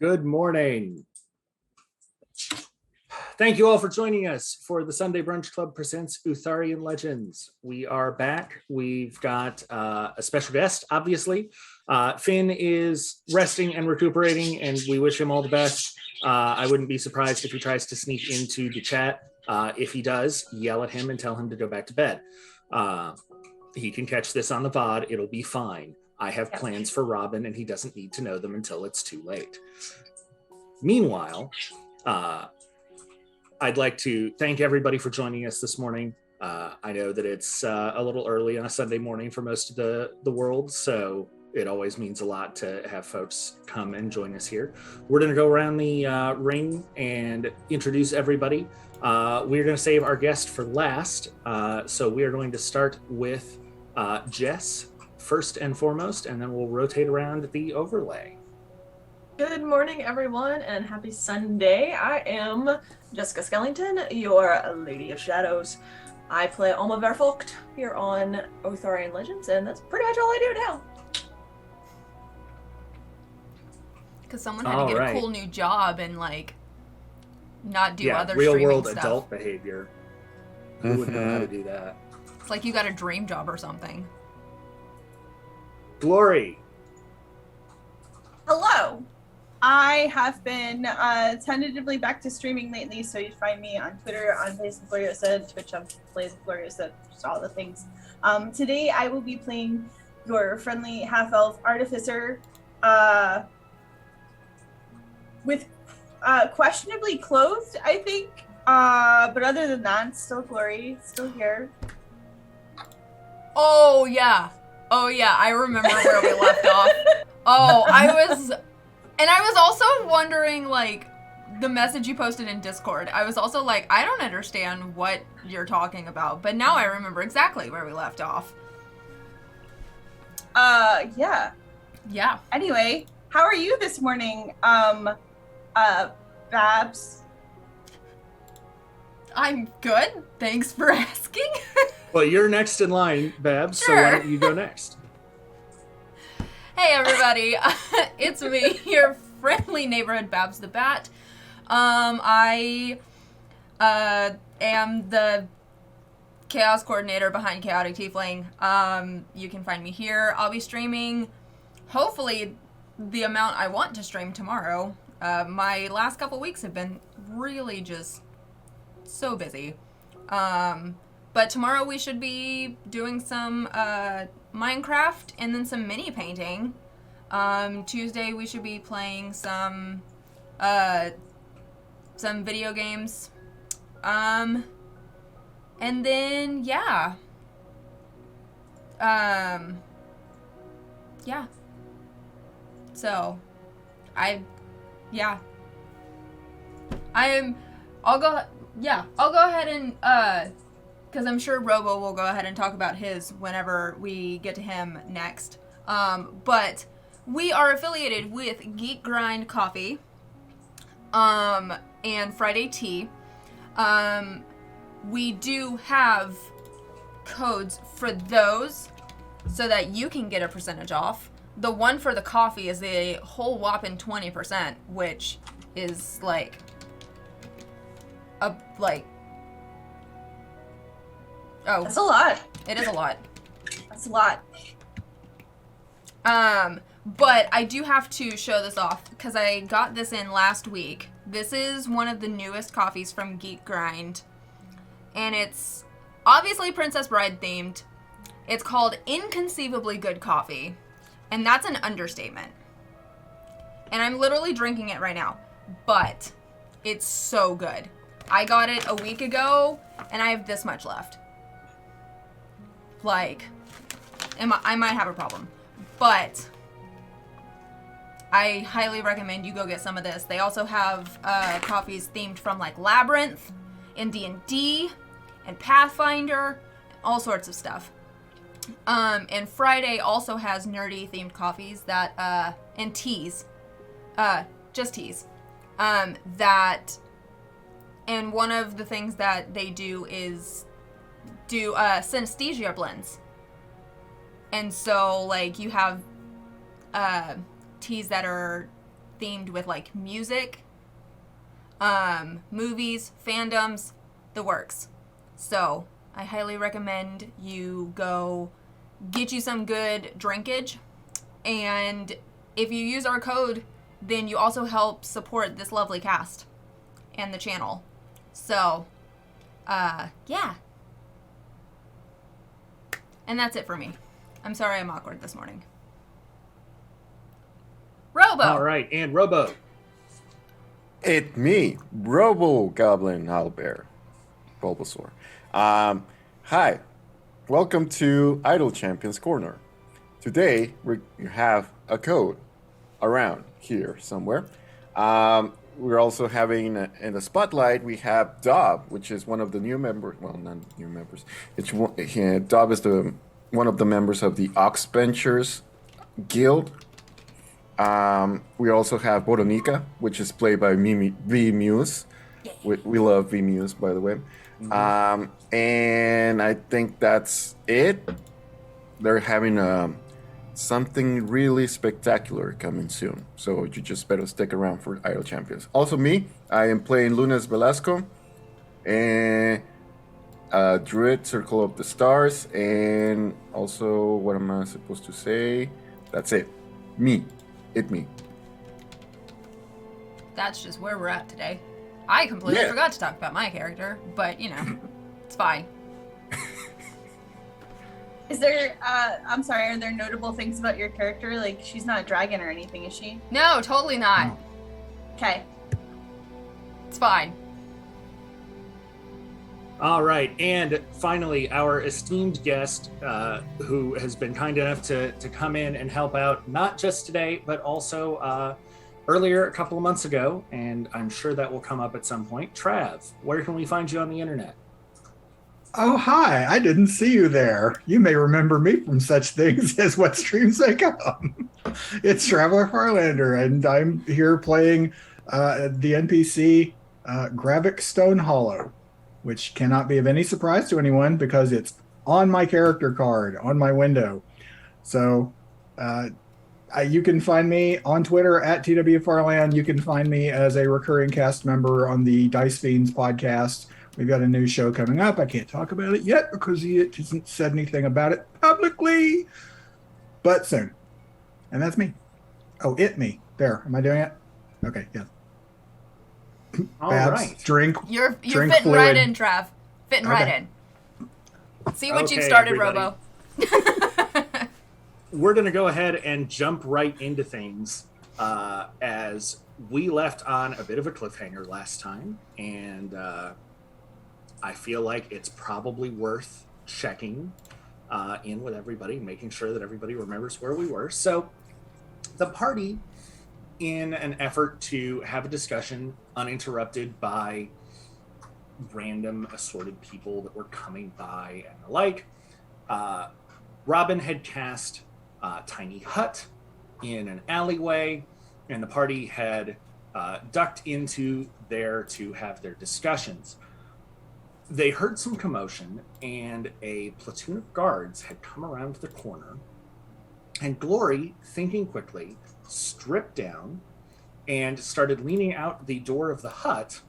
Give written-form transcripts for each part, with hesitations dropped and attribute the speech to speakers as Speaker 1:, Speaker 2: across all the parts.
Speaker 1: Good morning. Thank you all for joining us for the Sunday Brunch Club presents Utharian Legends. We are back. We've got a special guest, obviously. Finn is resting and recuperating, and we wish him all the best. I wouldn't be surprised if he tries to sneak into the chat. If he does, yell at him and tell him to go back to bed. He can catch this on the VOD. It'll be fine. I have plans for Robin, and he doesn't need to know them until it's too late. Meanwhile, I'd like to thank everybody for joining us this morning. I know that it's a little early on a Sunday morning for most of the world, so it always means a lot to have folks come and join us here. We're going to go around the ring and introduce everybody. We're going to save our guest for last, so we are going to start with Jess first and foremost, and then we'll rotate around the overlay.
Speaker 2: Good morning, everyone, and happy Sunday. I am Jessica Skellington, your Lady of Shadows. I play Alma Verfolkt here on Utharian Legends, and that's pretty much all I do now.
Speaker 3: Because someone had to get a cool new job and, like, not do other
Speaker 1: real
Speaker 3: streaming
Speaker 1: world
Speaker 3: stuff.
Speaker 1: Adult behavior. Who would know how to do that?
Speaker 3: It's like you got a dream job or something.
Speaker 1: Glory.
Speaker 4: Hello. I have been tentatively back to streaming lately, so you find me on Twitter, on Blaze Gloriosa, Twitch on Blaze Gloriosa, just all the things. Today I will be playing your friendly half-elf artificer with questionably clothed, I think. But other than that, still Glory, still here.
Speaker 3: Oh, yeah. I remember where we left off. And I was also wondering, like, the message you posted in Discord. I was also like, I don't understand what you're talking about, but now I remember exactly where we left off.
Speaker 4: Yeah.
Speaker 3: Yeah.
Speaker 4: Anyway, how are you this morning, Babs?
Speaker 3: I'm good. Thanks for asking.
Speaker 1: Well, you're next in line, Babs,
Speaker 3: Sure.
Speaker 1: so why don't you go next?
Speaker 3: Hey everybody, it's me, your friendly neighborhood Babs the Bat. I am the chaos coordinator behind Chaotic Tiefling. You can find me here. I'll be streaming, hopefully, the amount I want to stream tomorrow. My last couple weeks have been really just so busy. But tomorrow we should be doing some Minecraft and then some mini painting. Tuesday we should be playing some video games. And then yeah. So I'll go ahead and because I'm sure Robo will go ahead and talk about his whenever we get to him next. But we are affiliated with Geek Grind Coffee and Friday Tea. We do have codes for those so that you can get a percentage off. The one for the coffee is a whole whopping 20%, which is like oh,
Speaker 4: That's a lot.
Speaker 3: it is a lot.
Speaker 4: That's a lot.
Speaker 3: But I do have to show this off because I got this in last week. This is one of the newest coffees from Geek Grind, and it's obviously Princess Bride themed. It's called Inconceivably Good Coffee, and that's an understatement. And I'm literally drinking it right now, but it's so good. I got it a week ago, and I have this much left. Like, I might have a problem, but I highly recommend you go get some of this. They also have coffees themed from like Labyrinth and D&D and Pathfinder, all sorts of stuff. And Friday also has nerdy themed coffees that and teas, just teas, that. And one of the things that they do is do synesthesia blends. And so, like, you have teas that are themed with like music, movies, fandoms, the works. So I highly recommend you go get you some good drinkage, and if you use our code, then you also help support this lovely cast and the channel. So, yeah. And that's it for me. I'm sorry I'm awkward this morning. Robo!
Speaker 1: All right, and Robo.
Speaker 5: It's me, Robo Goblin Owlbear, Bulbasaur. Hi, welcome to Idle Champions Corner. Today we have a code around here somewhere. We're also having in the spotlight we have Dob, which is one of the new members. Well, not new members. Dob is one of the members of the Oxbenchers Guild. We also have Boronika, which is played by V Muse. We love V Muse, by the way. And I think that's it. They're having something really spectacular coming soon, so you just better stick around for Idle Champions. Also me, I am playing Lunes Velasco, and Druid Circle of the Stars, and also, what am I supposed to say? That's it. Me.
Speaker 3: That's just where we're at today. I completely forgot to talk about my character, but you know, it's fine.
Speaker 4: Is there, I'm sorry, are there notable things about your character? Like, she's not a dragon or anything, is she?
Speaker 3: No, totally not.
Speaker 4: Okay.
Speaker 3: It's fine.
Speaker 1: All right, and finally, our esteemed guest, who has been kind enough to come in and help out, not just today, but also earlier, a couple of months ago, and I'm sure that will come up at some point. Trav, where can we find you on the internet?
Speaker 6: Oh, hi. I didn't see you there. You may remember me from such things as What Streams They Come. It's Traveler Farlander, and I'm here playing the NPC Gravik Stone Hollow, which cannot be of any surprise to anyone because it's on my character card, on my window. So you can find me on Twitter at TWFarland. You can find me as a recurring cast member on the Dice Fiends podcast. We've got a new show coming up. I can't talk about it yet because he hasn't said anything about it publicly, but soon. And that's me. Oh, me. There. Am I doing it? Okay, yeah.
Speaker 1: All
Speaker 6: Babs,
Speaker 1: right.
Speaker 6: Drink.
Speaker 3: You're
Speaker 6: drink
Speaker 3: fitting
Speaker 6: fluid.
Speaker 3: right in, Trav. Fitting right
Speaker 6: Okay.
Speaker 3: in. See what you've
Speaker 1: Okay,
Speaker 3: started,
Speaker 1: everybody.
Speaker 3: Robo.
Speaker 1: We're going to go ahead and jump right into things as we left on a bit of a cliffhanger last time, and I feel like it's probably worth checking in with everybody, making sure that everybody remembers where we were. So the party, in an effort to have a discussion uninterrupted by random assorted people that were coming by and the like, Robin had cast Tiny Hut in an alleyway, and the party had ducked into there to have their discussions. They heard some commotion, and a platoon of guards had come around the corner, and Glory, thinking quickly, stripped down and started leaning out the door of the hut,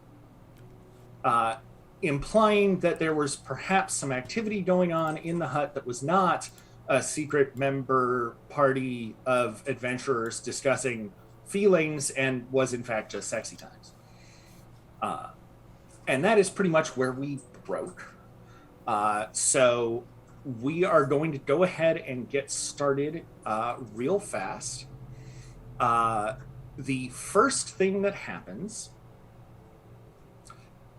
Speaker 1: implying that there was perhaps some activity going on in the hut that was not a secret member party of adventurers discussing feelings and was in fact just sexy times. And that is pretty much where we broke. So we are going to go ahead and get started real fast. The first thing that happens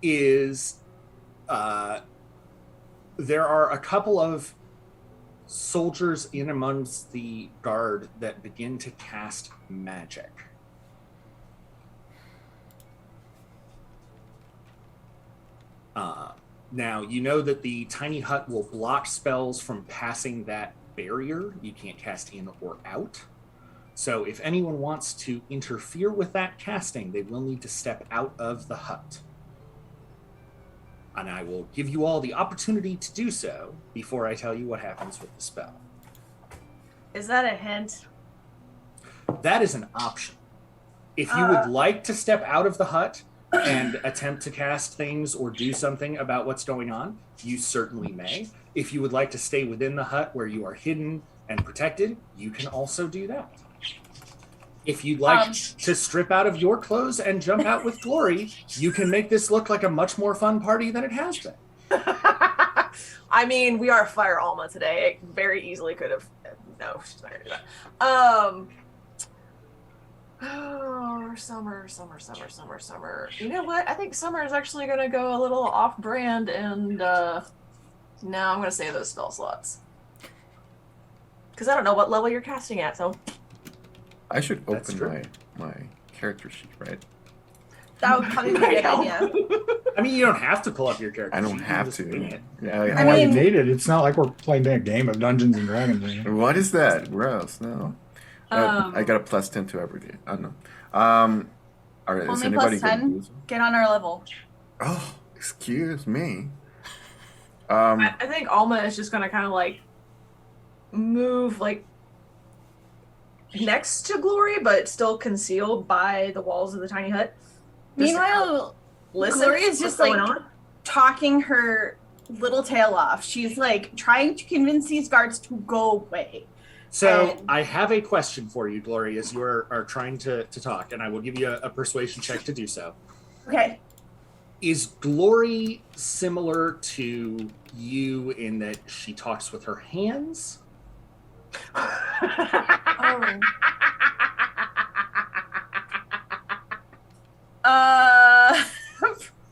Speaker 1: is there are a couple of soldiers in amongst the guard that begin to cast magic. Now, you know that the tiny hut will block spells from passing that barrier. You can't cast in or out. So if anyone wants to interfere with that casting, they will need to step out of the hut. And I will give you all the opportunity to do so before I tell you what happens with the spell.
Speaker 2: Is that a hint?
Speaker 1: That is an option. If you would like to step out of the hut and attempt to cast things or do something about what's going on, you certainly may. If you would like to stay within the hut where you are hidden and protected, you can also do that. If you'd like to strip out of your clothes and jump out with Glory, you can make this look like a much more fun party than it has been.
Speaker 2: I mean, we are Fire Alma today. It very easily could have. No, she's not gonna do that. Oh, summer. You know what? I think summer is actually gonna go a little off-brand, and now I'm gonna save those spell slots because I don't know what level you're casting at. So
Speaker 5: I should open my character sheet, right?
Speaker 4: That would probably be a good idea.
Speaker 1: I mean, you don't have to pull up your character.
Speaker 5: I don't
Speaker 1: sheet,
Speaker 5: have
Speaker 1: you can
Speaker 5: to.
Speaker 1: just wing it.
Speaker 5: Yeah,
Speaker 6: I mean, you need it. It's not like we're playing a game of Dungeons and Dragons. Right?
Speaker 5: What is that? Gross. No. I got a +10 to everything. I don't know. All right, is
Speaker 4: Only
Speaker 5: anybody
Speaker 4: +10?
Speaker 5: confused?
Speaker 4: Get on our level.
Speaker 5: Oh, excuse me.
Speaker 2: I think Alma is just gonna kind of like move like next to Glory, but still concealed by the walls of the tiny hut.
Speaker 4: Meanwhile, Glory is just like talking her little tail off. She's like trying to convince these guards to go away.
Speaker 1: So I have a question for you, Glory, as you are trying to talk, and I will give you a persuasion check to do so.
Speaker 4: Okay.
Speaker 1: Is Glory similar to you in that she talks with her hands?
Speaker 2: Oh.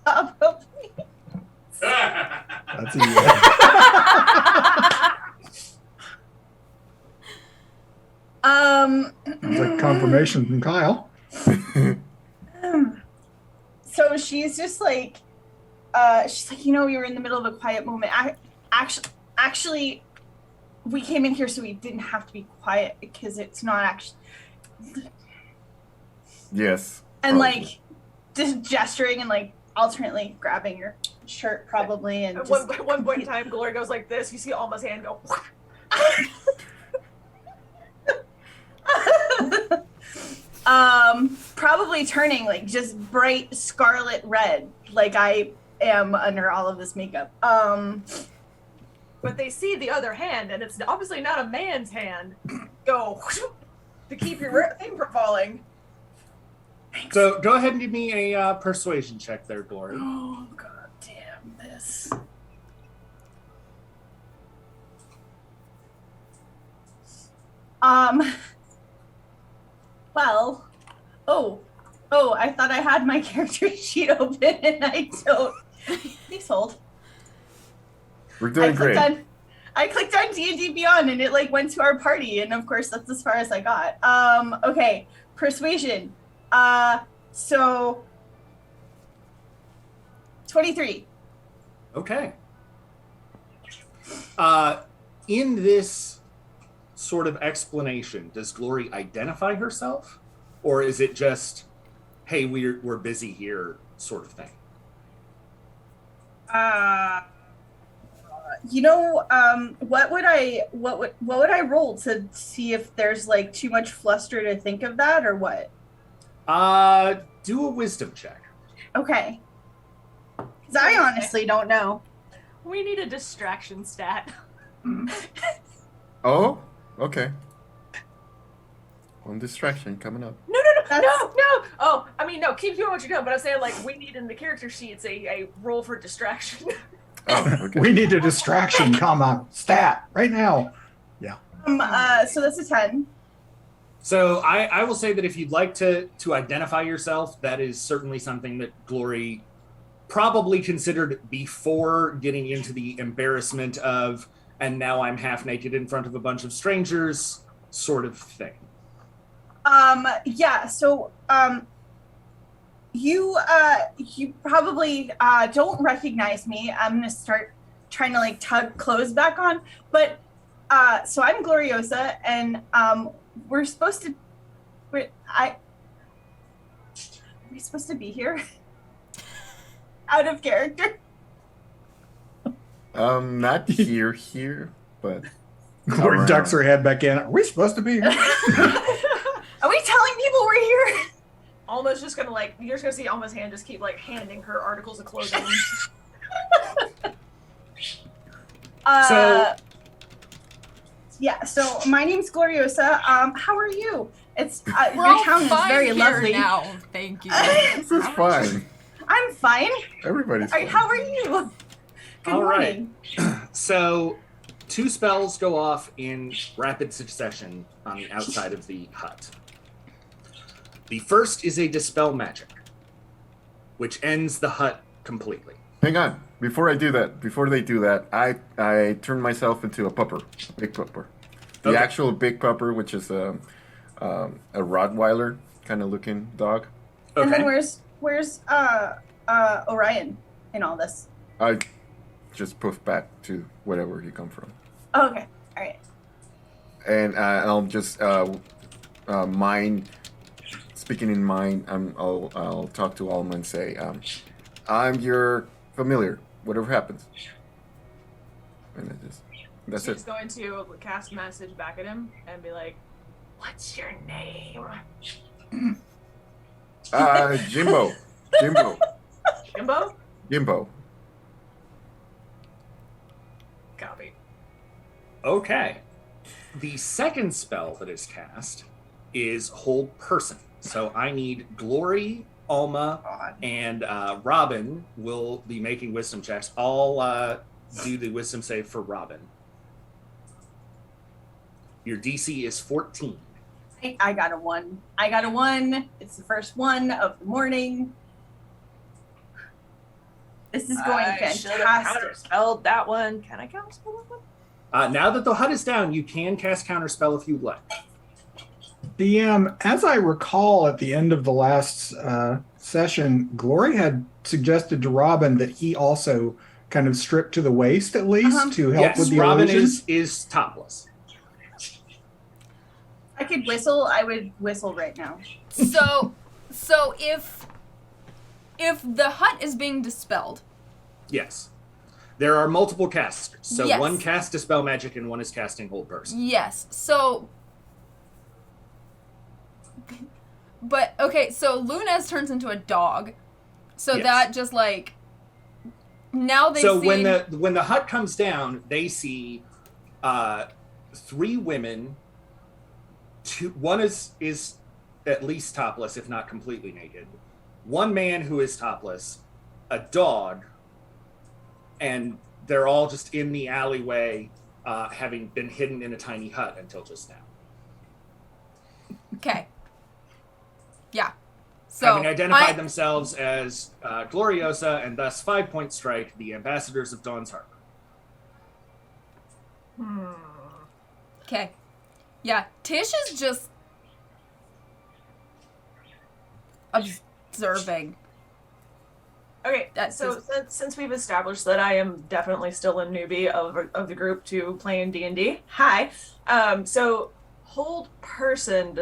Speaker 4: Probably.
Speaker 6: That's a yeah. Sounds like confirmation from Kyle.
Speaker 4: So she's just like, we were in the middle of a quiet moment. Actually, we came in here so we didn't have to be quiet because it's not actually.
Speaker 5: Yes.
Speaker 4: And
Speaker 5: probably.
Speaker 4: like, just gesturing and like alternately grabbing your shirt probably and
Speaker 2: At
Speaker 4: just...
Speaker 2: one point in time, Glory goes like this. You see Alma's hand go.
Speaker 4: Probably turning like just bright scarlet red, like I am under all of this makeup.
Speaker 2: But they see the other hand, and it's obviously not a man's hand. Go to keep your thing from falling.
Speaker 1: So go ahead and give me a persuasion check there, Glory.
Speaker 4: Oh god damn this. Well, I thought I had my character sheet open and I don't. Please hold.
Speaker 5: We're doing great.
Speaker 4: I clicked on D&D Beyond and it like went to our party, and of course that's as far as I got. Okay, persuasion. So 23.
Speaker 1: Okay. In this sort of explanation, does Glory identify herself, or is it just, "Hey, we're busy here," sort of thing?
Speaker 4: What would I roll to see if there's like too much fluster to think of that, or what?
Speaker 1: Do a wisdom check.
Speaker 4: Okay. Because I honestly don't know.
Speaker 2: We need a distraction stat.
Speaker 5: Oh, okay. One distraction coming up.
Speaker 2: No. Oh, I mean, no, keep doing what you're doing, but I'm saying, like, we need in the character sheets a roll for distraction.
Speaker 5: Oh, okay.
Speaker 6: We need a distraction, stat right now. Yeah.
Speaker 4: So that's a 10.
Speaker 1: So I will say that if you'd like to identify yourself, that is certainly something that Glory probably considered before getting into the embarrassment of, and now I'm half naked in front of a bunch of strangers sort of thing.
Speaker 4: Yeah, so you probably don't recognize me. I'm gonna start trying to like tug clothes back on, but so I'm Gloriosa, and we're supposed to are we supposed to be here? Out of character?
Speaker 5: Not here, but
Speaker 6: Glory
Speaker 5: around.
Speaker 6: ducks her head back in. Are we supposed to be here?
Speaker 4: Are we telling people we're here?
Speaker 2: Alma's just gonna like, you're just gonna see Alma's hand just keep like handing her articles of clothing.
Speaker 1: So-
Speaker 4: Yeah, so my name's Gloriosa. How are you? It's
Speaker 3: We're
Speaker 4: your
Speaker 3: all
Speaker 4: town is
Speaker 3: fine
Speaker 4: very
Speaker 3: here
Speaker 4: lovely.
Speaker 3: now. Thank you.
Speaker 5: This is fine.
Speaker 4: I'm fine.
Speaker 5: Everybody's fine.
Speaker 4: How are you? Good
Speaker 1: All right.
Speaker 4: morning.
Speaker 1: So 2 spells go off in rapid succession on the outside of the hut. The first is a Dispel Magic, which ends the hut completely.
Speaker 5: Hang on. Before they do that, I turn myself into a pupper, a big pupper. The
Speaker 1: Okay.
Speaker 5: actual big pupper, which is a Rottweiler kind of looking dog.
Speaker 1: Okay.
Speaker 4: And then where's Orion in all this?
Speaker 5: I just poof back to wherever he come from,
Speaker 4: Oh, okay. All right.
Speaker 5: and I'll just mind. Speaking in mind, I'll talk to Alma and say, "I'm your familiar. Whatever happens." And that's
Speaker 2: She's
Speaker 5: it.
Speaker 2: going to cast message back at him and be like, "What's your name?"
Speaker 5: Jimbo, Jimbo,
Speaker 2: Jimbo?
Speaker 5: Jimbo.
Speaker 2: Copy.
Speaker 1: Okay. The second spell that is cast is Hold Person. So I need Glory, Alma,
Speaker 4: God.
Speaker 1: and Robin will be making wisdom checks. I'll do the wisdom save for Robin. Your DC is 14.
Speaker 4: I got a 1. I got a 1. It's the first one of the morning. This is going fantastic.
Speaker 2: counterspelled that one. Can I counterspell that one?
Speaker 1: Now that the hut is down, you can cast Counterspell if you'd like.
Speaker 6: DM, as I recall at the end of the last session, Glory had suggested to Robin that he also kind of strip to the waist at least to help
Speaker 1: Yes,
Speaker 6: with the
Speaker 1: Robin
Speaker 6: illusion.
Speaker 1: is topless.
Speaker 4: I could whistle. I would whistle right now.
Speaker 3: So if the hut is being dispelled,
Speaker 1: Yes. There are multiple casters. So
Speaker 3: Yes.
Speaker 1: one casts Dispel Magic and one is casting Hold Person.
Speaker 3: yes. So, but okay. So Lunez turns into a dog. So
Speaker 1: Yes.
Speaker 3: that just like now they
Speaker 1: So
Speaker 3: see.
Speaker 1: when the hut comes down, they see 3 women. One is at least topless, if not completely naked. 1 man who is topless, a dog, and they're all just in the alleyway, having been hidden in a tiny hut until just now.
Speaker 3: Okay. Yeah. So
Speaker 1: Having identified themselves as Gloriosa and thus 5-point strike, the ambassadors of Dawn's Harbor.
Speaker 3: Okay. Yeah, Tish is just observing.
Speaker 2: Okay,
Speaker 3: That's
Speaker 2: so since we've established that I am definitely still a newbie of the group to playing D&D, hi. So Hold Person,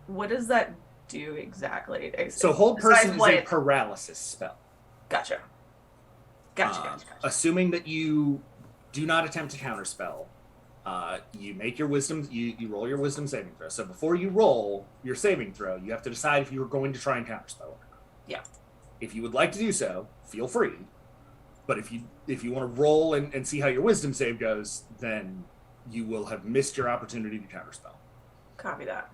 Speaker 2: what does that do exactly?
Speaker 1: So Hold
Speaker 2: Besides
Speaker 1: Person is
Speaker 2: what
Speaker 1: a
Speaker 2: it-
Speaker 1: paralysis spell.
Speaker 2: Gotcha. Gotcha.
Speaker 1: Assuming that you do not attempt to counterspell, you make your wisdom. You roll your wisdom saving throw. So before you roll your saving throw, you have to decide if you are going to try and counterspell or not.
Speaker 2: Yeah.
Speaker 1: If you would like to do so, feel free. But if you want to roll and see how your wisdom save goes, then you will have missed your opportunity to counterspell.
Speaker 2: Copy that.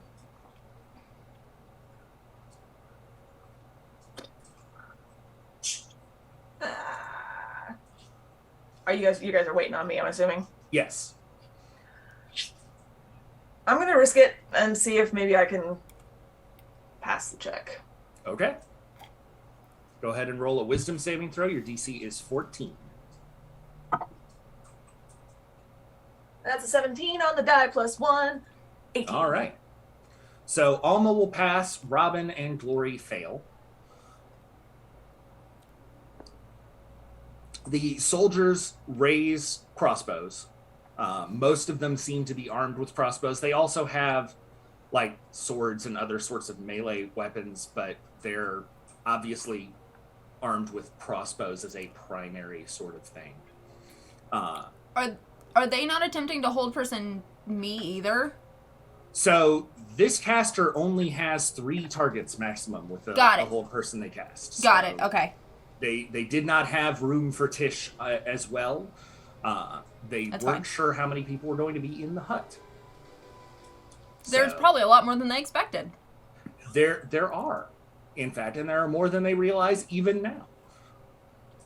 Speaker 2: Are you guys are waiting on me, I'm assuming?
Speaker 1: Yes.
Speaker 2: I'm gonna risk it and see if maybe I can pass the check.
Speaker 1: Okay. Go ahead and roll a wisdom saving throw. Your DC is 14.
Speaker 2: That's a 17 on the die plus 1. 18.
Speaker 1: All right. So Alma will pass. Robin and Glory fail. The soldiers raise crossbows. Most of them seem to be armed with crossbows. They also have like swords and other sorts of melee weapons, but they're obviously armed with crossbows as a primary sort of thing.
Speaker 3: Are they not attempting to hold person me either?
Speaker 1: So this caster only has 3 targets maximum with the whole person they cast.
Speaker 3: Got it. Okay.
Speaker 1: They did not have room for Tish as well. They weren't sure how many people were going to be in the hut.
Speaker 3: There's probably a lot more than they expected.
Speaker 1: There are, in fact, and there are more than they realize even now.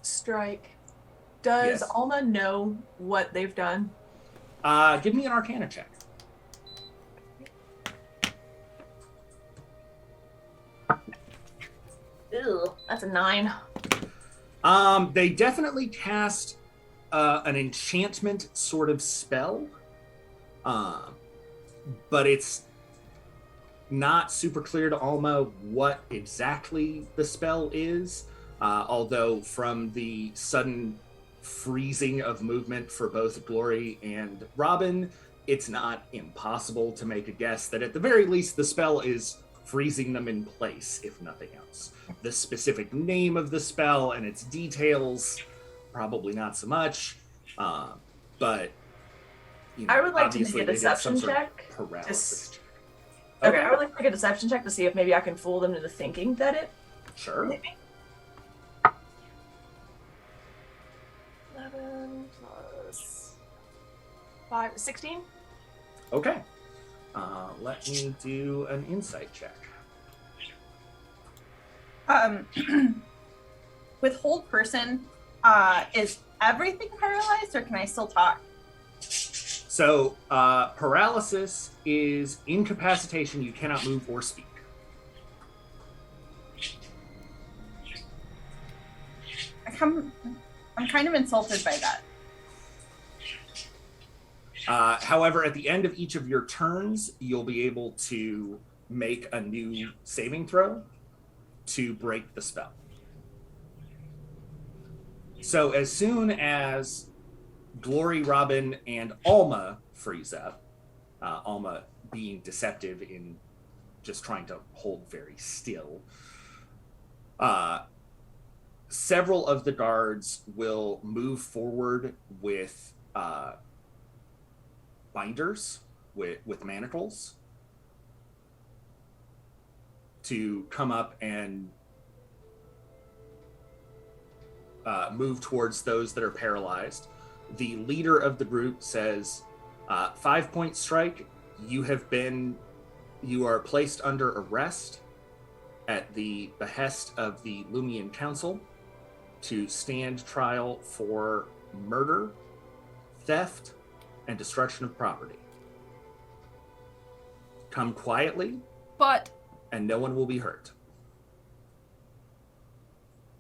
Speaker 2: Strike. Does Alma know what they've done?
Speaker 1: Give me an Arcana check.
Speaker 2: Ew, that's a 9.
Speaker 1: They definitely cast an enchantment sort of spell, but it's not super clear to Alma what exactly the spell is, although from the sudden freezing of movement for both Glory and Robin, it's not impossible to make a guess that at the very least the spell is freezing them in place, if nothing else. The specific name of the spell and its details, probably not so much, but you know,
Speaker 2: I would like to make a deception check.
Speaker 1: Paralysis check.
Speaker 2: Okay, I would like to make a deception check to see if maybe I can fool them into thinking that it.
Speaker 1: Sure.
Speaker 2: Maybe. 11 plus 5, 16.
Speaker 1: Okay. Let me do an insight check.
Speaker 4: With hold person, is everything paralyzed, or can I still talk?
Speaker 1: So, paralysis is incapacitation. You cannot move or speak.
Speaker 4: I'm kind of insulted by that.
Speaker 1: However, at the end of each of your turns, you'll be able to make a new saving throw to break the spell. So as soon as Glory, Robin, and Alma freeze up, Alma being deceptive in just trying to hold very still, several of the guards will move forward with binders, with manacles, to come up and move towards those that are paralyzed. The leader of the group says, 5-point strike, you are placed under arrest at the behest of the Lumian Council to stand trial for murder, theft, and destruction of property. Come quietly, and no one will be hurt.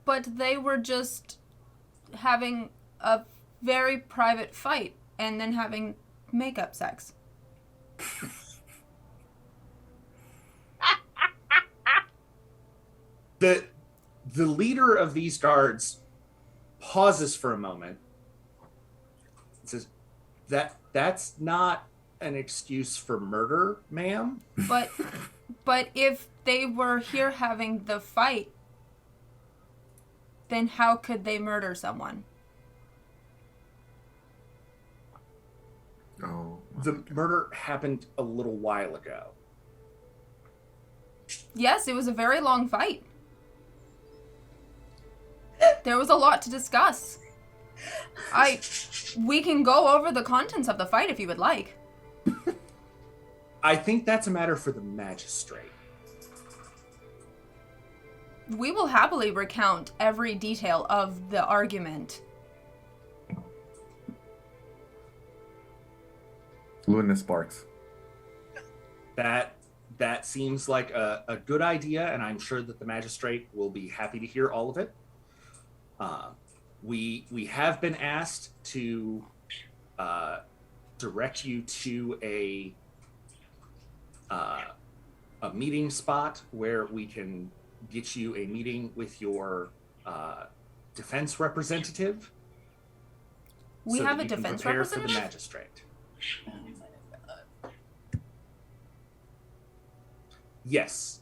Speaker 3: But they were just having a very private fight and then having makeup sex.
Speaker 1: The leader of these guards pauses for a moment and says, that's not an excuse for murder, ma'am.
Speaker 3: But if they were here having the fight, then how could they murder someone?
Speaker 5: Oh.
Speaker 1: The murder happened a little while ago.
Speaker 3: Yes, it was a very long fight. There was a lot to discuss. We can go over the contents of the fight if you would like.
Speaker 1: I think that's a matter for the magistrate.
Speaker 3: We will happily recount every detail of the argument.
Speaker 5: Luna sparks.
Speaker 1: That seems like a good idea, and I'm sure that the magistrate will be happy to hear all of it. We have been asked to direct you to a meeting spot where we can get you a meeting with your defense representative.
Speaker 3: We
Speaker 1: so
Speaker 3: have
Speaker 1: that
Speaker 3: a
Speaker 1: you can
Speaker 3: defense
Speaker 1: prepare
Speaker 3: representative?
Speaker 1: for the magistrate. Yes,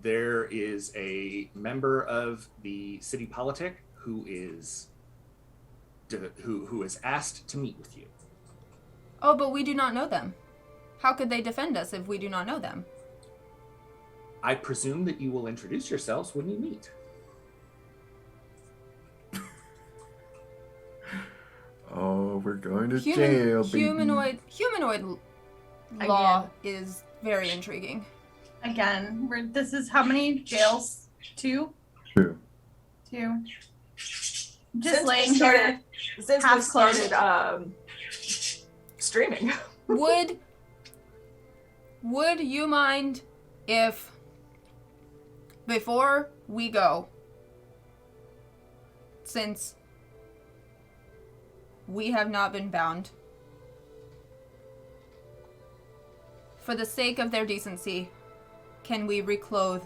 Speaker 1: there is a member of the city politic who is asked to meet with you.
Speaker 3: Oh, but we do not know them. How could they defend us if we do not know them?
Speaker 1: I presume that you will introduce yourselves when you meet.
Speaker 5: Oh, we're going to jail, baby.
Speaker 3: Humanoid law is very intriguing.
Speaker 4: Again, this is how many jails? 2?
Speaker 5: 2.
Speaker 4: 2. Just
Speaker 2: Since
Speaker 4: laying
Speaker 2: we started,
Speaker 4: here.
Speaker 2: since we
Speaker 4: half
Speaker 2: started streaming.
Speaker 3: Would you mind if before we go, since we have not been bound, for the sake of their decency, can we reclothe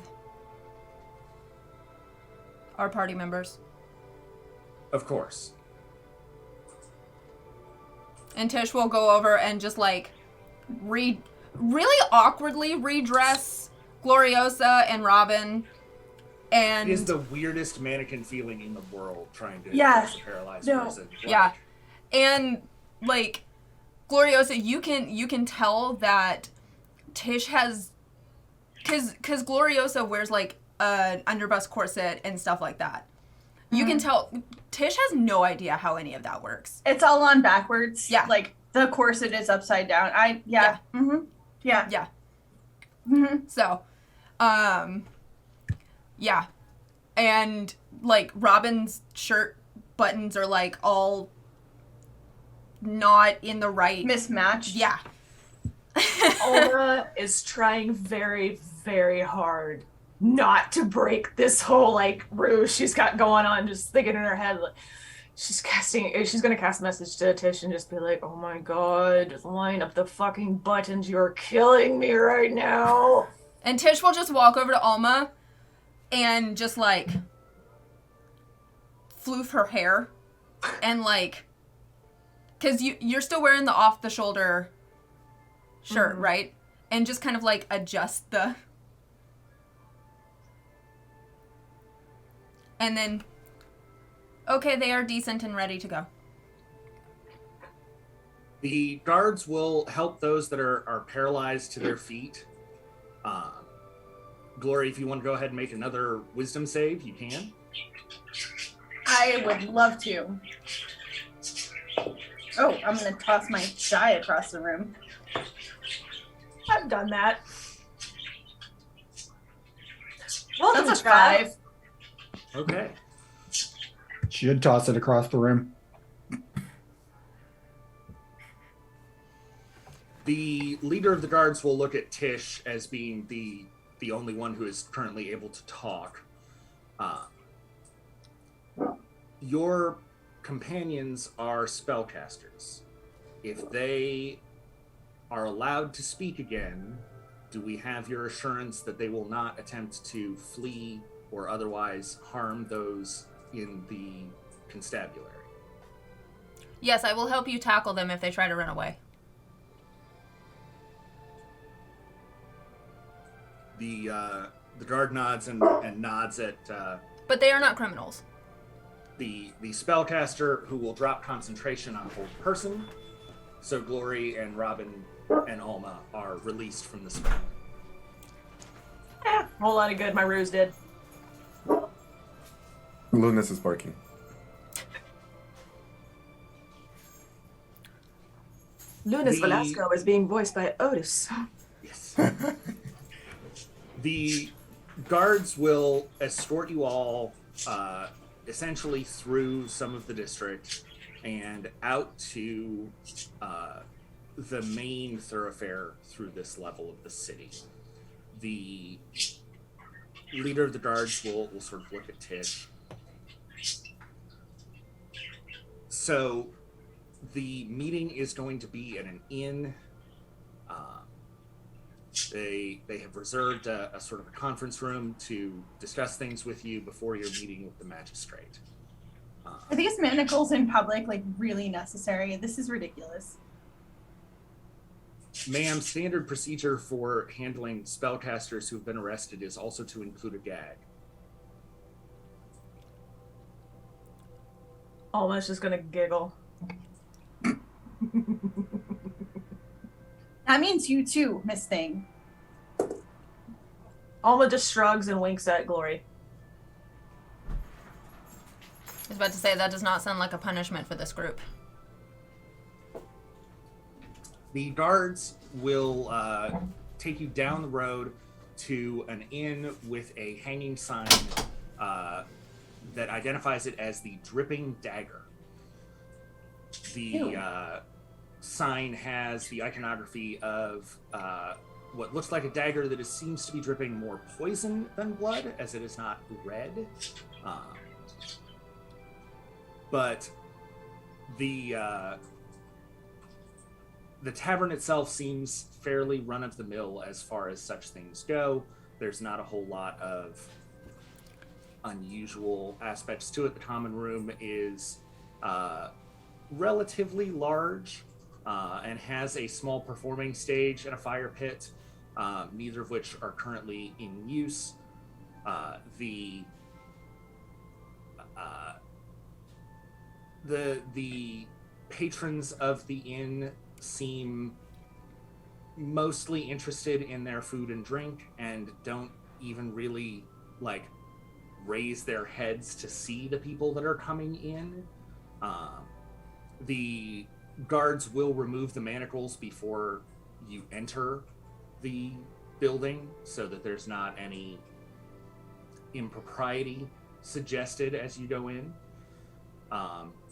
Speaker 3: our party members?
Speaker 1: Of course.
Speaker 3: And Tish will go over and just like really awkwardly redress Gloriosa and Robin. And
Speaker 1: It is the weirdest mannequin feeling in the world trying to
Speaker 2: Yes.
Speaker 1: dress a paralyzed
Speaker 2: No.
Speaker 1: person.
Speaker 3: Yeah. And like Gloriosa, you can tell that Tish has cause Gloriosa wears like an underbust corset and stuff like that. You can tell Tish has no idea how any of that works.
Speaker 4: It's all on backwards.
Speaker 3: Yeah.
Speaker 4: Like the corset is upside down. Yeah. Mm-hmm. Yeah.
Speaker 3: Yeah.
Speaker 4: Mm-hmm.
Speaker 3: So, yeah. And like Robin's shirt buttons are like all not in the right.
Speaker 4: Mismatched.
Speaker 3: Yeah.
Speaker 2: Olga is trying very, very hard not to break this whole like ruse she's got going on, just thinking in her head like she's gonna cast a message to Tish and just be like, oh my god, just line up the fucking buttons, you're killing me right now.
Speaker 3: And Tish will just walk over to Alma and just like floof her hair and like, cause you're still wearing the off the shoulder shirt, right? And just kind of like adjust the, and then, okay, they are decent and ready to go.
Speaker 1: The guards will help those that are paralyzed to their feet. Glory, if you want to go ahead and make another wisdom save, you can.
Speaker 4: I would love to. Oh, I'm gonna toss my die across the room.
Speaker 2: I've done that. Well,
Speaker 4: That's a 5.
Speaker 1: Okay.
Speaker 6: Should toss it across the room.
Speaker 1: The leader of the guards will look at Tish as being the only one who is currently able to talk. Your companions are spellcasters. If they are allowed to speak again, do we have your assurance that they will not attempt to flee or otherwise harm those in the constabulary?
Speaker 3: Yes, I will help you tackle them if they try to run away.
Speaker 1: The guard nods and nods at
Speaker 3: But they are not criminals.
Speaker 1: the spellcaster, who will drop concentration on hold person. So Glory and Robin and Alma are released from the spell.
Speaker 2: Whole lot of good my ruse did.
Speaker 5: Lunas is barking.
Speaker 2: Lunas
Speaker 1: The-
Speaker 2: Velasco is being voiced by Otis.
Speaker 1: Yes. The guards will escort you all essentially through some of the district and out to the main thoroughfare through this level of the city. The leader of the guards will sort of look at Tish. So the meeting is going to be at an inn. They have reserved a sort of a conference room to discuss things with you before your meeting with the magistrate.
Speaker 4: Are these manacles in public like really necessary? This is ridiculous.
Speaker 1: Ma'am, standard procedure for handling spellcasters who have been arrested is also to include a gag.
Speaker 2: Almost, just gonna giggle.
Speaker 1: The
Speaker 2: Almost just gonna giggle.
Speaker 1: leader of the guards will
Speaker 4: That means you too, Miss Thing.
Speaker 2: Alma just shrugs and winks at Glory.
Speaker 3: I was about to say, that does not sound like a punishment for this group.
Speaker 1: The guards will take you down the road to an inn with a hanging sign that identifies it as the Dripping Dagger. The sign has the iconography of what looks like a dagger that seems to be dripping more poison than blood, as it is not red. But the tavern itself seems fairly run-of-the-mill as far as such things go. There's not a whole lot of unusual aspects to it. The common room is relatively large and has a small performing stage and a fire pit, neither of which are currently in use. The patrons of the inn seem mostly interested in their food and drink and don't even really raise their heads to see the people that are coming in. The guards will remove the manacles before you enter the building so that there's not any impropriety suggested as you go in.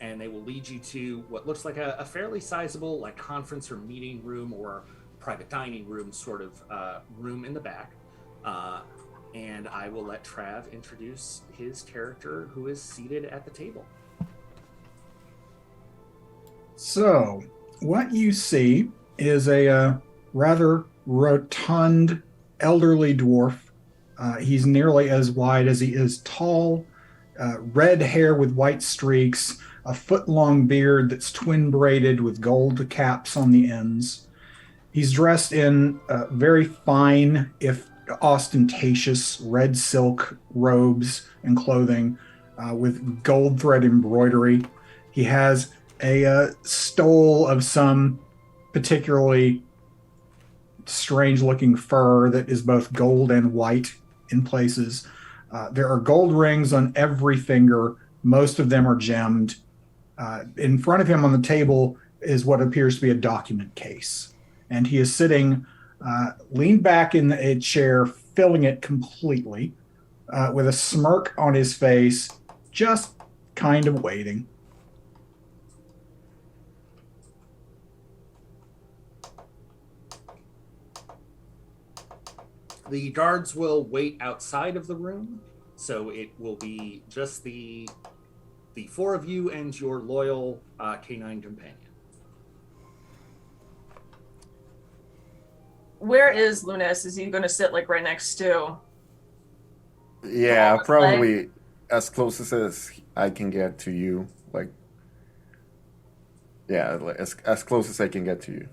Speaker 1: And they will lead you to what looks like a fairly sizable conference or meeting room or private dining room sort of room in the back. And I will let Trav introduce his character who is seated at the table.
Speaker 6: So, what you see is a rather rotund, elderly dwarf. He's nearly as wide as he is tall. Red hair with white streaks, a foot-long beard that's twin-braided with gold caps on the ends. He's dressed in very fine, if ostentatious, red silk robes and clothing with gold thread embroidery. He has a stole of some particularly strange-looking fur that is both gold and white in places. There are gold rings on every finger. Most of them are gemmed. In front of him on the table is what appears to be a document case. And he is sitting leaned back in a chair, filling it completely, with a smirk on his face, just kind of waiting.
Speaker 1: The guards will wait outside of the room, so it will be just the four of you and your loyal canine companion.
Speaker 2: Where is Lunas? Is he going to sit right next to?
Speaker 5: Yeah, probably as close as I can get to you. As close as I can get to you.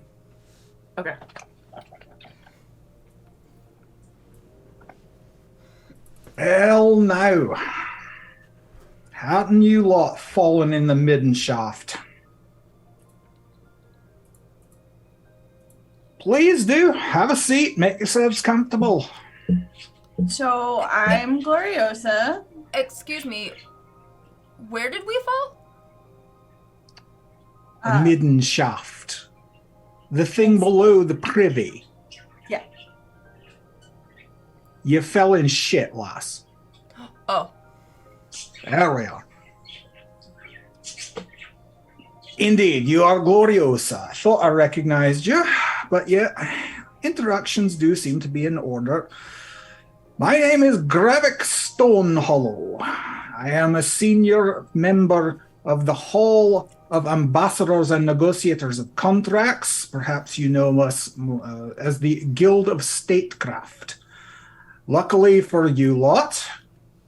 Speaker 2: Okay.
Speaker 6: Well, now, hadn't you lot fallen in the midden shaft? Please do. Have a seat. Make yourselves comfortable.
Speaker 4: So, I'm Gloriosa.
Speaker 3: Excuse me, where did we fall?
Speaker 6: The midden shaft. The thing below the privy.
Speaker 4: Yeah.
Speaker 6: You fell in shit, lass.
Speaker 3: Oh.
Speaker 6: There we are. Indeed, you are Gloriosa. I thought I recognized you, but yeah, introductions do seem to be in order. My name is Grevik Stonehollow. I am a senior member of the Hall of Ambassadors and Negotiators of Contracts. Perhaps you know us as the Guild of Statecraft. Luckily for you lot,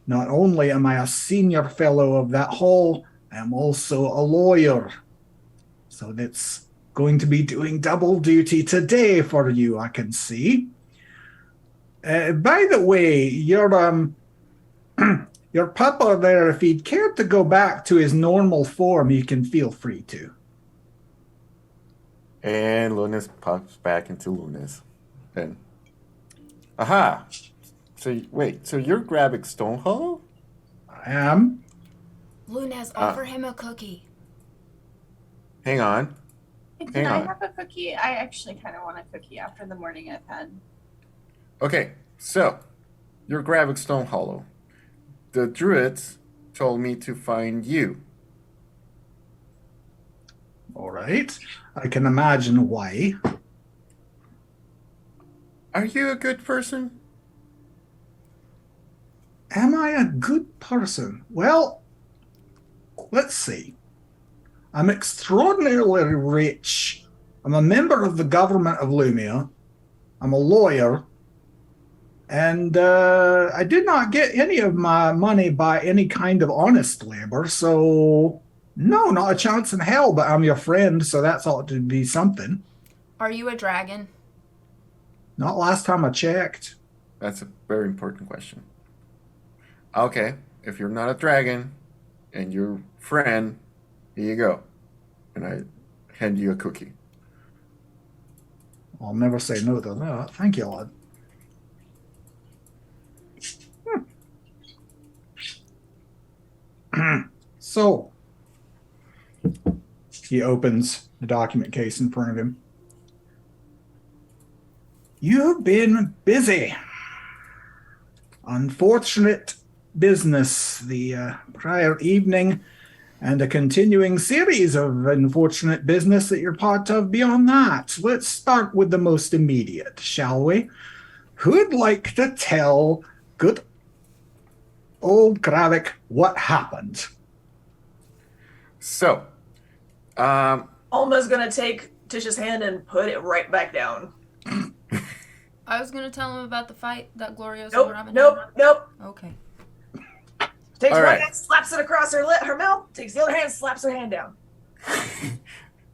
Speaker 6: not only am I a senior fellow of that hall, I am also a lawyer. So that's going to be doing double duty today for you, I can see. By the way, your pupper there, if he'd care to go back to his normal form, you can feel free to.
Speaker 5: And Lunas pops back into Lunas. And aha! So you're grabbing Stone Hollow?
Speaker 6: I am.
Speaker 3: Lunez, offer him a cookie.
Speaker 5: Hang on.
Speaker 4: Can
Speaker 5: Hang
Speaker 4: I
Speaker 5: on.
Speaker 4: have a cookie? I actually kind of want a cookie after the morning I've had.
Speaker 5: Okay, so you're grabbing Stone Hollow. The druids told me to find you.
Speaker 6: All right. I can imagine why.
Speaker 5: Are you a good person?
Speaker 6: Am I a good person? Well, let's see. I'm extraordinarily rich. I'm a member of the government of Lumia. I'm a lawyer. And I did not get any of my money by any kind of honest labor, so no, not a chance in hell, but I'm your friend, so that's ought to be something.
Speaker 3: Are you a dragon?
Speaker 6: Not last time I checked.
Speaker 5: That's a very important question. Okay, if you're not a dragon and you're a friend, here you go. And I hand you a cookie.
Speaker 6: I'll never say no to that. Thank you, lad. So, he opens the document case in front of him. You've been busy. Unfortunate business the prior evening, and a continuing series of unfortunate business that you're part of beyond that. Let's start with the most immediate, shall we? Who'd like to tell good old Kravik what happened?
Speaker 5: So,
Speaker 2: Alma's gonna take Tish's hand and put it right back down.
Speaker 3: I was gonna tell him about the fight that Gloriosa and
Speaker 2: Nope,
Speaker 3: Robin
Speaker 2: nope,
Speaker 3: had.
Speaker 2: nope.
Speaker 3: Okay.
Speaker 2: Takes
Speaker 5: All
Speaker 2: one
Speaker 5: right.
Speaker 2: hand, slaps it across her mouth. Takes the other hand, slaps her hand down.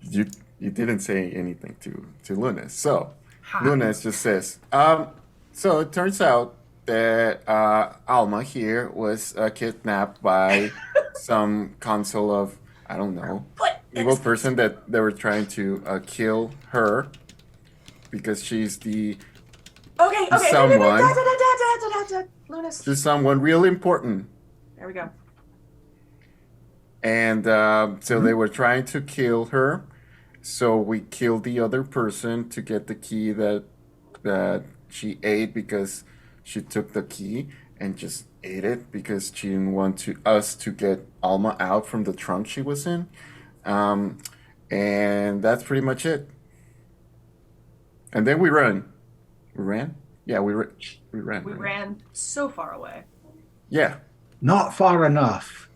Speaker 5: you didn't say anything to Lunas. So,
Speaker 3: Hi.
Speaker 5: Lunas just says, so it turns out that Alma here was kidnapped by some council of, I don't know,
Speaker 2: What?
Speaker 5: evil person that they were trying to kill her because she's
Speaker 2: Okay.
Speaker 5: someone.
Speaker 2: Lunas.
Speaker 5: She's someone really important.
Speaker 2: There we go.
Speaker 5: And so they were trying to kill her. So we killed the other person to get the key that she ate because she took the key and just ate it because she didn't want us to get Alma out from the trunk she was in. And that's pretty much it. And then we ran. We ran? Yeah, we ran.
Speaker 2: We ran so far away.
Speaker 5: Yeah.
Speaker 6: Not far enough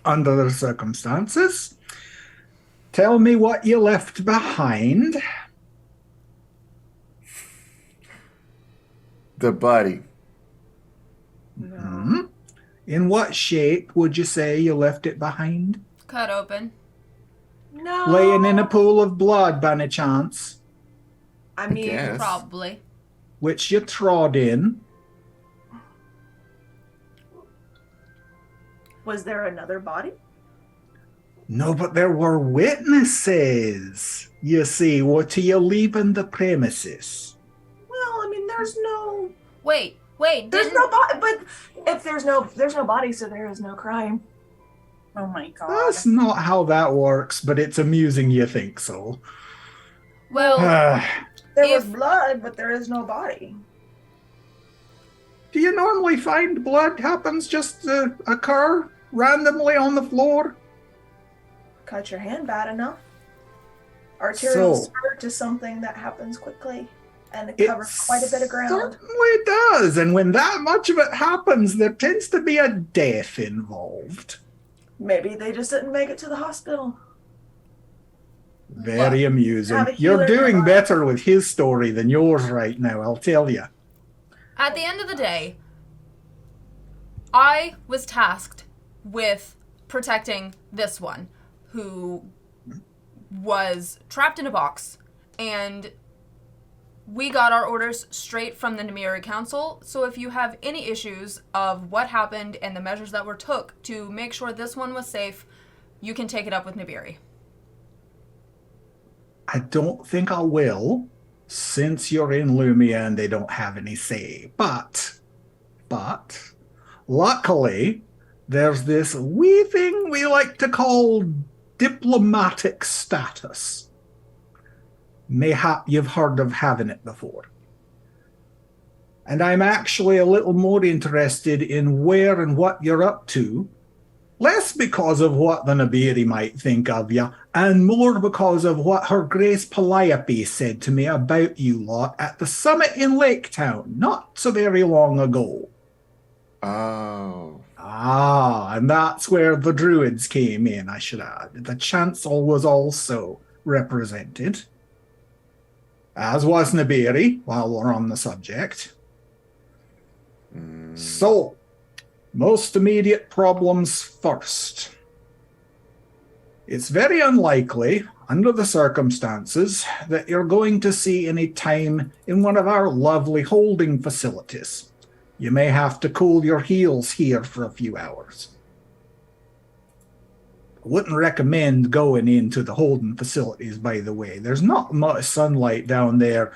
Speaker 6: under the circumstances. Tell me what you left behind.
Speaker 5: The body.
Speaker 6: Hmm? In what shape would you say you left it behind?
Speaker 3: Cut open.
Speaker 2: No.
Speaker 6: Laying in a pool of blood by any chance,
Speaker 2: I mean,
Speaker 5: guess.
Speaker 3: Probably.
Speaker 6: which you trod in.
Speaker 2: was there another body?
Speaker 6: No, but there were witnesses. You see, what are you leaving the premises?
Speaker 2: Well, I mean, there's no
Speaker 3: Wait.
Speaker 2: body. But if there's no body, so there is no crime.
Speaker 4: Oh my god.
Speaker 6: That's not how that works, but it's amusing you think so.
Speaker 3: Well,
Speaker 2: There was
Speaker 3: If-
Speaker 2: blood, but there is no body.
Speaker 6: Do you normally find blood happens just to occur randomly on the floor?
Speaker 2: Cut your hand bad enough. Arterial
Speaker 6: So-
Speaker 2: spurt is something that happens quickly, and it
Speaker 6: It
Speaker 2: covers quite a bit of ground.
Speaker 6: certainly does, and when that much of it happens, there tends to be a death involved.
Speaker 2: Maybe they just didn't make it to the hospital.
Speaker 6: Very amusing.
Speaker 2: Have a
Speaker 6: You're
Speaker 2: healer
Speaker 6: doing
Speaker 2: nearby.
Speaker 6: better with his story than yours right now, I'll tell you.
Speaker 3: at the end of the day, I was tasked with protecting this one who was trapped in a box, and we got our orders straight from the Namiri Council. So if you have any issues of what happened and the measures that were took to make sure this one was safe, you can take it up with Nabiri.
Speaker 6: I don't think I will, since you're in Lumia and they don't have any say. But, luckily, there's this wee thing we like to call diplomatic status. Mayhap you've heard of having it before. And I'm actually a little more interested in where and what you're up to, less because of what the Nabiri might think of you, and more because of what Her Grace Calliope said to me about you lot at the summit in Lake Town not so very long ago.
Speaker 5: Oh.
Speaker 6: And that's where the Druids came in, I should add. The Chancel was also represented, as was Nabiri, while we're on the subject. So, most immediate problems first. It's very unlikely, under the circumstances, that you're going to see any time in one of our lovely holding facilities. You may have to cool your heels here for a few hours. I wouldn't recommend going into the holding facilities, by the way. There's not much sunlight down there,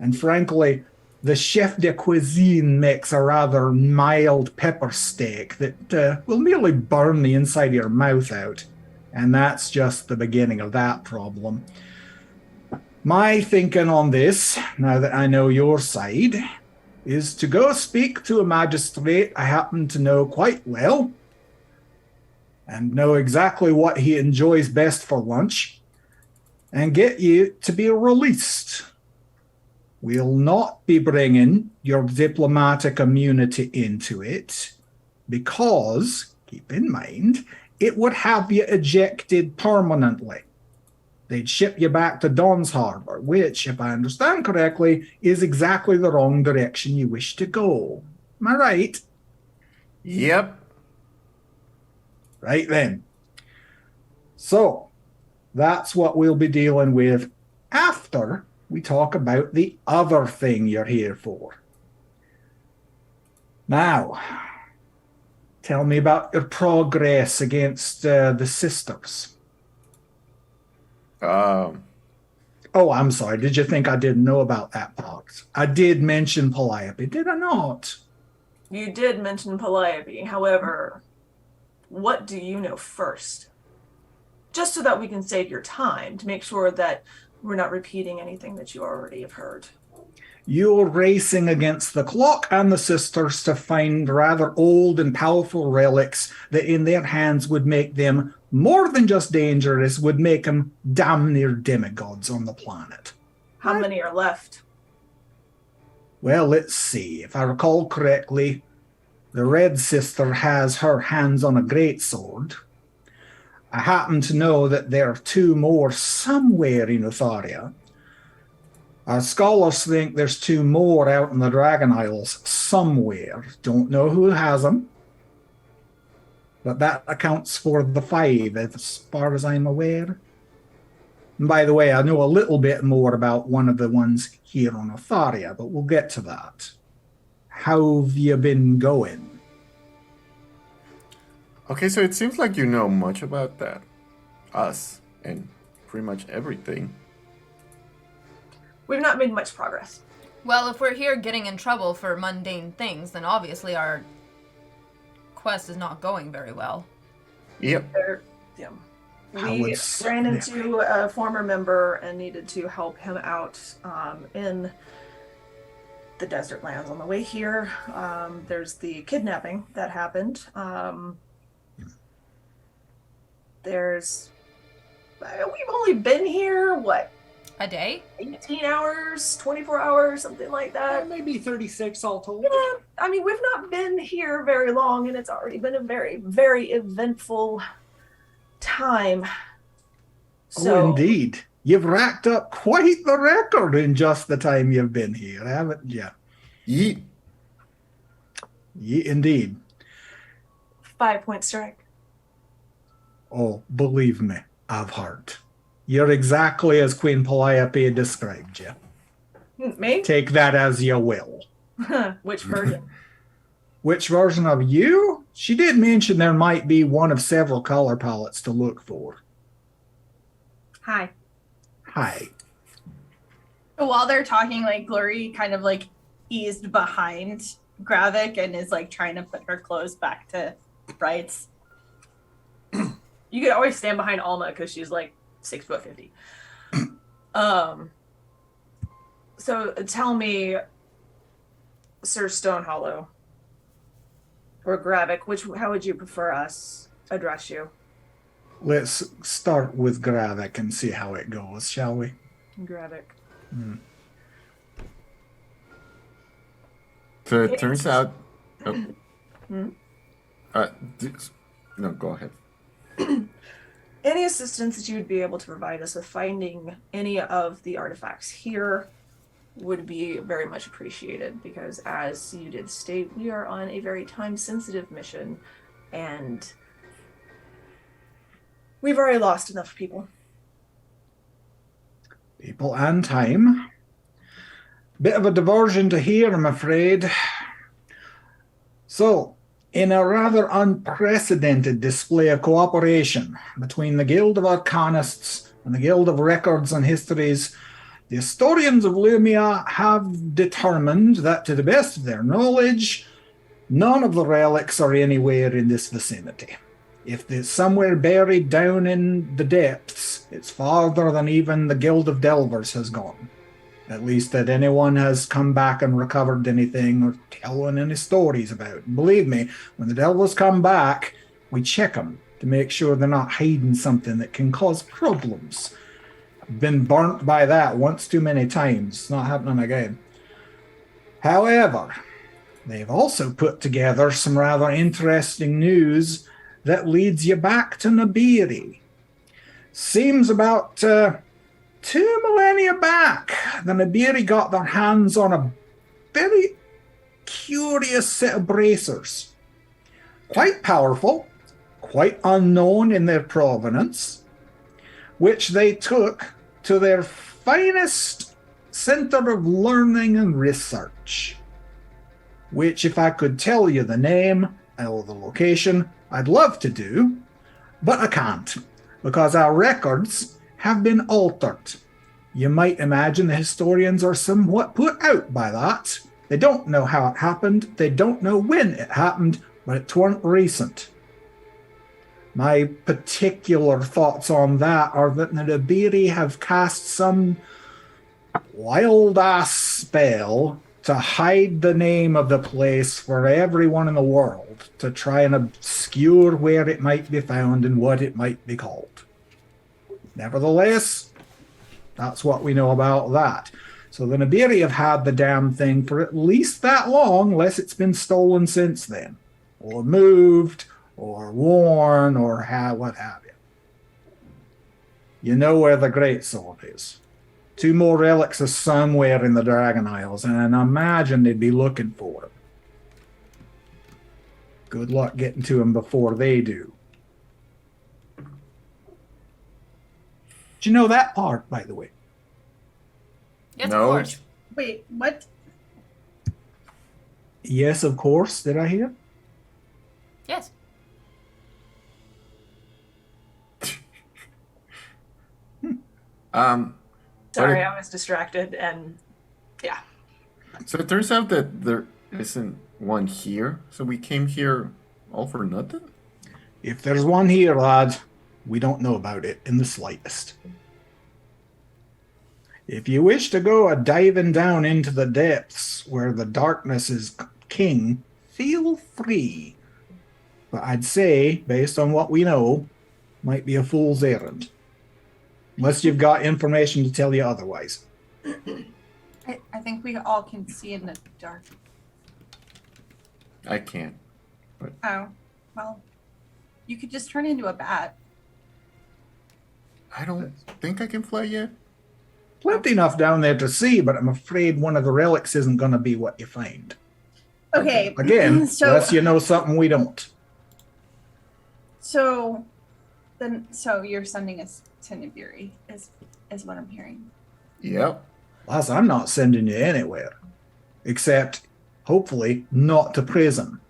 Speaker 6: and frankly, the chef de cuisine makes a rather mild pepper steak that will merely burn the inside of your mouth out. And that's just the beginning of that problem. My thinking on this, now that I know your side, is to go speak to a magistrate I happen to know quite well and know exactly what he enjoys best for lunch and get you to be released. We'll not be bringing your diplomatic immunity into it because, keep in mind, it would have you ejected permanently. They'd ship you back to Don's Harbor, which, if I understand correctly, is exactly the wrong direction you wish to go. Am I right?
Speaker 5: Yep.
Speaker 6: Right then. So, that's what we'll be dealing with after we talk about the other thing you're here for. Now, tell me about your progress against the sisters. Oh, I'm sorry. Did you think I didn't know about that part? I did mention Calliope, did I not?
Speaker 2: You did mention Calliope. However, what do you know first? Just so that we can save your time to make sure that we're not repeating anything that you already have heard.
Speaker 6: You're racing against the clock and the sisters to find rather old and powerful relics that in their hands would make them more than just dangerous, would make them damn near demigods on the planet.
Speaker 2: How many are left?
Speaker 6: Well, let's see. If I recall correctly, the Red Sister has her hands on a greatsword. I happen to know that there are two more somewhere in Utharia. Our scholars think there's two more out in the Dragon Isles somewhere. Don't know who has them. But that accounts for the 5, as far as I'm aware. And by the way, I know a little bit more about one of the ones here on Utharia, but we'll get to that. How have you been going?
Speaker 5: Okay, so it seems like you know much about that. Us, and pretty much everything.
Speaker 2: We've not made much progress.
Speaker 3: Well, if we're here getting in trouble for mundane things, then obviously our quest is not going very well.
Speaker 5: Yep.
Speaker 2: We ran into a former member and needed to help him out in the desert lands. On the way here, there's the kidnapping that happened. We've only been here, what?
Speaker 3: A day?
Speaker 2: 18 hours, 24 hours, something like that.
Speaker 1: Maybe 36 all told.
Speaker 2: Yeah, I mean, we've not been here very long, and it's already been a very, very eventful time. So,
Speaker 6: Oh, indeed. You've racked up quite the record in just the time you've been here, haven't you?
Speaker 5: Yeet.
Speaker 6: Indeed.
Speaker 2: 5-point strike.
Speaker 6: Oh, believe me, I've heard. You're exactly as Queen Calliope described you.
Speaker 2: Me?
Speaker 6: Take that as you will.
Speaker 2: Which version?
Speaker 6: Which version of you? She did mention there might be one of several color palettes to look for.
Speaker 2: Hi.
Speaker 6: Hi.
Speaker 4: While they're talking, like Glory kind of like eased behind Gravik and is like trying to put her clothes back to rights.
Speaker 2: You could always stand behind Alma because she's like 6'50". So tell me, Sir Stonehollow or Gravik, how would you prefer us address you?
Speaker 6: Let's start with Gravik and see how it goes, shall we?
Speaker 2: Gravik.
Speaker 5: So it turns out. Oh.
Speaker 2: Hmm?
Speaker 5: No, go ahead.
Speaker 2: Any assistance that you would be able to provide us with finding any of the artifacts here would be very much appreciated, because as you did state, we are on a very time-sensitive mission, and we've already lost enough people.
Speaker 6: People and time. Bit of a diversion to here, I'm afraid. So, in a rather unprecedented display of cooperation between the Guild of Arcanists and the Guild of Records and Histories, the historians of Lumia have determined that, to the best of their knowledge, none of the relics are anywhere in this vicinity. If they're somewhere buried down in the depths, it's farther than even the Guild of Delvers has gone. At least that anyone has come back and recovered anything or telling any stories about. And believe me, when the Delvers come back, we check them to make sure they're not hiding something that can cause problems. I've been burnt by that once too many times. It's not happening again. However, they've also put together some rather interesting news that leads you back to Nabiri. Seems about 2 millennia back, the Nabiri got their hands on a very curious set of bracers. Quite powerful, quite unknown in their provenance, which they took to their finest center of learning and research. Which, if I could tell you the name or the location, I'd love to do, but I can't, because our records have been altered. You might imagine the historians are somewhat put out by that. They don't know how it happened, they don't know when it happened, but it weren't recent. My particular thoughts on that are that the Nabiri have cast some wild-ass spell to hide the name of the place for everyone in the world, to try and obscure where it might be found and what it might be called. Nevertheless, that's what we know about that. So the Nabiri have had the damn thing for at least that long, unless it's been stolen since then, or moved, or worn, or what have you. You know where the Great Sword is. 2 more relics are somewhere in the Dragon Isles, and I imagine they'd be looking for them. Good luck getting to them before they do. Did you know that part, by the way?
Speaker 3: Yes,
Speaker 5: No.
Speaker 3: of course.
Speaker 4: Wait, what?
Speaker 6: Yes, of course. Did I hear?
Speaker 3: Yes.
Speaker 2: Sorry, I was distracted, and yeah.
Speaker 5: So it turns out that there isn't one here. So we came here all for nothing?
Speaker 6: If there's one here, lad, we don't know about it in the slightest. If you wish to go a diving down into the depths where the darkness is king, feel free. But I'd say, based on what we know, might be a fool's errand. Unless you've got information to tell you otherwise.
Speaker 4: I think we all can see in the dark.
Speaker 5: I can't.
Speaker 4: Oh, well, you could just turn into a bat.
Speaker 5: I don't think I can fly yet.
Speaker 6: Plenty enough down there to see, but I'm afraid one of the relics isn't going to be what you find.
Speaker 4: Okay.
Speaker 6: Again,
Speaker 4: so
Speaker 6: unless you know something we don't.
Speaker 4: so you're sending us to Nabiri is what I'm hearing.
Speaker 5: Yep.
Speaker 6: Lass, I'm not sending you anywhere. Except, hopefully, not to prison.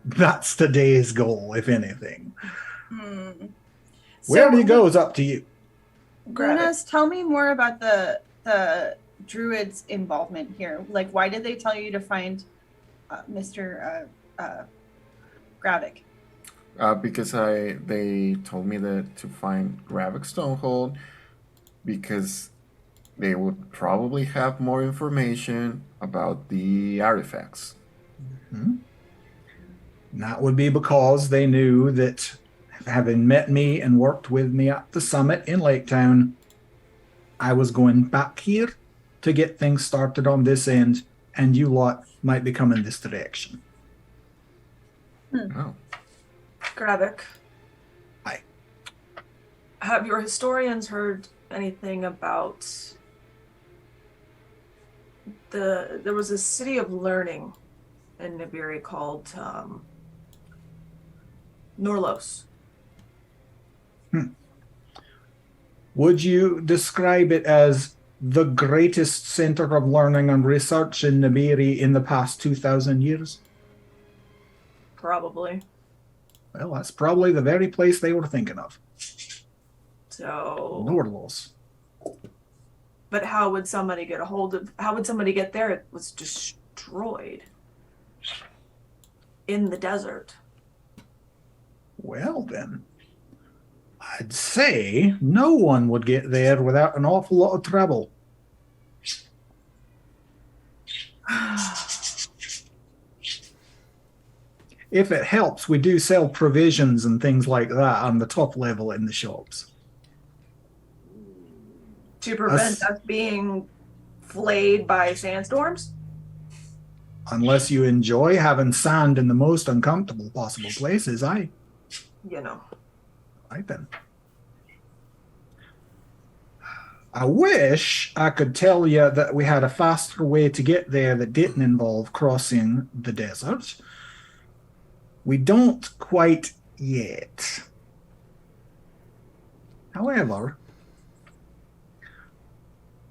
Speaker 6: That's today's goal, if anything.
Speaker 4: Hmm.
Speaker 6: Where
Speaker 4: So
Speaker 6: do you go is up to you.
Speaker 4: Grunas, tell me more about the druid's involvement here. Like, why did they tell you to find Mr. Gravik?
Speaker 5: Because they told me that to find Gravik Stonehold, because they would probably have more information about the artifacts.
Speaker 6: And that would be because they knew that, having met me and worked with me at the summit in Lake Town, I was going back here to get things started on this end, and you lot might be coming this direction.
Speaker 5: Oh.
Speaker 2: Gravik.
Speaker 6: Aye.
Speaker 2: Have your historians heard anything about there was a city of learning in Nibiri called Norlos.
Speaker 6: Would you describe it as the greatest center of learning and research in Nibiri in the past 2,000 years?
Speaker 2: Probably.
Speaker 6: Well, that's probably the very place they were thinking of.
Speaker 2: So
Speaker 6: Nordlos.
Speaker 2: But how would somebody get there? It was destroyed in the desert.
Speaker 6: Well, then, I'd say no one would get there without an awful lot of trouble. If it helps, we do sell provisions and things like that on the top level in the shops.
Speaker 2: To prevent us being flayed by sandstorms?
Speaker 6: Unless you enjoy having sand in the most uncomfortable possible places, I then. I wish I could tell you that we had a faster way to get there that didn't involve crossing the desert. We don't quite yet. However,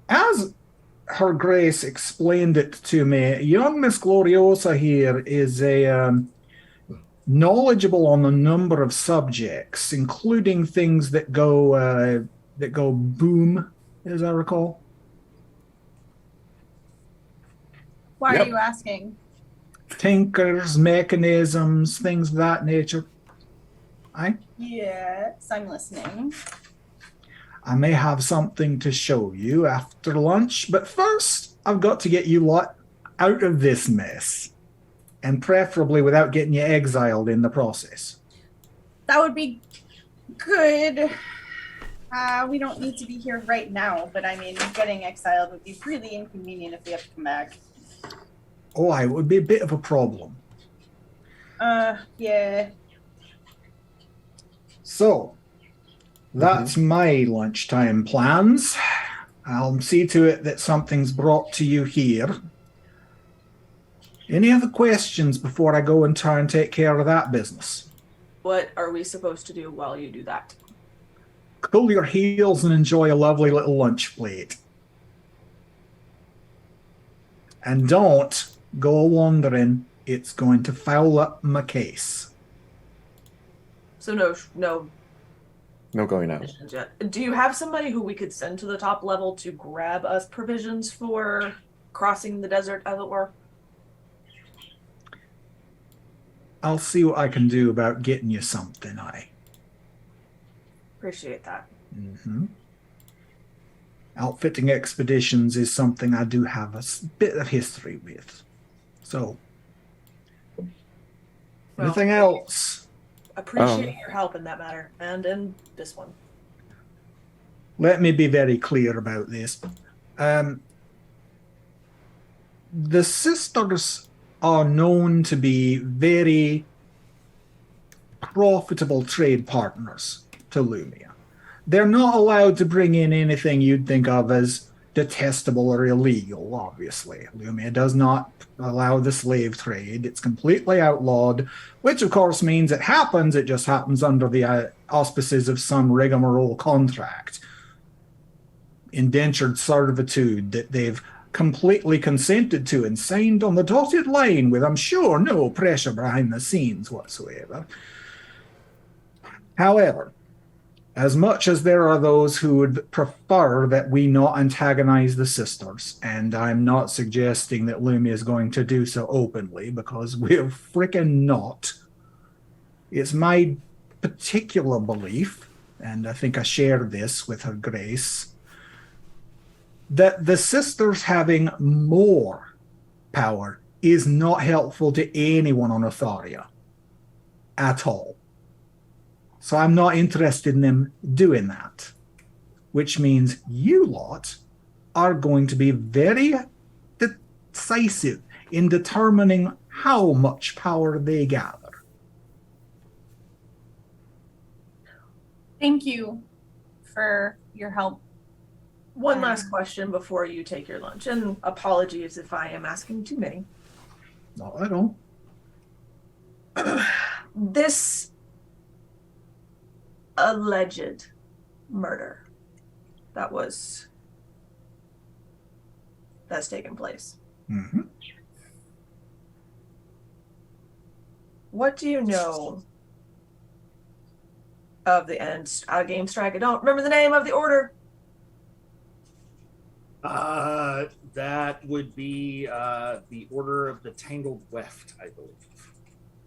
Speaker 6: as Her Grace explained it to me, young Miss Gloriosa here is knowledgeable on a number of subjects, including things that go boom, as I recall.
Speaker 4: Why are you asking?
Speaker 6: Tinkers, mechanisms, things of that nature.
Speaker 4: Yes, I'm listening.
Speaker 6: I may have something to show you after lunch, but first I've got to get you lot out of this mess, and preferably without getting you exiled in the process.
Speaker 4: That would be good. We don't need to be here right now, but I mean, getting exiled would be really inconvenient if we have to come back.
Speaker 6: Oh, it would be a bit of a problem.
Speaker 4: Yeah.
Speaker 6: So, that's my lunchtime plans. I'll see to it that something's brought to you here. Any other questions before I go and try and take care of that business?
Speaker 2: What are we supposed to do while you do that?
Speaker 6: Cool your heels and enjoy a lovely little lunch plate. And don't go wandering. It's going to foul up my case.
Speaker 2: So no
Speaker 5: going out.
Speaker 2: provisions yet. Do you have somebody who we could send to the top level to grab us provisions for crossing the desert, as it were?
Speaker 6: I'll see what I can do about getting you something,
Speaker 2: Appreciate that.
Speaker 6: Outfitting expeditions is something I do have a bit of history with. So, anything else?
Speaker 2: Appreciate your help in that matter, and in this one.
Speaker 6: Let me be very clear about this. The sisters are known to be very profitable trade partners to Lumia. They're not allowed to bring in anything you'd think of as detestable or illegal, obviously. Lumia does not allow the slave trade. It's completely outlawed, which of course means it just happens under the auspices of some rigmarole contract. Indentured servitude that they've completely consented to and signed on the dotted line with, I'm sure, no pressure behind the scenes whatsoever. However, As much as there are those who would prefer that we not antagonize the sisters, and I'm not suggesting that Lumia is going to do so openly, because we're freaking not. It's my particular belief, and I think I share this with Her Grace, that the sisters having more power is not helpful to anyone on Utharia at all. So I'm not interested in them doing that, which means you lot are going to be very decisive in determining how much power they gather.
Speaker 4: Thank you for your help.
Speaker 2: One last question before you take your lunch, and apologies if I am asking too many.
Speaker 6: No, I don't.
Speaker 2: This alleged murder that's taken place.
Speaker 6: Mm-hmm.
Speaker 2: What do you know of the end game strike? I don't remember the name of the order.
Speaker 1: That would be the Order of the Tangled Weft, I believe.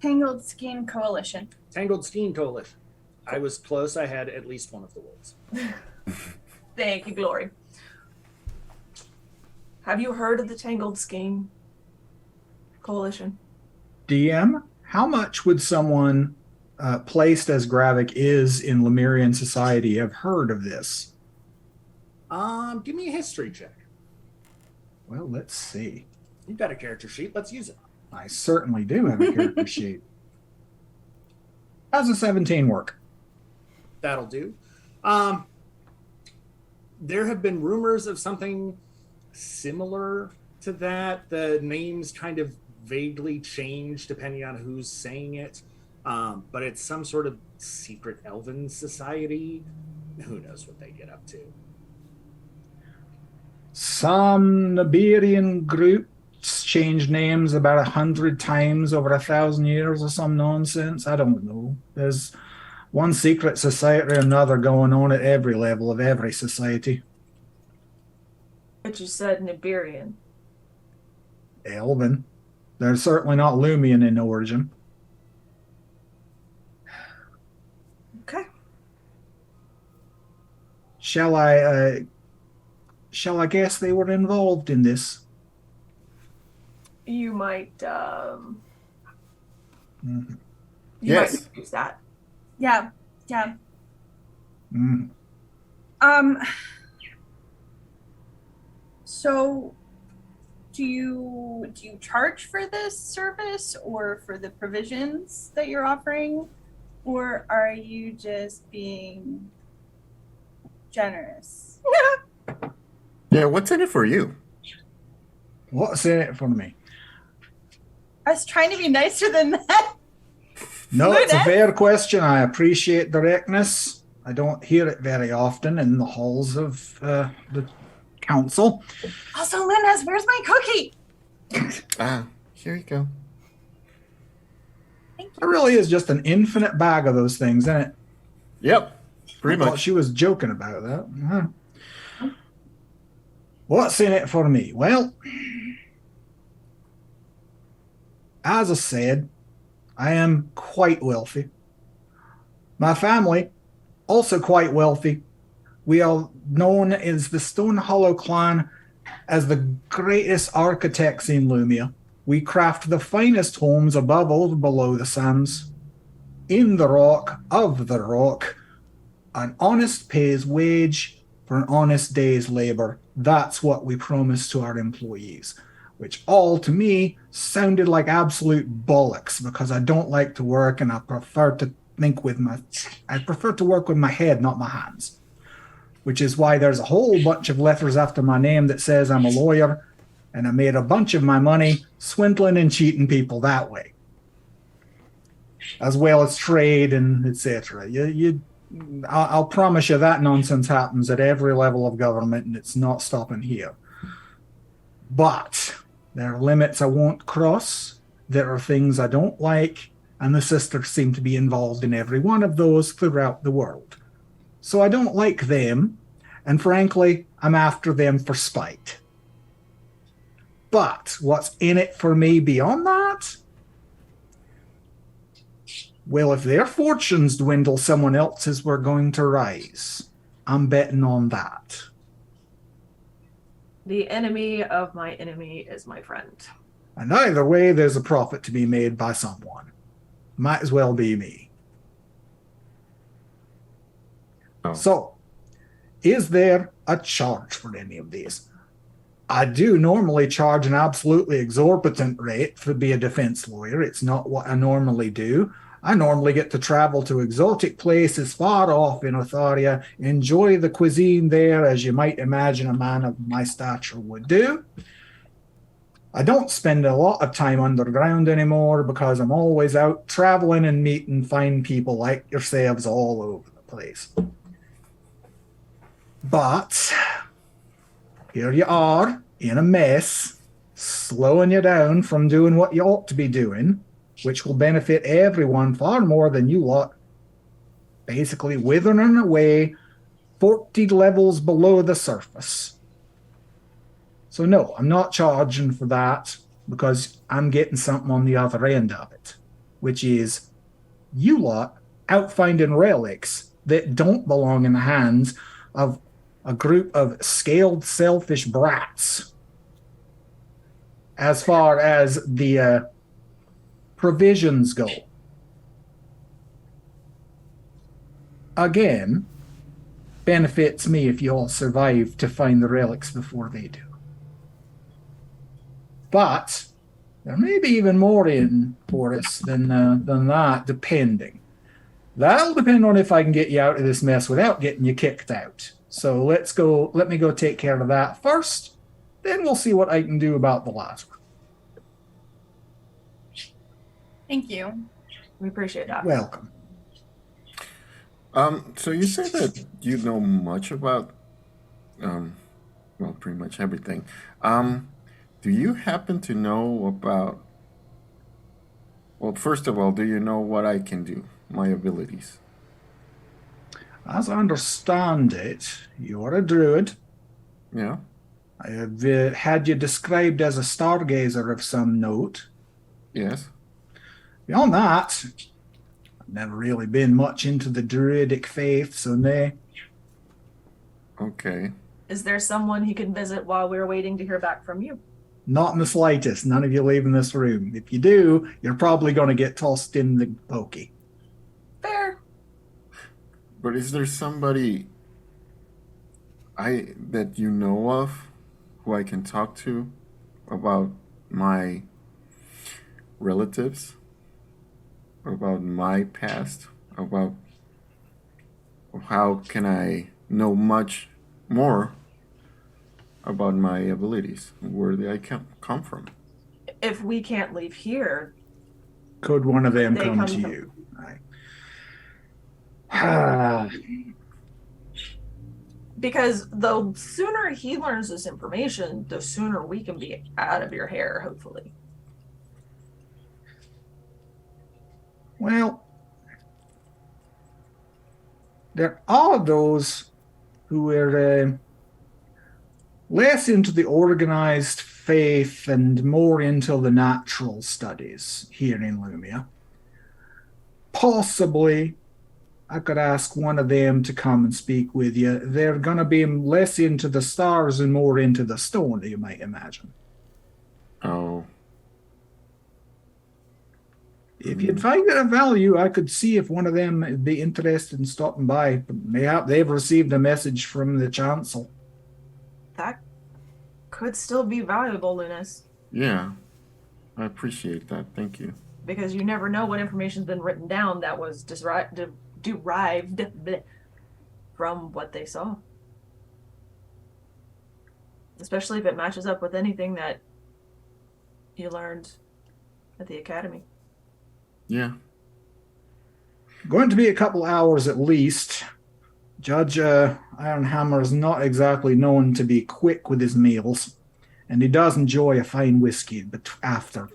Speaker 4: Tangled Skein Coalition.
Speaker 1: Tangled Skein Coalition. I was close. I had at least one of the words.
Speaker 2: Thank you, Glory. Have you heard of the Tangled Skein Coalition?
Speaker 6: DM, how much would someone placed as Gravik is in Lemurian society have heard of this?
Speaker 1: Give me a history check.
Speaker 6: Well, let's see.
Speaker 1: You've got a character sheet. Let's use it.
Speaker 6: I certainly do have a character sheet. How's a 17 work?
Speaker 1: That'll do. There have been rumors of something similar to that. The names kind of vaguely change depending on who's saying it. But it's some sort of secret elven society. Who knows what they get up to?
Speaker 6: Some Nibirian groups changed names about 100 times over 1,000 years or some nonsense. I don't know. There's one secret society or another going on at every level of every society.
Speaker 2: But you said Nibirian.
Speaker 6: Elven. They're certainly not Lumian in origin.
Speaker 2: Okay.
Speaker 6: Shall I guess they were involved in this?
Speaker 2: You might
Speaker 6: Mhm.
Speaker 2: you
Speaker 5: Yes.
Speaker 2: might use that.
Speaker 4: Yeah.
Speaker 6: Mm.
Speaker 4: So do you charge for this service or for the provisions that you're offering? Or are you just being generous?
Speaker 5: Yeah, what's in it for you?
Speaker 6: What's in it for me?
Speaker 4: I was trying to be nicer than that.
Speaker 6: No, it's a
Speaker 4: That-
Speaker 6: fair question. I appreciate directness. I don't hear it very often in the halls of the council.
Speaker 4: Also, Linus, where's my cookie?
Speaker 5: Here you go.
Speaker 4: Thank
Speaker 6: It really is just an infinite bag of those things, isn't it?
Speaker 5: Yep, pretty
Speaker 6: I thought
Speaker 5: much.
Speaker 6: she was joking about that. Huh. What's in it for me? Well, as I said, I am quite wealthy. My family, also quite wealthy. We are known as the Stone Hollow clan as the greatest architects in Lumia. We craft the finest homes above or below the sands, in the rock, of the rock. An honest pays wage for an honest day's labor. That's what we promise to our employees, which all to me sounded like absolute bollocks because I don't like to work and I prefer to work with my head, not my hands, which is why there's a whole bunch of letters after my name that says I'm a lawyer and I made a bunch of my money swindling and cheating people that way, as well as trade and etc. I'll promise you that nonsense happens at every level of government and it's not stopping here. But there are limits I won't cross. There are things I don't like, and the sisters seem to be involved in every one of those throughout the world. So I don't like them, and frankly, I'm after them for spite. But what's in it for me beyond that? Well, if their fortunes dwindle, someone else's were going to rise. I'm betting on that.
Speaker 2: The enemy of my enemy is my friend.
Speaker 6: And either way, there's a profit to be made by someone. Might as well be me.
Speaker 5: Oh.
Speaker 6: So, is there a charge for any of these? I do normally charge an absolutely exorbitant rate to be a defense lawyer. It's not what I normally do. I normally get to travel to exotic places far off in Utharia, enjoy the cuisine there, as you might imagine a man of my stature would do. I don't spend a lot of time underground anymore because I'm always out traveling and meeting fine people like yourselves all over the place. But here you are in a mess, slowing you down from doing what you ought to be doing, which will benefit everyone far more than you lot, basically withering away 40 levels below the surface. So no, I'm not charging for that because I'm getting something on the other end of it, which is you lot out finding relics that don't belong in the hands of a group of scaled, selfish brats. As far as the provisions go. Again, benefits me if you all survive to find the relics before they do. But there may be even more in for us than that, depending. That'll depend on if I can get you out of this mess without getting you kicked out. So let me go take care of that first, then we'll see what I can do about the last one.
Speaker 4: Thank you.
Speaker 2: We appreciate that.
Speaker 6: Welcome.
Speaker 5: So you say that you know much about, well, pretty much everything. Do you happen to know about, well, first of all, do you know what I can do, my abilities?
Speaker 6: As I understand it, you're a druid.
Speaker 5: Yeah.
Speaker 6: I have had you described as a stargazer of some note.
Speaker 5: Yes.
Speaker 6: Beyond that, I've never really been much into the druidic faith, so nay.
Speaker 5: Okay.
Speaker 2: Is there someone he can visit while we're waiting to hear back from you?
Speaker 6: Not in the slightest. None of you leaving this room. If you do, you're probably going to get tossed in the pokey.
Speaker 2: Fair.
Speaker 5: But is there somebody that you know of who I can talk to about my relatives, about my past, about how can I know much more about my abilities, where they come from?
Speaker 2: If we can't leave here,
Speaker 6: Could one of them
Speaker 2: They
Speaker 6: come
Speaker 2: come
Speaker 6: to
Speaker 2: to-
Speaker 6: you? Right.
Speaker 2: because the sooner he learns this information, the sooner we can be out of your hair, hopefully.
Speaker 6: Well, there are those who are less into the organized faith and more into the natural studies here in Lumia. Possibly, I could ask one of them to come and speak with you. They're going to be less into the stars and more into the stone, you might imagine.
Speaker 5: Oh,
Speaker 6: If you'd find it of value, I could see if one of them would be interested in stopping by. Mayhap they've received a message from the chancel.
Speaker 2: That could still be valuable, Lunas,
Speaker 5: yeah. I appreciate that. Thank you.
Speaker 2: because you never know what information's been written down that was derived from what they saw. Especially if it matches up with anything that you learned at the academy.
Speaker 5: Yeah.
Speaker 6: Going to be a couple hours at least. Judge Ironhammer is not exactly known to be quick with his meals, and he does enjoy a fine whiskey after.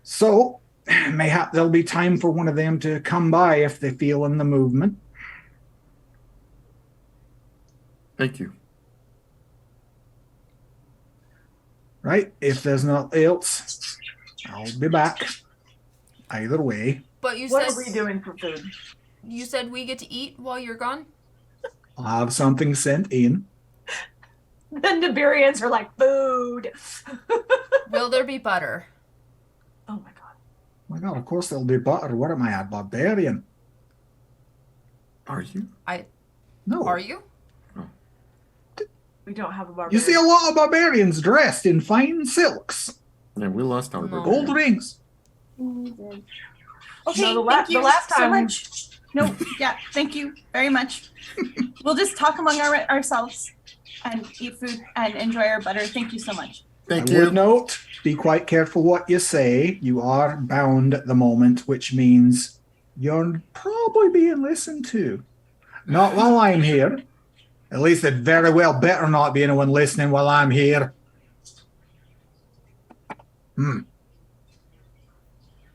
Speaker 6: So, mayhap there'll be time for one of them to come by if they feel in the movement.
Speaker 5: Thank you.
Speaker 6: Right? If there's nothing else, I'll be back. Either way,
Speaker 3: But you
Speaker 2: What
Speaker 3: said
Speaker 2: are we doing for food?
Speaker 3: you said we get to eat while you're gone.
Speaker 6: I'll have something sent in.
Speaker 2: The Nibirians are like, food.
Speaker 3: Will there be butter?
Speaker 2: Oh my god.
Speaker 6: Oh my God, of course there'll be butter. What am I, a barbarian?
Speaker 5: Are you?
Speaker 6: No.
Speaker 3: Are you?
Speaker 2: We don't have a barbarian.
Speaker 6: You see a lot of barbarians dressed in fine silks,
Speaker 5: Yeah, we lost our
Speaker 3: No.
Speaker 6: gold rings.
Speaker 4: Okay,
Speaker 2: No,
Speaker 4: thank you
Speaker 2: the last
Speaker 4: so
Speaker 2: time-
Speaker 4: much. No, yeah, thank you very much. We'll just talk among ourselves and eat food and enjoy our butter. Thank you so much.
Speaker 5: Thank
Speaker 6: I
Speaker 5: you.
Speaker 6: would note, be quite careful what you say. You are bound at the moment, which means you're probably being listened to. Not while I'm here. At least it very well better not be anyone listening while I'm here.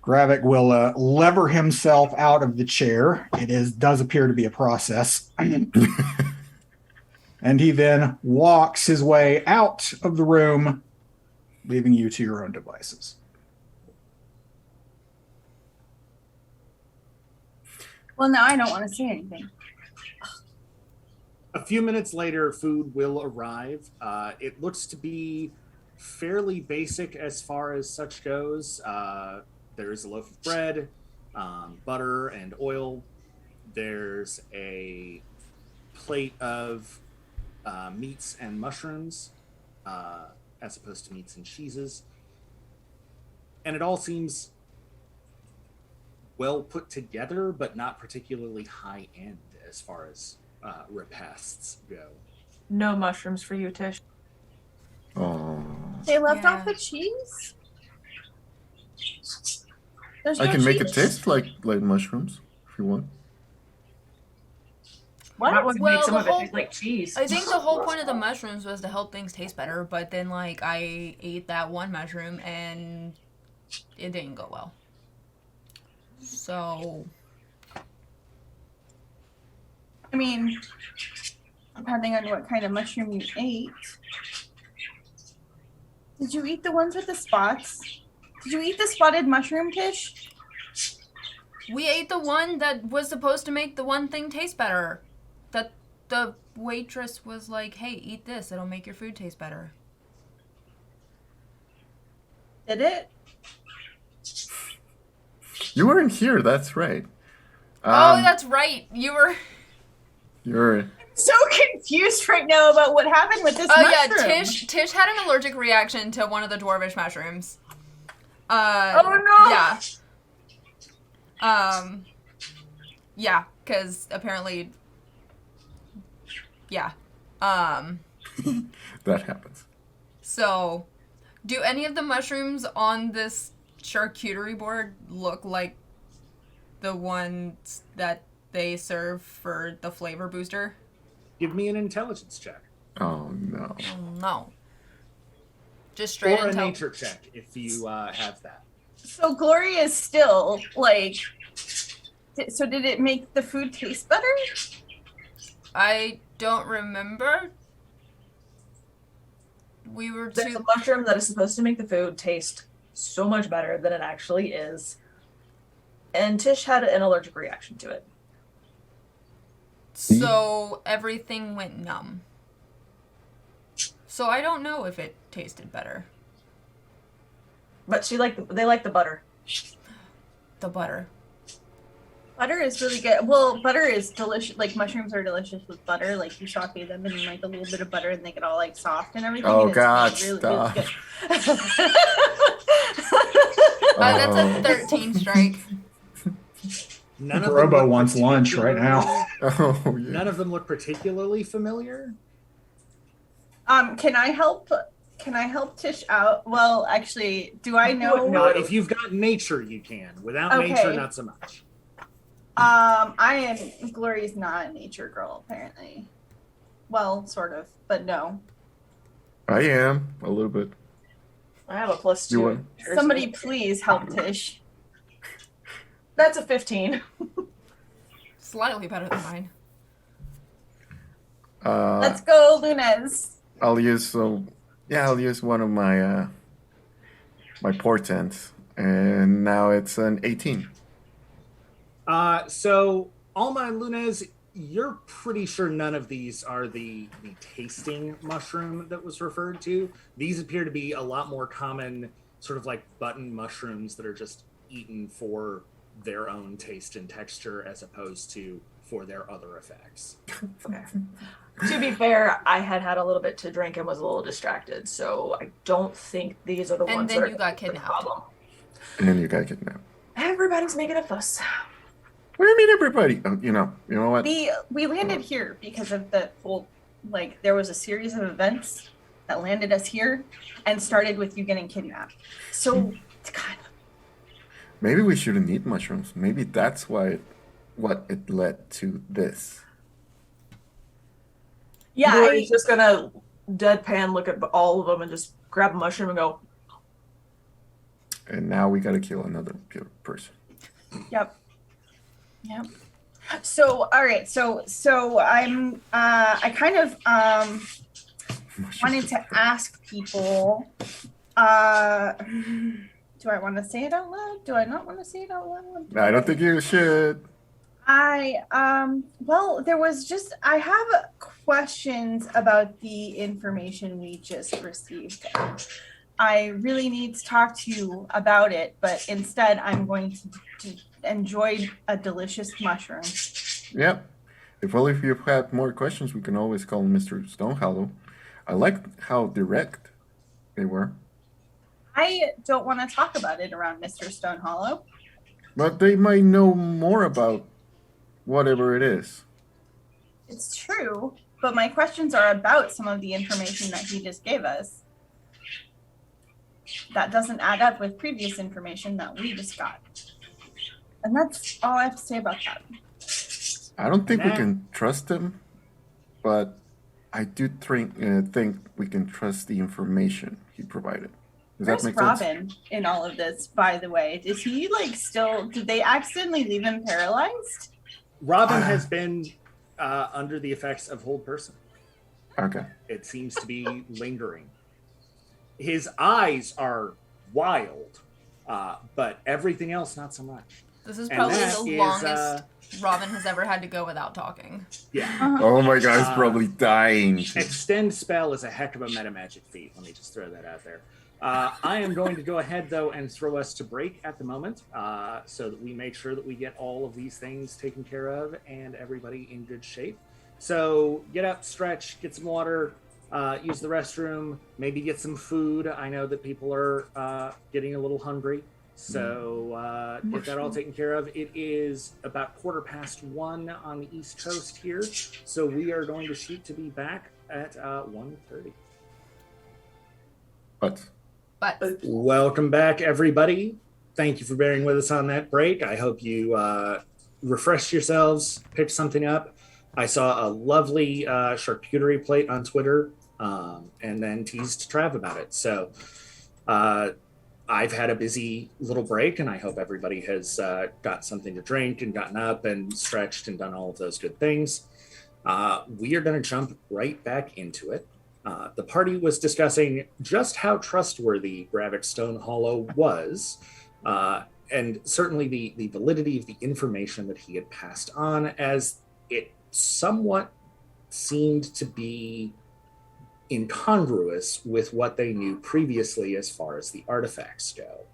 Speaker 6: Gravik will lever himself out of the chair. Does appear to be a process. And he then walks his way out of the room, leaving you to your own devices.
Speaker 4: Well, now I don't want to say anything.
Speaker 1: A few minutes later, food will arrive. It looks to be fairly basic as far as such goes. There's a loaf of bread, butter, and oil. There's a plate of meats and mushrooms, as opposed to meats and cheeses. And it all seems well put together, but not particularly high end as far as repasts go.
Speaker 2: No mushrooms for you, Tish.
Speaker 5: Oh.
Speaker 4: They left
Speaker 3: Yeah.
Speaker 4: off the cheese? There's
Speaker 5: I
Speaker 4: no
Speaker 5: can make it
Speaker 4: cheese?
Speaker 5: taste like mushrooms if you want.
Speaker 2: What? That would
Speaker 3: Well,
Speaker 2: make some
Speaker 3: the
Speaker 2: of it
Speaker 3: whole-
Speaker 2: taste like cheese.
Speaker 3: I think the whole point of the mushrooms was to help things taste better, but then like I ate that one mushroom and it didn't go well. So
Speaker 4: I mean, depending on what kind of mushroom you ate. Did you eat the ones with the spots? Did you eat the spotted mushroom, Tish?
Speaker 3: we ate the one that was supposed to make the one thing taste better. That the waitress was like, "Hey, eat this. It'll make your food taste better."
Speaker 4: Did it?
Speaker 5: You weren't here. That's right.
Speaker 3: Oh, that's right. You were.
Speaker 5: You're.
Speaker 4: So confused right now about what happened with this
Speaker 3: Oh yeah,
Speaker 4: mushroom.
Speaker 3: Tish had an allergic reaction to one of the dwarvish mushrooms.
Speaker 2: Oh no!
Speaker 3: Yeah. Yeah, because apparently. Yeah.
Speaker 5: That happens.
Speaker 3: So, do any of the mushrooms on this charcuterie board look like the ones that they serve for the flavor booster?
Speaker 1: Give me an intelligence check.
Speaker 5: Oh no.
Speaker 3: No. Just straight
Speaker 1: Or a
Speaker 3: intel.
Speaker 1: nature check if you have that.
Speaker 4: So Gloria is still like. So did it make the food taste better?
Speaker 3: I don't remember. We were
Speaker 2: There's
Speaker 3: too.
Speaker 2: a mushroom that is supposed to make the food taste so much better than it actually is. And Tish had an allergic reaction to it.
Speaker 3: So everything went numb. So I don't know if it tasted better.
Speaker 2: But they like the butter.
Speaker 3: The butter.
Speaker 4: Butter is really good. Well, butter is delicious. Like mushrooms are delicious with butter. Like you saute them and like a little bit of butter, and they get all like soft and everything.
Speaker 5: Oh,
Speaker 4: and it's
Speaker 5: God,
Speaker 4: really,
Speaker 5: stop.
Speaker 4: really good.
Speaker 3: That's
Speaker 5: Oh.
Speaker 3: a 13 strike.
Speaker 1: None of
Speaker 6: Robo
Speaker 1: them look
Speaker 6: wants lunch right now.
Speaker 1: particularly-
Speaker 5: Oh yeah.
Speaker 1: None of them look particularly familiar.
Speaker 4: Can I help? Can I help Tish out? Well, actually, do I know?
Speaker 2: No.
Speaker 1: If you've got nature, you can. Without
Speaker 4: Okay.
Speaker 1: nature, not so much.
Speaker 4: I am. Gloria's not a nature girl, apparently. Well, sort of, but no.
Speaker 5: I am a little bit.
Speaker 2: I have a +2.
Speaker 5: You want-
Speaker 4: Somebody please help Tish.
Speaker 2: That's a 15.
Speaker 3: Slightly better than mine.
Speaker 4: Let's go, Lunez.
Speaker 5: I'll use I'll use one of my my portents, and now it's an 18.
Speaker 1: So Alma and Lunez, you're pretty sure none of these are the tasting mushroom that was referred to. These appear to be a lot more common, sort of like button mushrooms that are just eaten for their own taste and texture as opposed to for their other effects.
Speaker 2: Okay. To be fair, I had a little bit to drink and was a little distracted, so I don't think these are the
Speaker 3: And
Speaker 2: ones
Speaker 3: then
Speaker 2: that
Speaker 3: you
Speaker 2: are
Speaker 3: got
Speaker 2: the
Speaker 3: kidnapped.
Speaker 2: problem.
Speaker 5: And you got kidnapped.
Speaker 2: Everybody's making a fuss.
Speaker 5: What do you mean, everybody? Oh, you know what?
Speaker 4: We landed here because of the whole, like, there was a series of events that landed us here and started with you getting kidnapped. So it's kind of.
Speaker 5: Maybe we shouldn't eat mushrooms. Maybe that's what it led to this.
Speaker 4: Yeah,
Speaker 2: Rory's just gonna deadpan look at all of them and just grab a mushroom and go,
Speaker 5: And now we gotta kill another person.
Speaker 4: Yep. So all right, so I'm I kind of wanted to ask people do I want to say it out loud? Do I not want to say it out loud?
Speaker 5: I don't think you should.
Speaker 4: Well, there was just I have questions about the information we just received. I really need to talk to you about it, but instead I'm going to enjoy a delicious mushroom.
Speaker 5: Yep. If you've had more questions, we can always call Mr. Stonehollow. I like how direct they were.
Speaker 4: I don't want to talk about it around Mr. Stonehollow.
Speaker 5: But they might know more about whatever it is.
Speaker 4: It's true, but my questions are about some of the information that he just gave us. That doesn't add up with previous information that we just got. And that's all I have to say about that.
Speaker 5: I don't think we can trust him, but I do think we can trust the information he provided. Does
Speaker 4: Where's
Speaker 5: that make
Speaker 4: Robin
Speaker 5: sense?
Speaker 4: in all of this, by the way? Is he like still, did they accidentally leave him paralyzed?
Speaker 1: Robin has been under the effects of hold person.
Speaker 5: Okay.
Speaker 1: It seems to be lingering. His eyes are wild, but everything else not so much.
Speaker 3: This is
Speaker 1: And
Speaker 3: probably
Speaker 1: that
Speaker 3: the
Speaker 1: is,
Speaker 3: longest Robin has ever had to go without talking.
Speaker 1: Yeah.
Speaker 5: Oh my god, he's probably dying.
Speaker 1: Extend spell is a heck of a meta magic feat. Let me just throw that out there. I am going to go ahead, though, and throw us to break at the moment so that we make sure that we get all of these things taken care of and everybody in good shape. So get up, stretch, get some water, use the restroom, maybe get some food. I know that people are getting a little hungry. So get that all taken care of. It is about 1:15 on the East Coast here. So we are going to shoot to be back at 1:30.
Speaker 5: But
Speaker 1: Welcome back, everybody. Thank you for bearing with us on that break. I hope you refreshed yourselves, picked something up. I saw a lovely charcuterie plate on Twitter and then teased Trav about it. So I've had a busy little break, and I hope everybody has got something to drink and gotten up and stretched and done all of those good things. We are going to jump right back into it. The party was discussing just how trustworthy Gravik Stonehollow was, and certainly the validity of the information that he had passed on, as it somewhat seemed to be incongruous with what they knew previously as far as the artifacts go.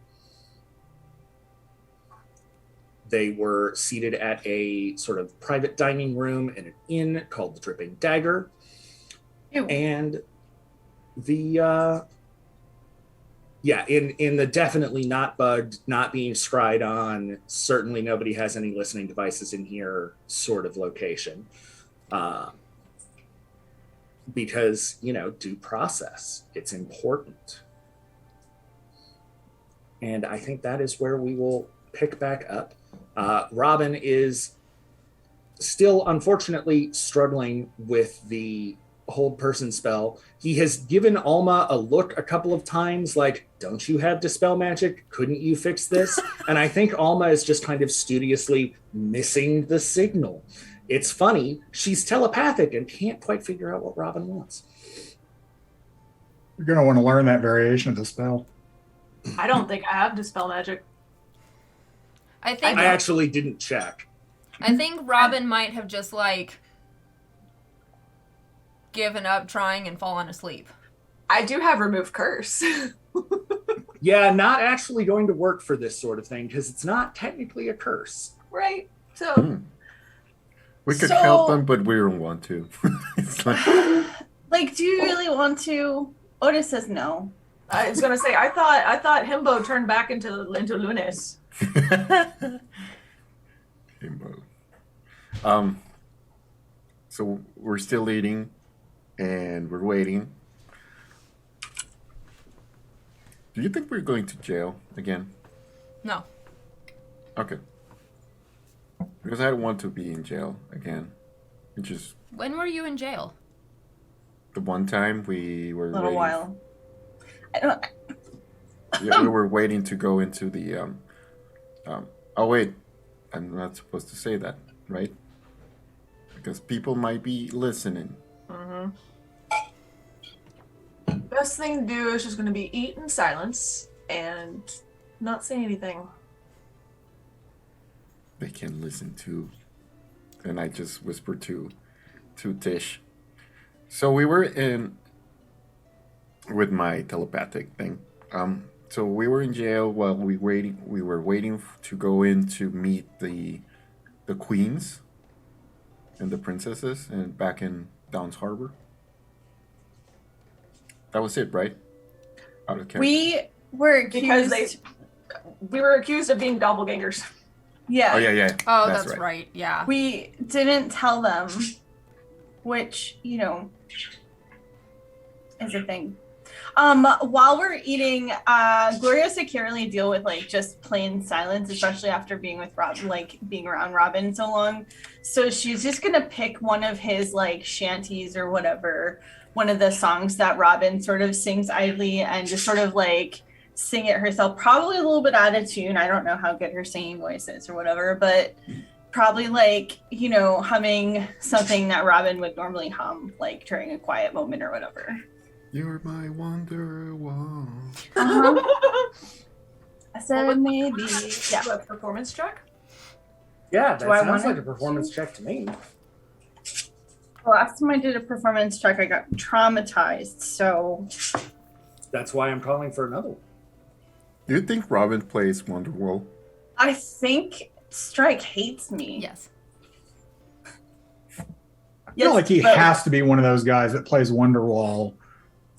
Speaker 1: They were seated at a sort of private dining room in an inn called the Dripping Dagger.
Speaker 4: Ew.
Speaker 1: And the in the definitely not bugged, not being scryed on, certainly nobody has any listening devices in here sort of location. Because, due process, it's important. And I think that is where we will pick back up. Robin is still, unfortunately, struggling with the hold person spell. He has given Alma a look a couple of times like, don't you have dispel magic? Couldn't you fix this? And I think Alma is just kind of studiously missing the signal. It's funny, she's telepathic and can't quite figure out what Robin wants.
Speaker 6: You're going to want to learn that variation of the spell.
Speaker 2: I don't think I have Dispel Magic.
Speaker 3: I think
Speaker 1: I actually didn't check.
Speaker 3: I think Robin might have just like given up trying and fallen asleep.
Speaker 2: I do have Remove Curse.
Speaker 1: Yeah, not actually going to work for this sort of thing because it's not technically a curse.
Speaker 2: Right. So
Speaker 5: We could
Speaker 4: So-
Speaker 5: help them, but we don't want to. It's like,
Speaker 4: Do you really want to? Otis says no.
Speaker 2: I was gonna say I thought Himbo turned back into Lunis.
Speaker 5: Himbo. So we're still eating, and we're waiting. Do you think we're going to jail again?
Speaker 3: No.
Speaker 5: Okay. Because I don't want to be in jail again. It's just
Speaker 3: When were you in jail?
Speaker 5: the one time we were
Speaker 4: A little
Speaker 5: waiting.
Speaker 4: while. I don't.
Speaker 5: Yeah, we were waiting to go into the oh wait, I'm not supposed to say that, right? Because people might be listening.
Speaker 2: Mm-hmm. Best thing to do is just gonna be eat in silence and not say anything.
Speaker 5: They can listen too. And I just whispered to Tish. So we were in with my telepathic thing. So we were in jail while we were waiting to go in to meet the queens and the princesses and back in Downs Harbor. That was it, right? Out of character.
Speaker 4: We were
Speaker 2: Because
Speaker 4: accused.
Speaker 2: we were accused of being doppelgangers.
Speaker 4: Yeah.
Speaker 5: Oh yeah.
Speaker 3: Oh, that's right. Yeah.
Speaker 4: We didn't tell them, which, is a thing. While we're eating, Gloria can't really deal with like just plain silence, especially after being with Rob, like being around Robin so long. So she's just gonna pick one of his like shanties or whatever, one of the songs that Robin sort of sings idly, and just sort of like sing it herself, probably a little bit out of tune. I don't know how good her singing voice is or whatever, but probably like, humming something that Robin would normally hum like during a quiet moment or whatever.
Speaker 5: You're my wonderwall.
Speaker 4: Uh-huh. I said
Speaker 2: Well,
Speaker 4: maybe. Yeah.
Speaker 2: What, performance check?
Speaker 1: Yeah,
Speaker 4: Do
Speaker 1: that
Speaker 4: I
Speaker 1: sounds
Speaker 4: wanna-
Speaker 1: like a performance check to me.
Speaker 4: The last time I did a performance check, I got traumatized. So
Speaker 1: That's why I'm calling for another one.
Speaker 5: Do you think Robin plays Wonderwall?
Speaker 4: I think Strike hates me.
Speaker 3: Yes.
Speaker 6: I feel like he
Speaker 4: but-
Speaker 6: has to be one of those guys that plays Wonderwall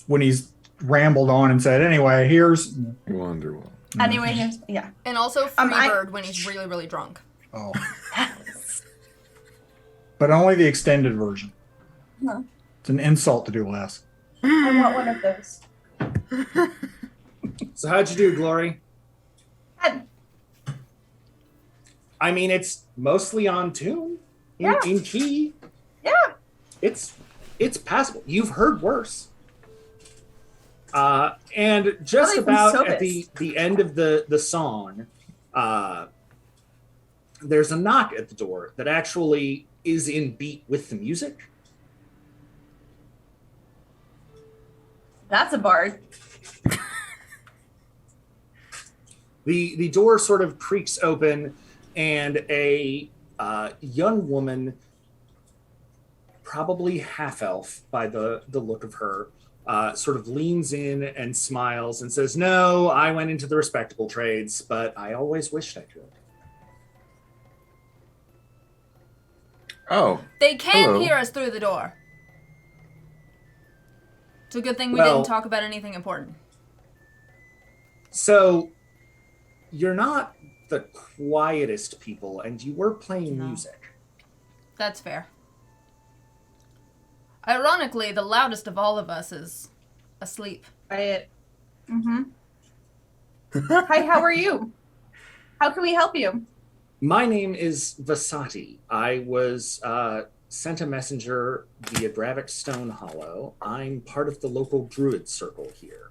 Speaker 6: when he's rambled on and said, anyway, here's.
Speaker 5: Wonderwall.
Speaker 4: Anyway, yeah.
Speaker 3: And also
Speaker 4: I-
Speaker 3: Freebird when he's really, really drunk.
Speaker 6: Oh. But only the extended version.
Speaker 4: Huh.
Speaker 6: It's an insult to do less.
Speaker 4: I want one of those.
Speaker 1: So how'd you do, Glory?
Speaker 4: Good.
Speaker 1: I mean, it's mostly on tune,
Speaker 4: Yeah.
Speaker 1: in key.
Speaker 4: Yeah.
Speaker 1: It's passable. You've heard worse. And just
Speaker 4: Probably from
Speaker 1: about
Speaker 4: Sovis.
Speaker 1: at the end of the song, there's a knock at the door that actually is in beat with the music.
Speaker 4: That's a bard.
Speaker 1: The door sort of creaks open, and a young woman, probably half elf by the look of her, sort of leans in and smiles and says, "No, I went into the respectable trades, but I always wished I could."
Speaker 3: They can
Speaker 5: Hello.
Speaker 3: hear us through the door. It's a good thing we
Speaker 1: Well-
Speaker 3: didn't talk about anything important.
Speaker 1: So, you're not the quietest people, and you were playing
Speaker 3: No.
Speaker 1: music.
Speaker 3: That's fair. Ironically, the loudest of all of us is asleep.
Speaker 4: Right. Mm-hmm. Hi, how are you? How can we help you?
Speaker 1: My name is Vasati. I was sent a messenger via Dravik Stone Hollow. I'm part of the local druid circle here.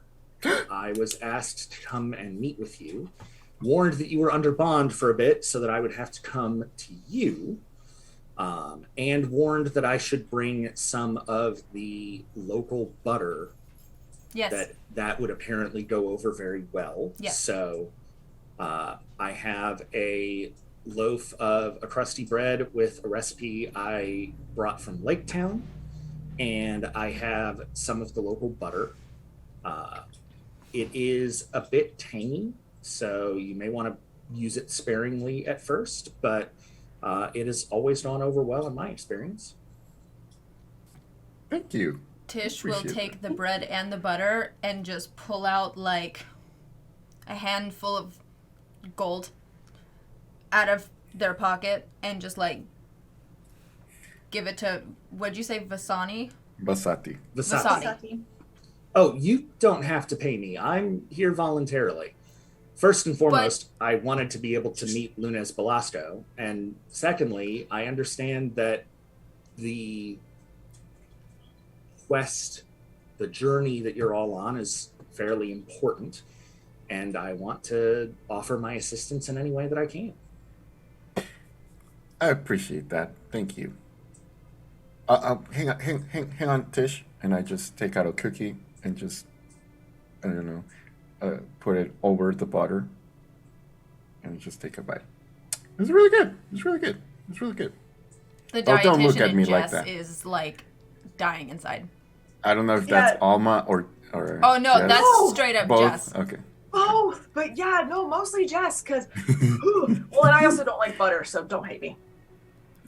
Speaker 1: I was asked to come and meet with you, warned that you were under bond for a bit so that I would have to come to you. and warned that I should bring some of the local butter.
Speaker 3: Yes.
Speaker 1: That would apparently go over very well.
Speaker 3: Yes.
Speaker 1: So I have a loaf of a crusty bread with a recipe I brought from Lake Town, and I have some of the local butter. It is a bit tangy, so you may want to use it sparingly at first, but it has always gone over well in my experience.
Speaker 5: Thank you.
Speaker 3: Tish will
Speaker 5: Appreciate
Speaker 3: take the bread and the butter and just pull out like a handful of gold out of their pocket and just like give it to, what'd you say, Vasani?
Speaker 5: Basati.
Speaker 3: Vasati.
Speaker 1: Oh, you don't have to pay me. I'm here voluntarily. First and foremost, I wanted to be able to meet Lunes Belasco. And secondly, I understand that the quest, the journey that you're all on is fairly important. And I want to offer my assistance in any way that I can.
Speaker 5: I appreciate that. Thank you. Hang on, Tish. And I just take out a cookie and just, I don't know, put it over the butter and just take a bite. It's really good. It's really good. It's really good.
Speaker 3: The
Speaker 5: Oh, don't look
Speaker 3: dietitian
Speaker 5: at
Speaker 3: in
Speaker 5: me like
Speaker 3: Jess
Speaker 5: that.
Speaker 3: is like dying inside.
Speaker 5: I don't know if that's Alma or
Speaker 3: Oh no,
Speaker 5: Jess.
Speaker 3: that's straight up
Speaker 5: Both?
Speaker 3: Jess.
Speaker 5: Okay.
Speaker 2: Both, but yeah, no, mostly Jess, because, well, and I also don't like butter, so don't hate me.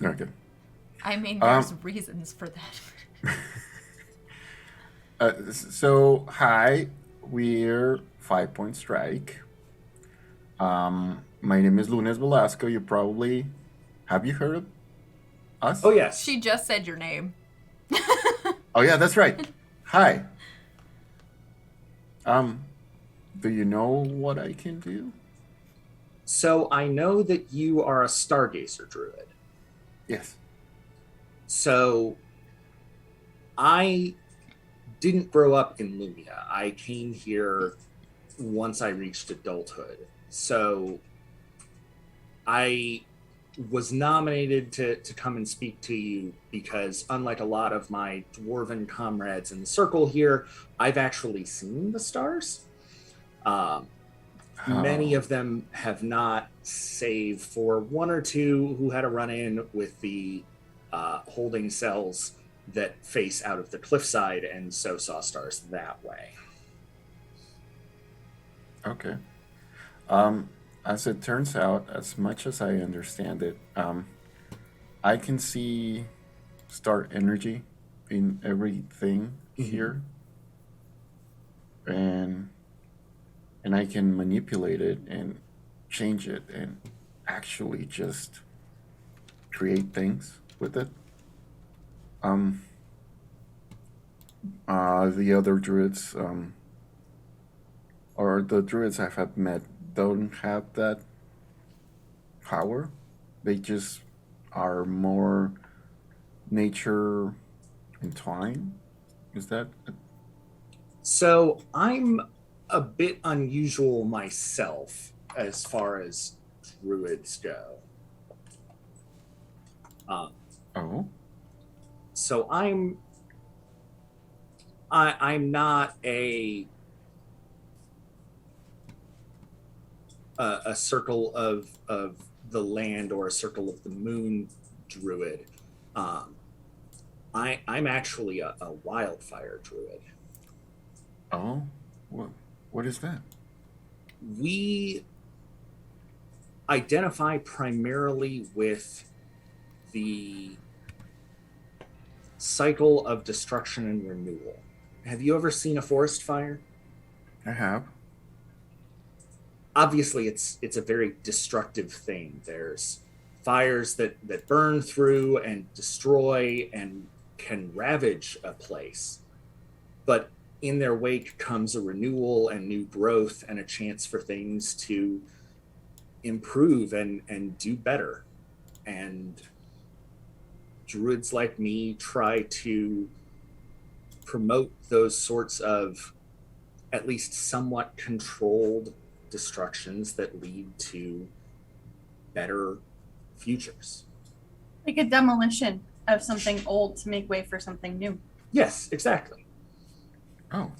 Speaker 5: Okay.
Speaker 3: I mean, there's reasons for that.
Speaker 5: So, hi, we're 5 Point Strike. My name is Lunes Velasco. Have you heard of us?
Speaker 1: Oh, yes.
Speaker 3: She just said your name.
Speaker 5: Oh, yeah, that's right. Hi. Do you know what I can do?
Speaker 1: So I know that you are a Stargazer Druid.
Speaker 5: Yes.
Speaker 1: So I didn't grow up in Lumia. I came here once I reached adulthood. So I was nominated to come and speak to you because, unlike a lot of my dwarven comrades in the circle here, I've actually seen the stars. Many of them have not, save for one or two who had a run-in with the holding cells that face out of the cliffside and so saw stars that way.
Speaker 5: Okay. As it turns out, as much as I understand it, I can see star energy in everything here, and I can manipulate it and change it and actually just create things with it. The other druids, or the druids I have met, don't have that power. They just are more nature entwined. Is that?
Speaker 1: So I'm a bit unusual myself as far as druids go. So I'm not a circle of the land or a circle of the moon druid. I'm actually a wildfire druid.
Speaker 5: Oh, what is that?
Speaker 1: We identify primarily with the cycle of destruction and renewal. Have you ever seen a forest fire?
Speaker 5: I have.
Speaker 1: Obviously, it's a very destructive thing. There's fires that burn through and destroy and can ravage a place. But in their wake comes a renewal and new growth and a chance for things to improve and do better. And druids like me try to promote those sorts of at least somewhat controlled destructions that lead to better futures.
Speaker 4: Like a demolition of something old to make way for something new.
Speaker 1: Yes, exactly.
Speaker 5: Oh.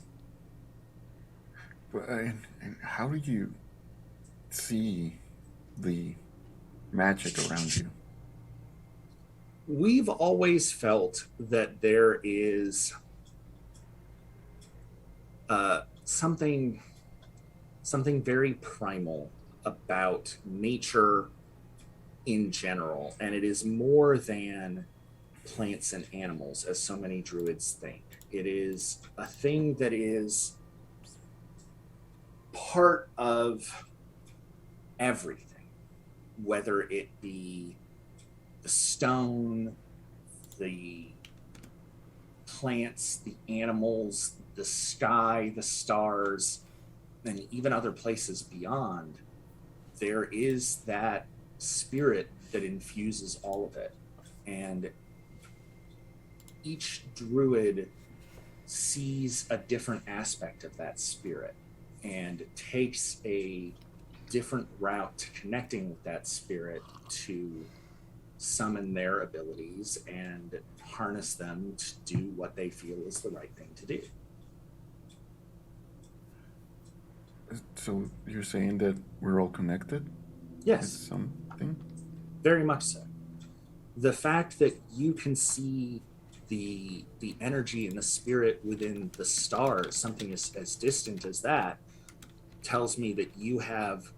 Speaker 5: But and how do you see the magic around you?
Speaker 1: We've always felt that there is something very primal about nature in general, and it is more than plants and animals, as so many druids think. It is a thing that is part of everything, whether it be the stone, the plants, the animals, the sky, the stars, and even other places beyond. There is that spirit that infuses all of it. And each druid sees a different aspect of that spirit and takes a different route to connecting with that spirit to summon their abilities and harness them to do what they feel is the right thing to do.
Speaker 5: So you're saying that we're all connected?
Speaker 1: Yes.
Speaker 5: It's something?
Speaker 1: Very much so. The fact that you can see the energy and the spirit within the stars, something as distant as that, tells me that you have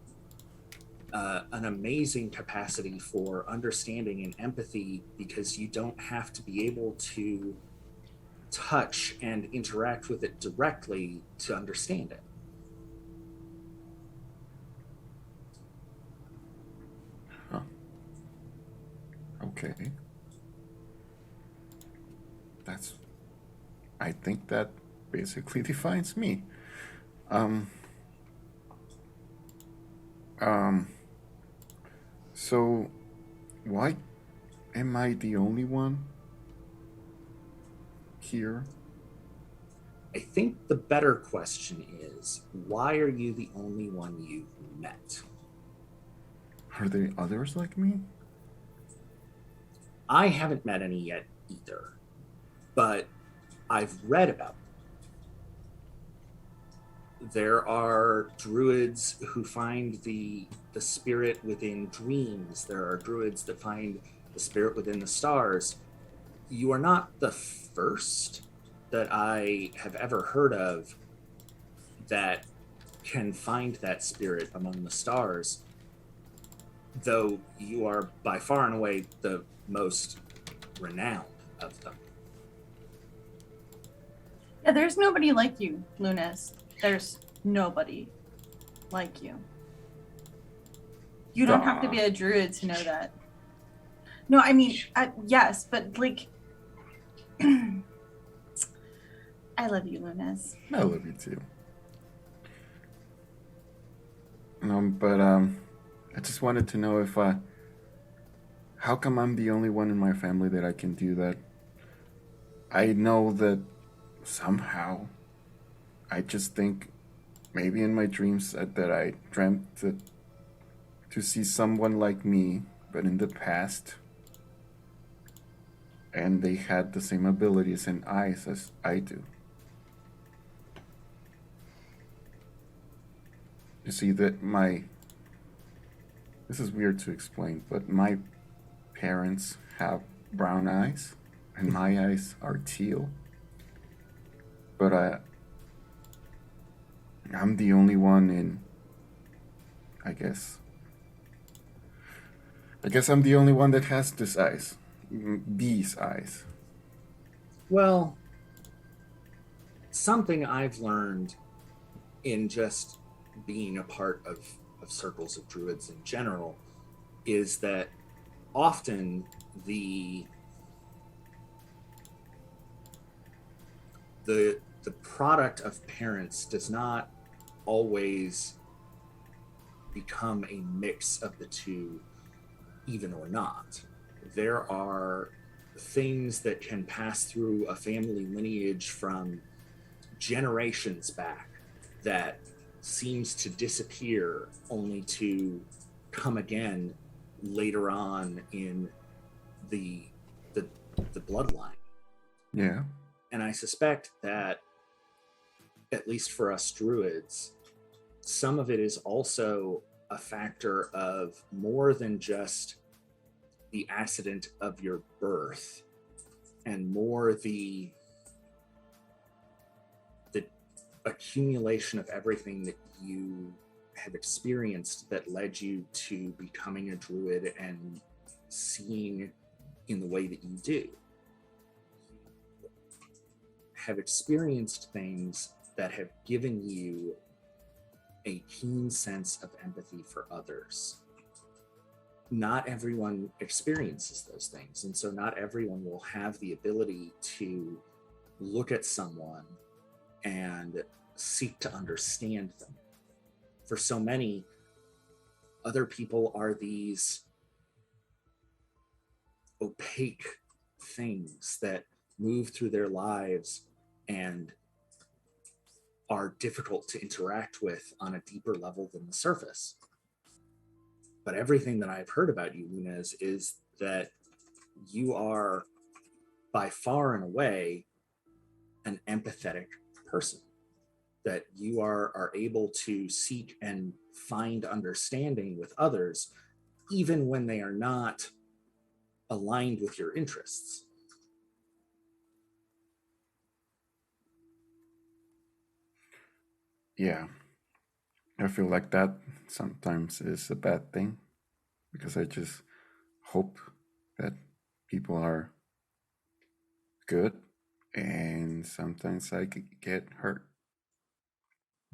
Speaker 1: an amazing capacity for understanding and empathy, because you don't have to be able to touch and interact with it directly to understand it.
Speaker 5: Huh. Okay. I think that basically defines me. So why am I the only one here?
Speaker 1: I think the better question is, why are you the only one you've met?
Speaker 5: Are there others like me?
Speaker 1: I haven't met any yet either, but I've read about them. There are druids who find the spirit within dreams. There are druids that find the spirit within the stars. You are not the first that I have ever heard of that can find that spirit among the stars, though you are by far and away the most renowned of them.
Speaker 4: Yeah, there's nobody like you, Lunas. There's nobody like you. You don't have to be a druid to know that. No, I mean, yes, but like, I love you, Lunas.
Speaker 5: I love you too. But I just wanted to know if how come I'm the only one in my family that I can do that? I know that somehow, I just think maybe in my dreams that I dreamt to see someone like me, but in the past, and they had the same abilities and eyes as I do. You see that this is weird to explain, but my parents have brown eyes and my eyes are teal. But I'm the only one I guess I'm the only one that has these eyes.
Speaker 1: Well, something I've learned in just being a part of circles of druids in general is that often the product of parents does not always become a mix of the two, even or not. There are things that can pass through a family lineage from generations back that seems to disappear only to come again later on in the the the bloodline.
Speaker 5: Yeah.
Speaker 1: And I suspect that, at least for us druids, some of it is also a factor of more than just the accident of your birth, and more the accumulation of everything that you have experienced that led you to becoming a druid and seeing in the way that you do. Have experienced things that have given you a keen sense of empathy for others. Not everyone experiences those things, and so not everyone will have the ability to look at someone and seek to understand them. For so many, other people are these opaque things that move through their lives and are difficult to interact with on a deeper level than the surface. But everything that I've heard about you, Lunez, is that you are by far and away an empathetic person, that you are able to seek and find understanding with others, even when they are not aligned with your interests.
Speaker 5: Yeah. I feel like that sometimes is a bad thing, because I just hope that people are good, and sometimes I could get hurt.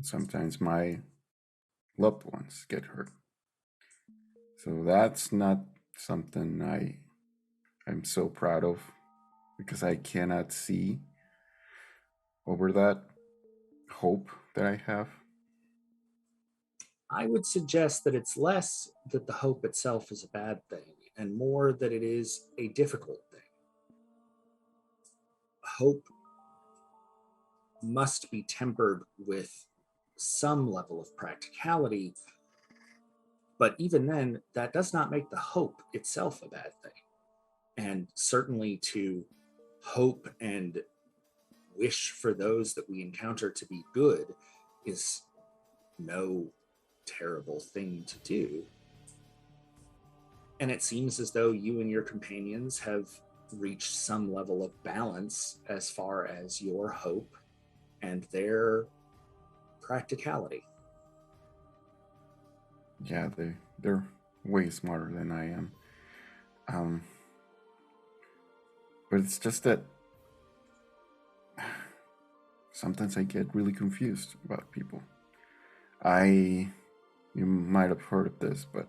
Speaker 5: Sometimes my loved ones get hurt. So that's not something I'm so proud of, because I cannot see over that hope that I have.
Speaker 1: I would suggest that it's less that the hope itself is a bad thing and more that it is a difficult thing. Hope must be tempered with some level of practicality, but even then, that does not make the hope itself a bad thing. And certainly to hope and wish for those that we encounter to be good is no terrible thing to do. And it seems as though you and your companions have reached some level of balance as far as your hope and their practicality.
Speaker 5: Yeah, they're way smarter than I am. But it's just that sometimes I get really confused about people. You might have heard of this, but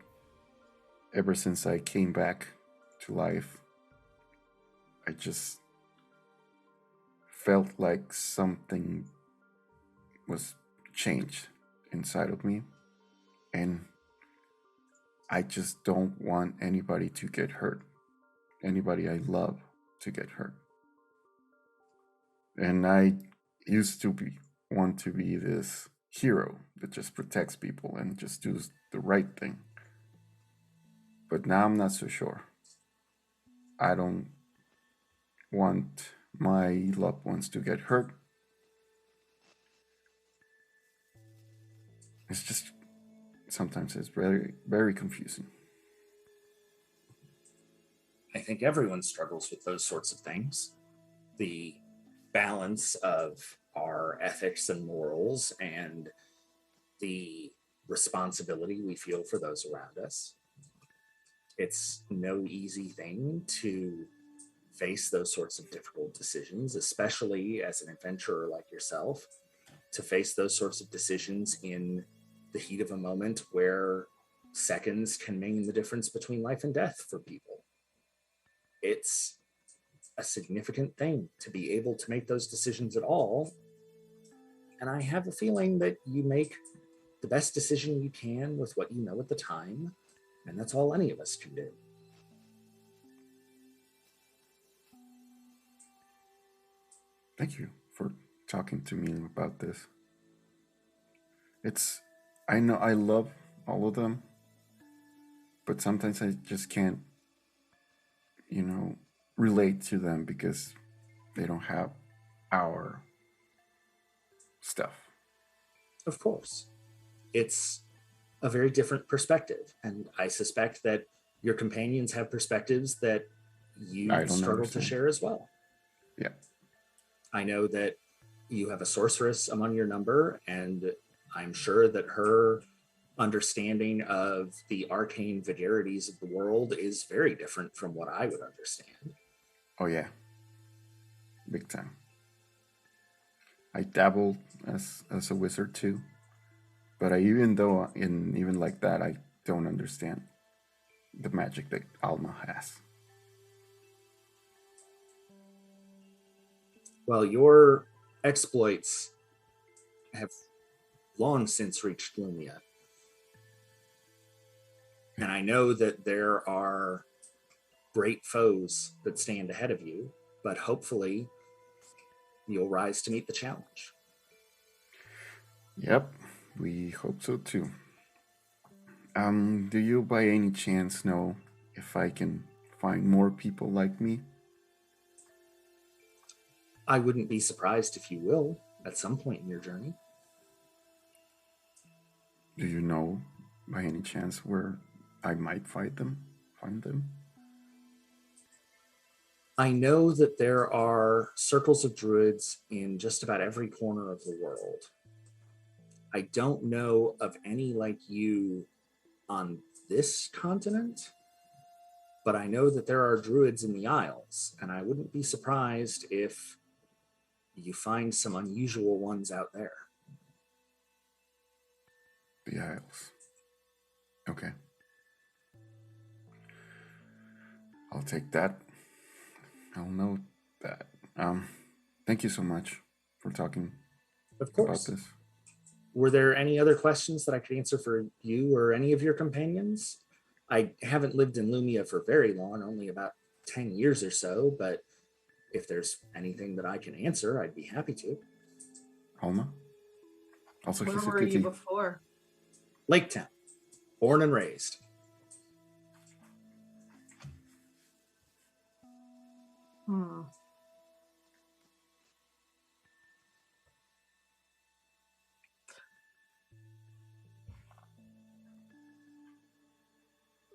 Speaker 5: ever since I came back to life, I just felt like something was changed inside of me, and I just don't want anybody to get hurt, anybody I love to get hurt. And I used to want to be this hero that just protects people and just does the right thing. But now I'm not so sure. I don't want my loved ones to get hurt. It's just sometimes it's very, very confusing.
Speaker 1: I think everyone struggles with those sorts of things. The balance of our ethics and morals and the responsibility we feel for those around us. It's no easy thing to face those sorts of difficult decisions, especially as an adventurer like yourself, to face those sorts of decisions in the heat of a moment where seconds can mean the difference between life and death for people. It's a significant thing to be able to make those decisions at all. And I have a feeling that you make the best decision you can with what you know at the time, and that's all any of us can do.
Speaker 5: Thank you for talking to me about this. I know I love all of them, but sometimes I just can't relate to them because they don't have our stuff.
Speaker 1: Of course. It's a very different perspective. And I suspect that your companions have perspectives that you
Speaker 5: I don't
Speaker 1: struggle to
Speaker 5: understand.
Speaker 1: share as well.
Speaker 5: Yeah.
Speaker 1: I know that you have a sorceress among your number, and I'm sure that her understanding of the arcane vagaries of the world is very different from what I would understand.
Speaker 5: Oh yeah. Big time. I dabbled as a wizard too. But even like that, I don't understand the magic that Alma has.
Speaker 1: Well, your exploits have long since reached Lumia. And I know that there are great foes that stand ahead of you, but hopefully you'll rise to meet the challenge.
Speaker 5: Yep, we hope so too. Do you by any chance know if I can find more people like me?
Speaker 1: I wouldn't be surprised if you will at some point in your journey.
Speaker 5: Do you know by any chance where I might find them?
Speaker 1: I know that there are circles of druids in just about every corner of the world. I don't know of any like you on this continent, but I know that there are druids in the Isles, and I wouldn't be surprised if you find some unusual ones out there.
Speaker 5: The Isles. Okay. I'll take that. I'll note that. Thank you so much for talking
Speaker 1: Of
Speaker 5: about
Speaker 1: course.
Speaker 5: this.
Speaker 1: Were there any other questions that I could answer for you or any of your companions? I haven't lived in Lumia for very long, only about 10 years or so, but if there's anything that I can answer, I'd be happy to.
Speaker 5: Alma? Also,
Speaker 2: Where
Speaker 5: he's a
Speaker 2: were you
Speaker 5: cookie.
Speaker 2: before?
Speaker 1: Lake Town, born and raised.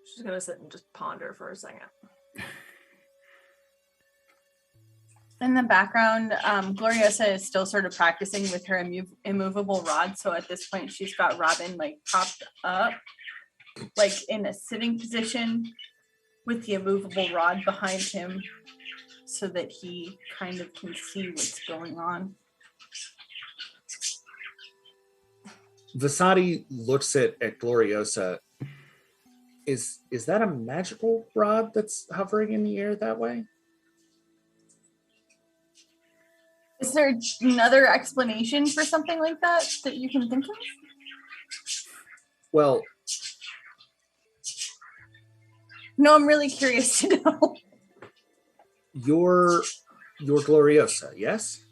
Speaker 2: She's gonna sit and just ponder for a second.
Speaker 4: In the background, Gloriosa is still sort of practicing with her immovable rod. So at this point, she's got Robin like propped up, like in a sitting position with the immovable rod behind him so that he kind of can see what's going on.
Speaker 1: Vasadi looks at Gloriosa. Is that a magical rod that's hovering in the air that way?
Speaker 4: Is there another explanation for something like that you can think of?
Speaker 1: Well,
Speaker 4: No, I'm really curious to know.
Speaker 1: you're Gloriosa, yes?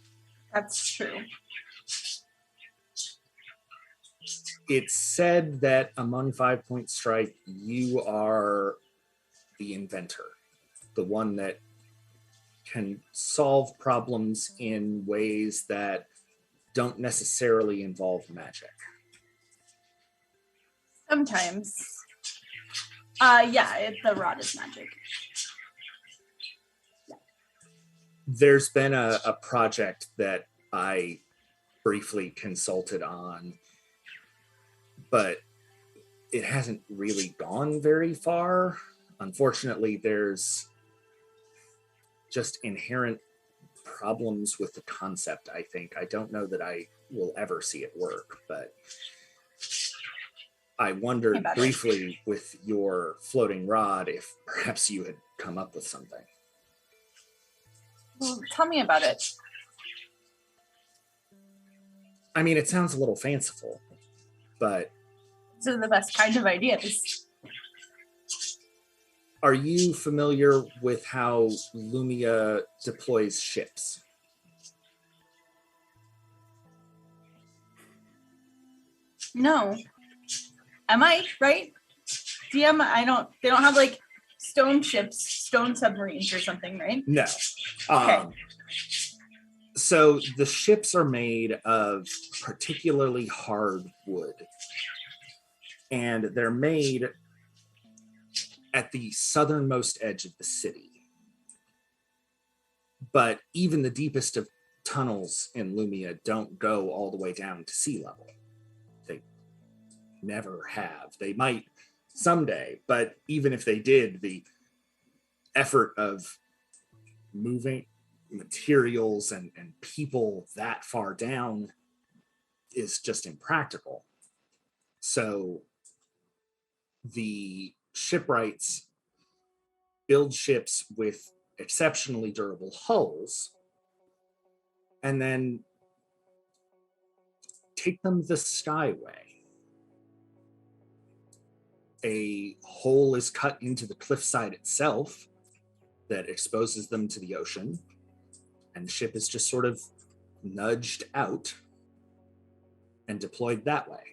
Speaker 4: That's true.
Speaker 1: It's said that among 5 Point Strike, you are the inventor, the one that can solve problems in ways that don't necessarily involve magic.
Speaker 4: Sometimes. The rod is magic.
Speaker 1: There's been a project that I briefly consulted on, but it hasn't really gone very far. Unfortunately, there's just inherent problems with the concept, I think. I don't know that I will ever see it work, but I wondered briefly with your floating rod if perhaps you had come up with something.
Speaker 4: Well, tell me about it.
Speaker 1: I mean, it sounds a little fanciful, but...
Speaker 4: These are the best kind of ideas.
Speaker 1: Are you familiar with how Lumia deploys ships?
Speaker 4: No. Am I right? DM, they don't have like stone ships, stone submarines or something, right?
Speaker 1: No.
Speaker 4: Okay.
Speaker 1: So the ships are made of particularly hard wood, and they're made at the southernmost edge of the city. But even the deepest of tunnels in Lumia don't go all the way down to sea level. They never have. They might someday, but even if they did, the effort of moving materials and people that far down is just impractical. So the shipwrights build ships with exceptionally durable hulls and then take them the skyway. A hole is cut into the cliffside itself that exposes them to the ocean, and the ship is just sort of nudged out and deployed that way.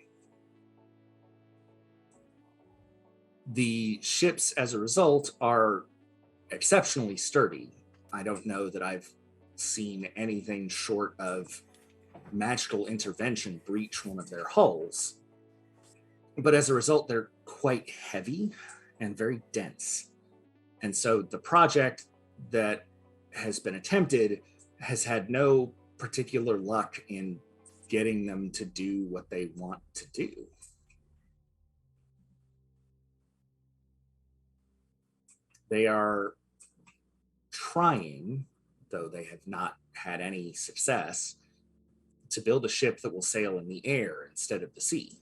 Speaker 1: The ships, as a result, are exceptionally sturdy. I don't know that I've seen anything short of magical intervention breach one of their hulls. But as a result, they're quite heavy and very dense. And so the project that has been attempted has had no particular luck in getting them to do what they want to do. They are trying, though they have not had any success, to build a ship that will sail in the air instead of the sea.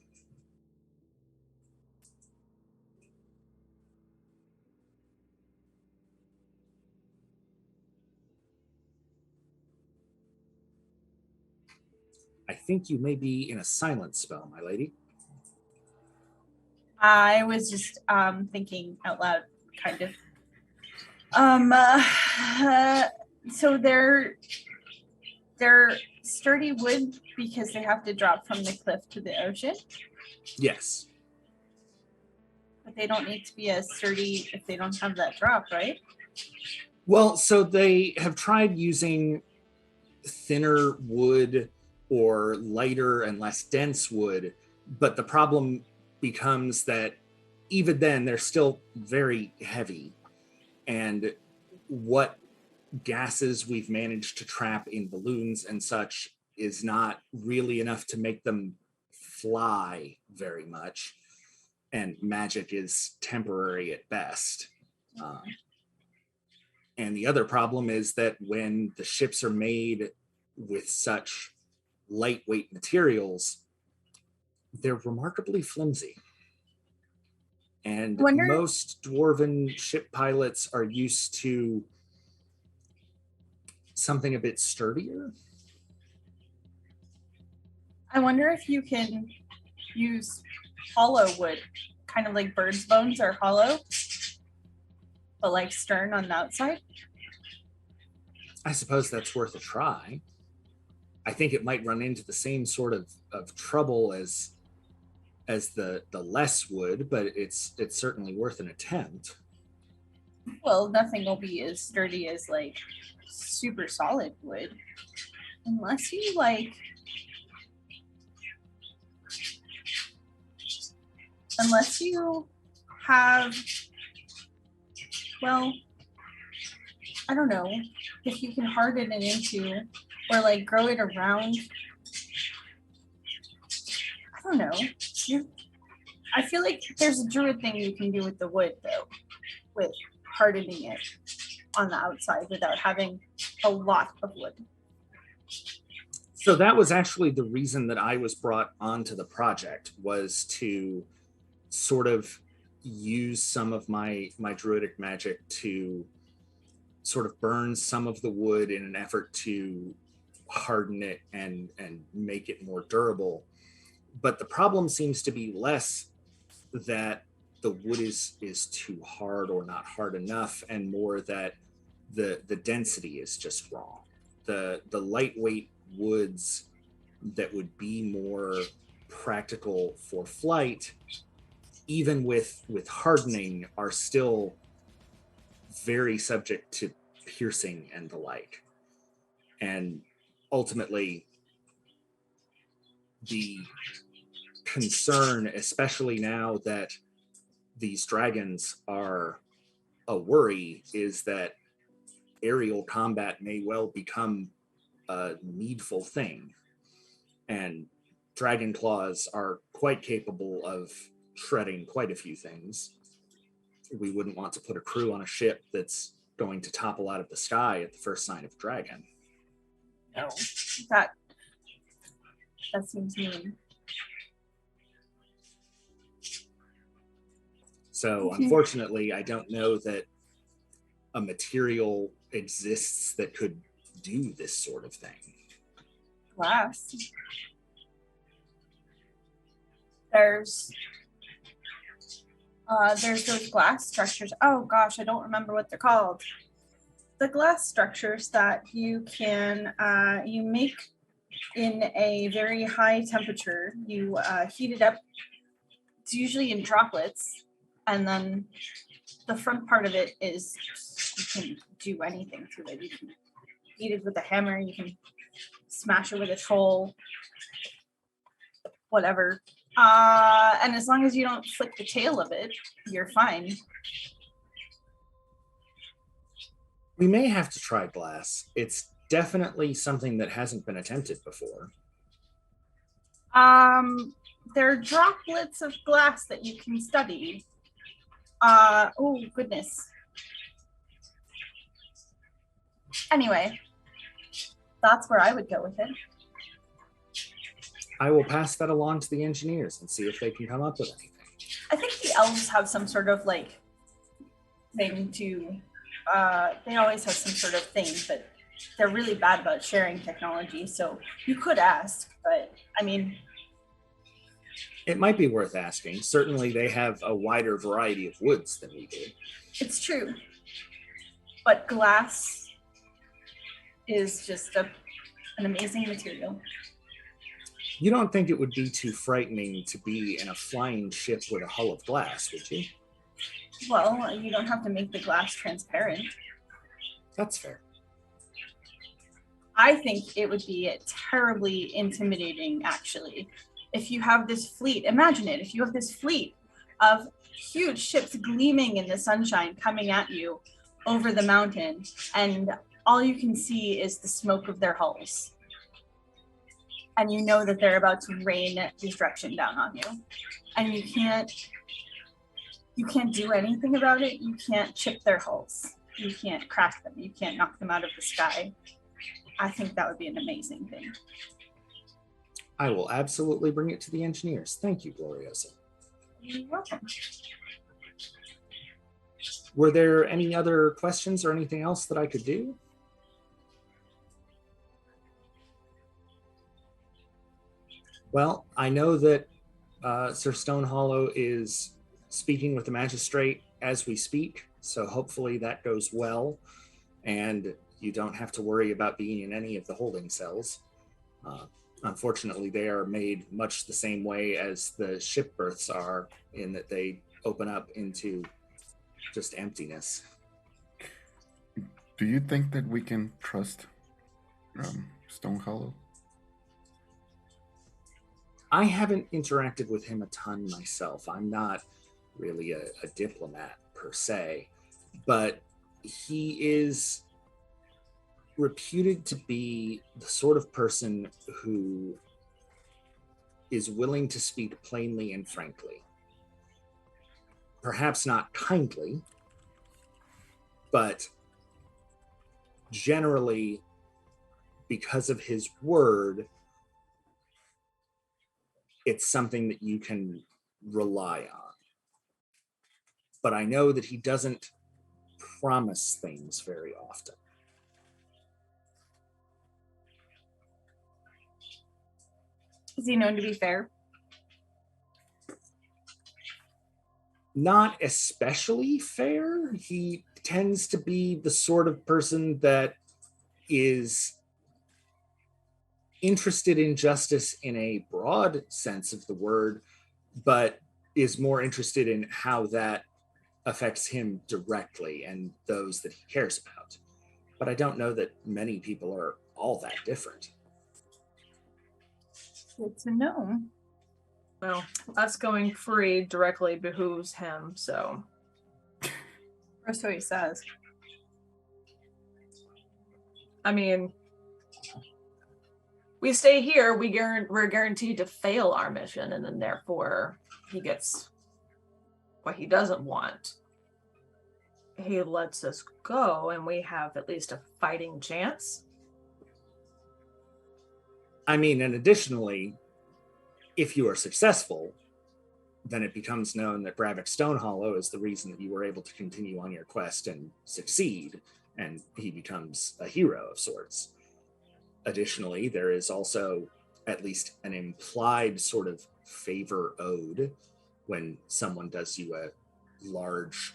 Speaker 1: I think you may be in a silent spell, my lady.
Speaker 4: I was just thinking out loud, kind of. So they're sturdy wood because they have to drop from the cliff to the ocean,
Speaker 1: Yes.
Speaker 4: but they don't need to be as sturdy if they don't have that drop, right?
Speaker 1: Well, so they have tried using thinner wood or lighter and less dense wood, but the problem becomes that even then they're still very heavy. And what gases we've managed to trap in balloons and such is not really enough to make them fly very much. And magic is temporary at best. And the other problem is that when the ships are made with such lightweight materials, they're remarkably flimsy. And most dwarven ship pilots are used to something a bit sturdier.
Speaker 4: I wonder if you can use hollow wood, kind of like bird's bones are hollow, but like stern on the outside.
Speaker 1: I suppose that's worth a try. I think it might run into the same sort of trouble as the less wood, but it's certainly worth an attempt.
Speaker 4: Well, nothing will be as sturdy as like super solid wood, unless you have, well, I don't know if you can harden it into or like grow it around. I don't know. I feel like there's a druid thing you can do with the wood though, with hardening it on the outside without having a lot of wood.
Speaker 1: So that was actually the reason that I was brought onto the project, was to sort of use some of my druidic magic to sort of burn some of the wood in an effort to harden it and make it more durable. But the problem seems to be less that the wood is too hard or not hard enough, and more that the density is just wrong. The lightweight woods that would be more practical for flight, even with hardening, are still very subject to piercing and the like. And ultimately, the concern, especially now that these dragons are a worry, is that aerial combat may well become a needful thing. And dragon claws are quite capable of shredding quite a few things. We wouldn't want to put a crew on a ship that's going to topple out of the sky at the first sign of dragon.
Speaker 4: No, that seems mean.
Speaker 1: So unfortunately, I don't know that a material exists that could do this sort of thing.
Speaker 4: Glass. There's those glass structures. Oh gosh, I don't remember what they're called. The glass structures that you can you make in a very high temperature. You heat it up. It's usually in droplets, and then the front part of it is you can do anything to it. You can beat it with a hammer. You can smash it with a troll. Whatever. And as long as you don't flick the tail of it, you're fine.
Speaker 1: We may have to try glass. It's definitely something that hasn't been attempted before.
Speaker 4: There are droplets of glass that you can study. Oh goodness. Anyway, that's where I would go with it.
Speaker 1: I will pass that along to the engineers and see if they can come up with anything.
Speaker 4: I think the elves have some sort of like thing to, they always have some sort of thing, but they're really bad about sharing technology. So you could ask, but I mean.
Speaker 1: It might be worth asking. Certainly they have a wider variety of woods than we do.
Speaker 4: It's true. But glass is just an amazing material.
Speaker 1: You don't think it would be too frightening to be in a flying ship with a hull of glass, would you?
Speaker 4: Well, you don't have to make the glass transparent.
Speaker 1: That's fair.
Speaker 4: I think it would be terribly intimidating, actually. If you have this fleet, imagine it, if you have this fleet of huge ships gleaming in the sunshine coming at you over the mountain, and all you can see is the smoke of their hulls. And you know that they're about to rain destruction down on you. And you can't do anything about it. You can't chip their hulls. You can't crack them. You can't knock them out of the sky. I think that would be an amazing thing.
Speaker 1: I will absolutely bring it to the engineers. Thank you, Gloriosa.
Speaker 4: You're welcome.
Speaker 1: Were there any other questions or anything else that I could do? Well, I know that Sir Stonehollow is speaking with the magistrate as we speak, so hopefully that goes well, and you don't have to worry about being in any of the holding cells. Unfortunately, they are made much the same way as the ship berths are, in that they open up into just emptiness.
Speaker 5: Do you think that we can trust Stonehollow?
Speaker 1: I haven't interacted with him a ton myself. I'm not really a diplomat per se, but he is reputed to be the sort of person who is willing to speak plainly and frankly. Perhaps not kindly, but generally, because of his word, it's something that you can rely on. But I know that he doesn't promise things very often.
Speaker 4: Is he known to be fair?
Speaker 1: Not especially fair. He tends to be the sort of person that is interested in justice in a broad sense of the word, but is more interested in how that affects him directly and those that he cares about. But I don't know that many people are all that different.
Speaker 4: Good to know.
Speaker 2: Well, us going free directly behooves him, so.
Speaker 4: That's what he says.
Speaker 2: I mean, we stay here, we're guaranteed to fail our mission, and then therefore he gets what he doesn't want. He lets us go, and we have at least a fighting chance.
Speaker 1: I mean, and additionally, if you are successful, then it becomes known that Bravik Stonehollow is the reason that you were able to continue on your quest and succeed, and he becomes a hero of sorts. Additionally, there is also at least an implied sort of favor owed when someone does you a large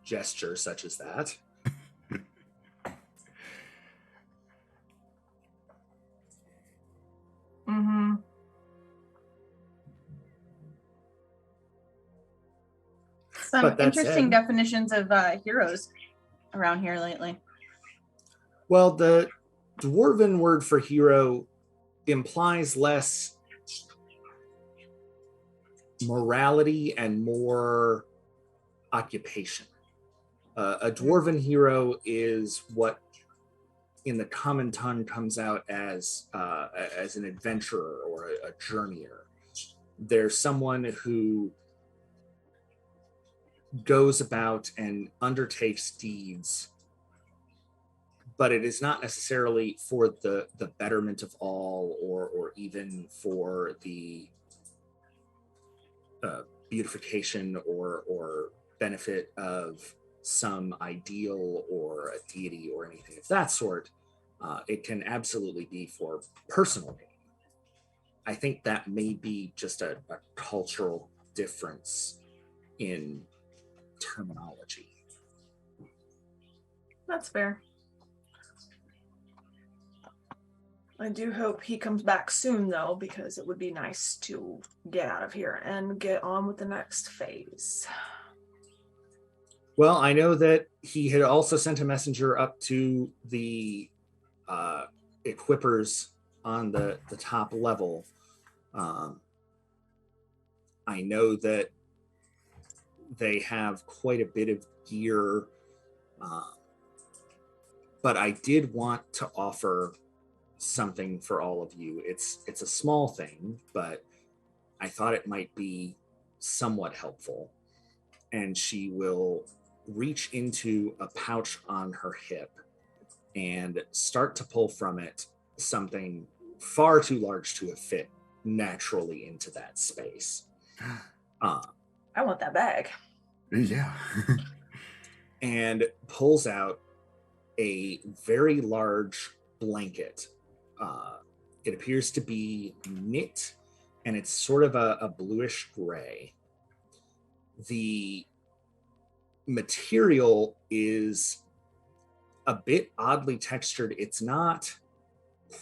Speaker 1: gesture such as that.
Speaker 2: Mm-hmm.
Speaker 4: Some
Speaker 1: But that
Speaker 4: interesting
Speaker 1: said-
Speaker 4: definitions of heroes around here lately.
Speaker 1: Well, the dwarven word for hero implies less morality and more occupation. A dwarven hero is what in the common tongue comes out as an adventurer or a journeyer. There's someone who goes about and undertakes deeds, but it is not necessarily for the betterment of all, or even for the beautification or benefit of some ideal or a deity or anything of that sort. It can absolutely be for personal gain. I think that may be just a cultural difference in terminology.
Speaker 2: That's fair. I do hope he comes back soon, though, because it would be nice to get out of here and get on with the next phase.
Speaker 1: Well, I know that he had also sent a messenger up to the equippers on the top level. I know that they have quite a bit of gear, but I did want to offer something for all of you. It's a small thing, but I thought it might be somewhat helpful. And she will reach into a pouch on her hip and start to pull from it something far too large to have fit naturally into that space.
Speaker 2: I want that bag.
Speaker 5: Yeah.
Speaker 1: And pulls out a very large blanket. It appears to be knit, and it's sort of a bluish gray. The material is a bit oddly textured. It's not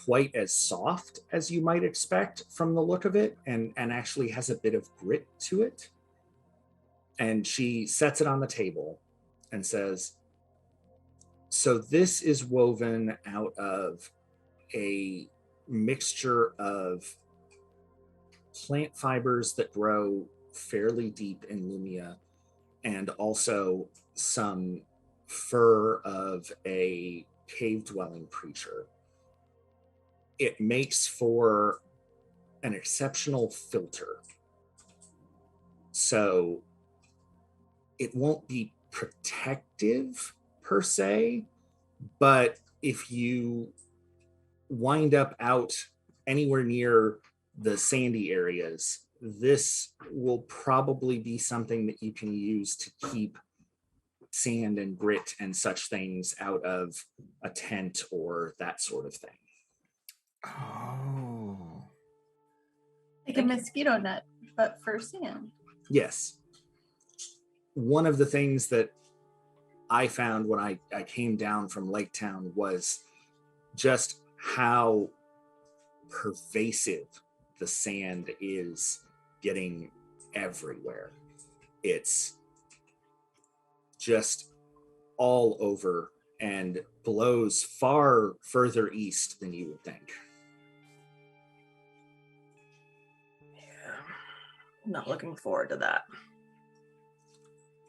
Speaker 1: quite as soft as you might expect from the look of it, and actually has a bit of grit to it. And she sets it on the table and says, so this is woven out of a mixture of plant fibers that grow fairly deep in Lumia, and also some fur of a cave-dwelling creature. It makes for an exceptional filter. So it won't be protective per se, but if you wind up out anywhere near the sandy areas, this will probably be something that you can use to keep sand and grit and such things out of a tent or that sort of thing.
Speaker 5: Oh.
Speaker 4: Like a mosquito net, but for sand.
Speaker 1: Yes. One of the things that I found when I came down from Lake Town was just how pervasive the sand is getting everywhere. It's just all over and blows far further east than you would think.
Speaker 2: Yeah. Not looking forward to that.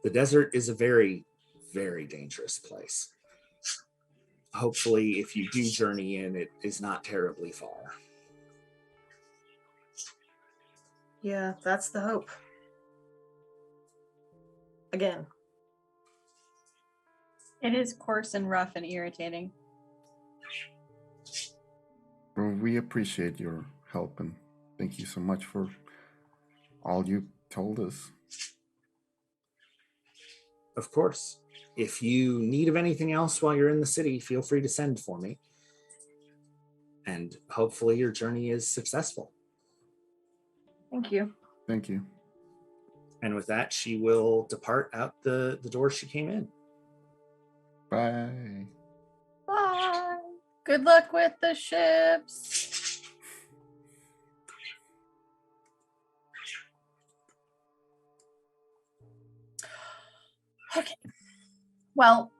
Speaker 1: The desert is a very, very dangerous place. Hopefully, if you do journey in, it is not terribly far.
Speaker 2: Yeah, that's the hope. Again.
Speaker 4: It is coarse and rough and irritating.
Speaker 5: Well, we appreciate your help and thank you so much for all you told us.
Speaker 1: Of course. If you need of anything else while you're in the city, feel free to send for me. And hopefully your journey is successful.
Speaker 2: Thank you.
Speaker 5: Thank you.
Speaker 1: And with that, she will depart out the door she came in.
Speaker 5: Bye.
Speaker 4: Bye. Good luck with the ships. Okay. Well.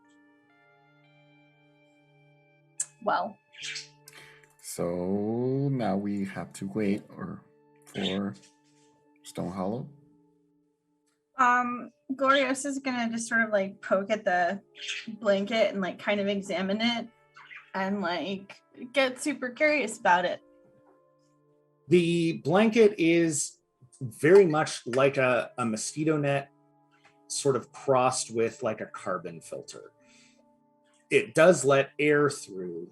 Speaker 5: So now we have to wait for Stone Hollow.
Speaker 4: Glorious is gonna just sort of like poke at the blanket and like kind of examine it and like get super curious about it.
Speaker 1: The blanket is very much like a mosquito net, sort of crossed with like a carbon filter. It does let air through,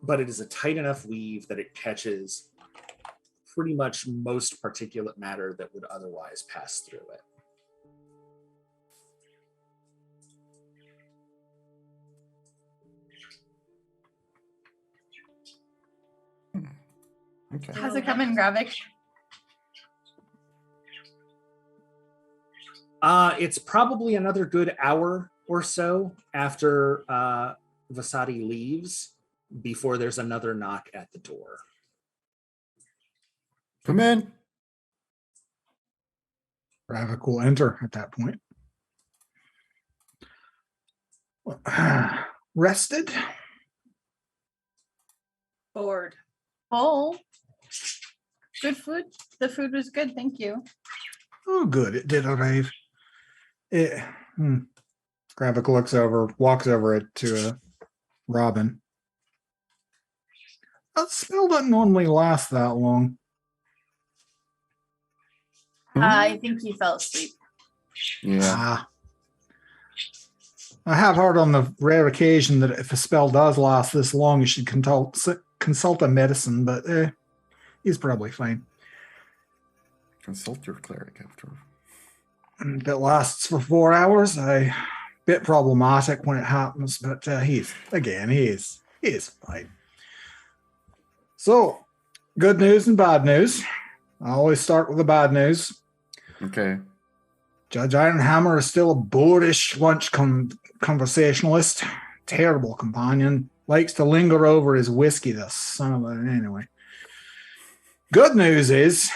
Speaker 1: but it is a tight enough weave that it catches pretty much most particulate matter that would otherwise pass through it.
Speaker 5: Okay.
Speaker 4: How's it coming, Gravik?
Speaker 1: It's probably another good hour or so after Vasadi leaves before there's another knock at the door.
Speaker 5: Come in.
Speaker 6: Ravik will enter at that point. Rested?
Speaker 2: Bored.
Speaker 4: Full. Good food. The food was good, thank you.
Speaker 6: Oh, good. It did arrive. Gravik walks over it to Robin. That spell doesn't normally last that long.
Speaker 4: I think he fell asleep.
Speaker 5: Yeah.
Speaker 6: I have heard on the rare occasion that if a spell does last this long, you should consult a medicine, but he's probably fine.
Speaker 5: Consult your cleric after.
Speaker 6: If it lasts for 4 hours, a bit problematic when it happens, but he's fine. So, good news and bad news. I always start with the bad news.
Speaker 5: Okay.
Speaker 6: Judge Ironhammer is still a boorish lunch conversationalist, terrible companion, likes to linger over his whiskey, the son of a... Anyway. Good news is,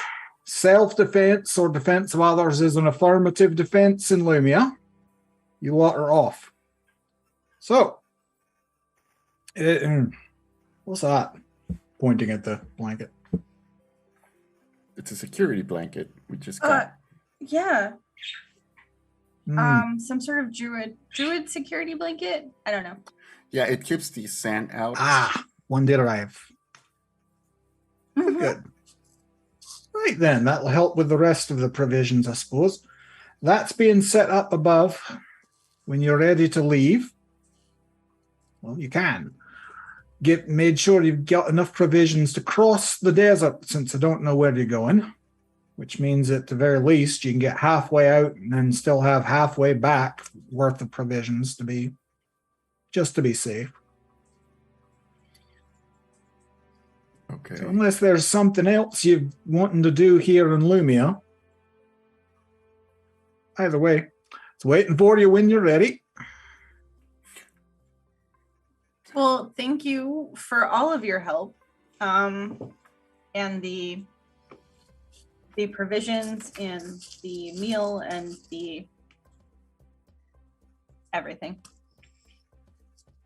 Speaker 6: self-defense or defense of others is an affirmative defense in Lumia. You lot are off. So, what's that? Pointing at the blanket.
Speaker 5: It's a security blanket. We just got.
Speaker 4: Yeah. Some sort of druid security blanket. I don't know.
Speaker 5: Yeah, it keeps the sand out.
Speaker 6: One did arrive. Good. Right then, that'll help with the rest of the provisions, I suppose. That's being set up above. When you're ready to leave, well, you can. Made sure you've got enough provisions to cross the desert, since I don't know where you're going, which means at the very least you can get halfway out and then still have halfway back worth of provisions to be safe.
Speaker 5: Okay.
Speaker 6: So unless there's something else you're wanting to do here in Lumia, either way, it's waiting for you when you're ready.
Speaker 4: Well, thank you for all of your help, and the provisions and the meal and the everything.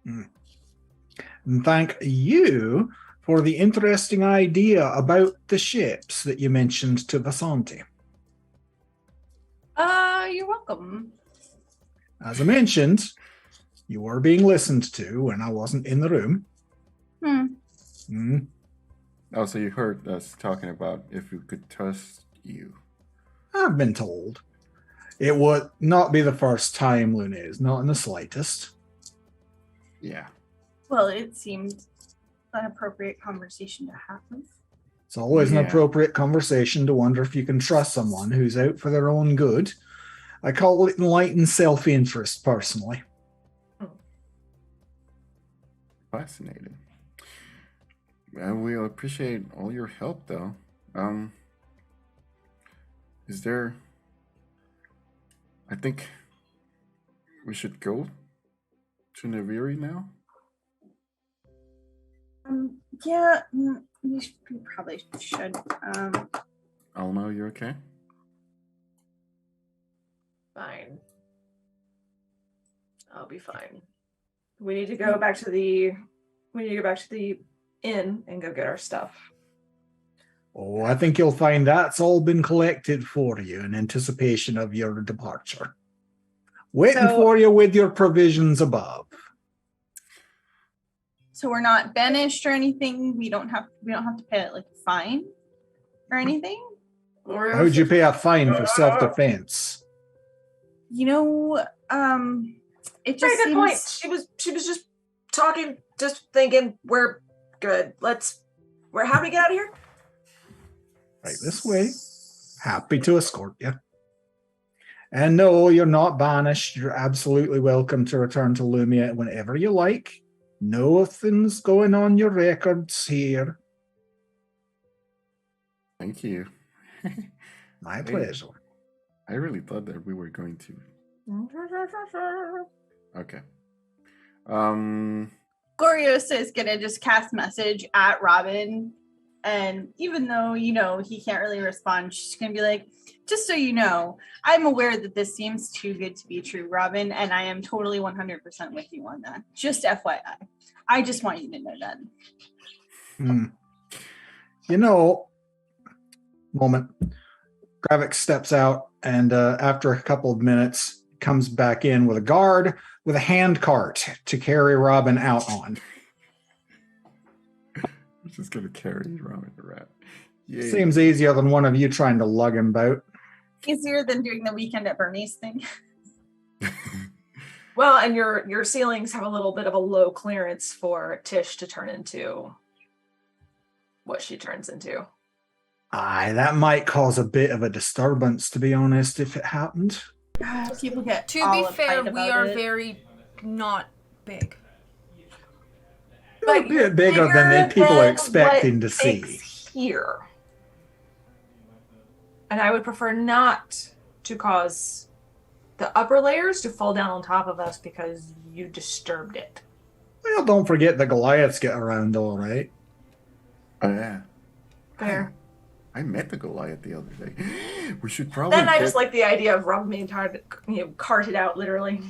Speaker 6: And thank you for the interesting idea about the ships that you mentioned to Vasanti.
Speaker 4: You're welcome.
Speaker 6: As I mentioned, you were being listened to when I wasn't in the room.
Speaker 5: Oh, so you heard us talking about if we could trust you.
Speaker 6: I've been told. It would not be the first time, Lunez, not in the slightest.
Speaker 5: Yeah.
Speaker 4: Well, it seemed an appropriate conversation to have.
Speaker 6: It's always an
Speaker 5: Yeah.
Speaker 6: appropriate conversation to wonder if you can trust someone who's out for their own good. I call it enlightened self-interest, personally.
Speaker 5: Fascinating. Well, we appreciate all your help, though. Is there... I think we should go to Naviri now?
Speaker 4: Yeah, we probably should.
Speaker 5: Alma, you okay?
Speaker 2: Fine. I'll be fine. We need to go back to the inn and go get our stuff.
Speaker 6: Oh, I think you'll find that's all been collected for you in anticipation of your departure. Waiting for you with your provisions above.
Speaker 4: So we're not banished or anything. We don't have to pay like a fine or anything.
Speaker 6: How would you pay a fine for self-defense?
Speaker 4: You know, it just
Speaker 2: Very good
Speaker 4: seems...
Speaker 2: point. She was just talking, just thinking we're good. How do we get out of here?
Speaker 6: Right this way. Happy to escort you. And no, you're not banished. You're absolutely welcome to return to Lumia whenever you like. Nothing's going on your records here.
Speaker 5: Thank you.
Speaker 6: My pleasure.
Speaker 5: I really thought that we were going to... Okay.
Speaker 4: Gloriosa is gonna just cast message at Robin, and even though he can't really respond, she's gonna be like, just so you know, I'm aware that this seems too good to be true, Robin, and I am totally 100% with you on that. Just FYI. I just want you to know that.
Speaker 6: Moment. Gravik steps out, and after a couple of minutes, comes back in with a guard with a hand cart to carry Robin out on.
Speaker 5: I'm just going to carry Robin around. Yay.
Speaker 6: Seems easier than one of you trying to lug him about.
Speaker 4: Easier than doing the weekend at Bernie's thing.
Speaker 2: Well, and your ceilings have a little bit of a low clearance for Tish to turn into what she turns into.
Speaker 6: Aye, that might cause a bit of a disturbance, to be honest, if it happened.
Speaker 4: People get
Speaker 3: To be fair, we are very not big.
Speaker 6: A bit bigger than people are expecting to see.
Speaker 2: Here. And I would prefer not to cause the upper layers to fall down on top of us because you disturbed it.
Speaker 6: Well, don't forget the Goliaths get around all right.
Speaker 5: Oh, yeah.
Speaker 2: Fair.
Speaker 5: I met the Goliath the other day. We should probably...
Speaker 2: Then I just like the idea of Rob being carted out, literally.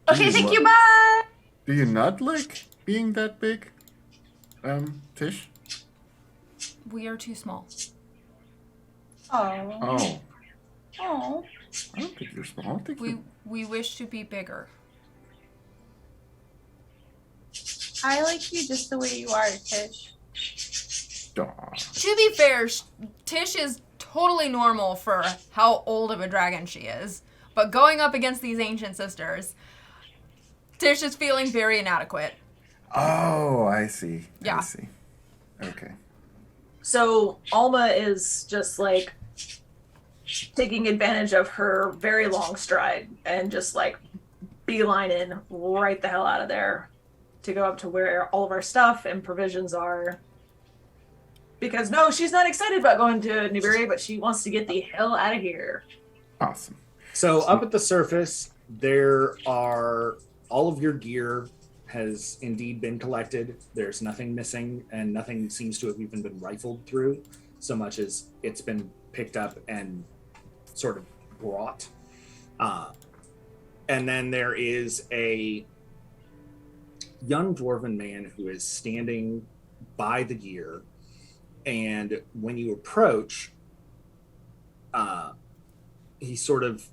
Speaker 4: Okay, thank you, bye!
Speaker 5: Do you not like being that big, Tish?
Speaker 3: We are too small.
Speaker 4: Oh.
Speaker 5: I don't think you're small. I think
Speaker 3: We wish to be bigger.
Speaker 4: I like you just the way you are, Tish.
Speaker 3: To be fair, Tish is totally normal for how old of a dragon she is. But going up against these ancient sisters, Tish is feeling very inadequate.
Speaker 5: Oh, I see.
Speaker 3: Yeah.
Speaker 5: I see. Okay.
Speaker 2: So Alma is just like taking advantage of her very long stride and just like beelining right the hell out of there to go up to where all of our stuff and provisions are. Because no, she's not excited about going to Nibiri, but she wants to get the hell out of here.
Speaker 5: Awesome.
Speaker 1: So up at the surface, there are all of your gear has indeed been collected. There's nothing missing, and nothing seems to have even been rifled through, so much as it's been picked up and sort of brought. And then there is a young dwarven man who is standing by the gear, and when you approach, he sort of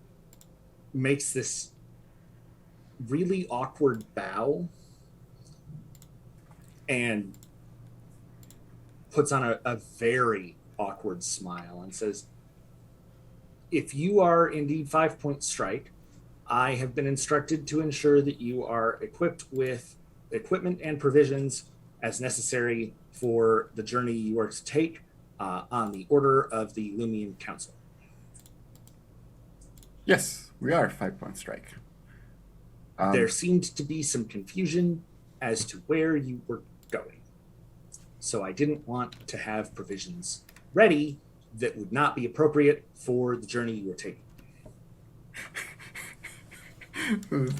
Speaker 1: makes this really awkward bow and puts on a very awkward smile and says, "If you are indeed 5-point strike, I have been instructed to ensure that you are equipped with equipment and provisions as necessary for the journey you are to take on the order of the Lumian Council."
Speaker 5: Yes, we are 5-point strike.
Speaker 1: There seemed to be some confusion as to where you were going. So I didn't want to have provisions ready that would not be appropriate for the journey you were taking.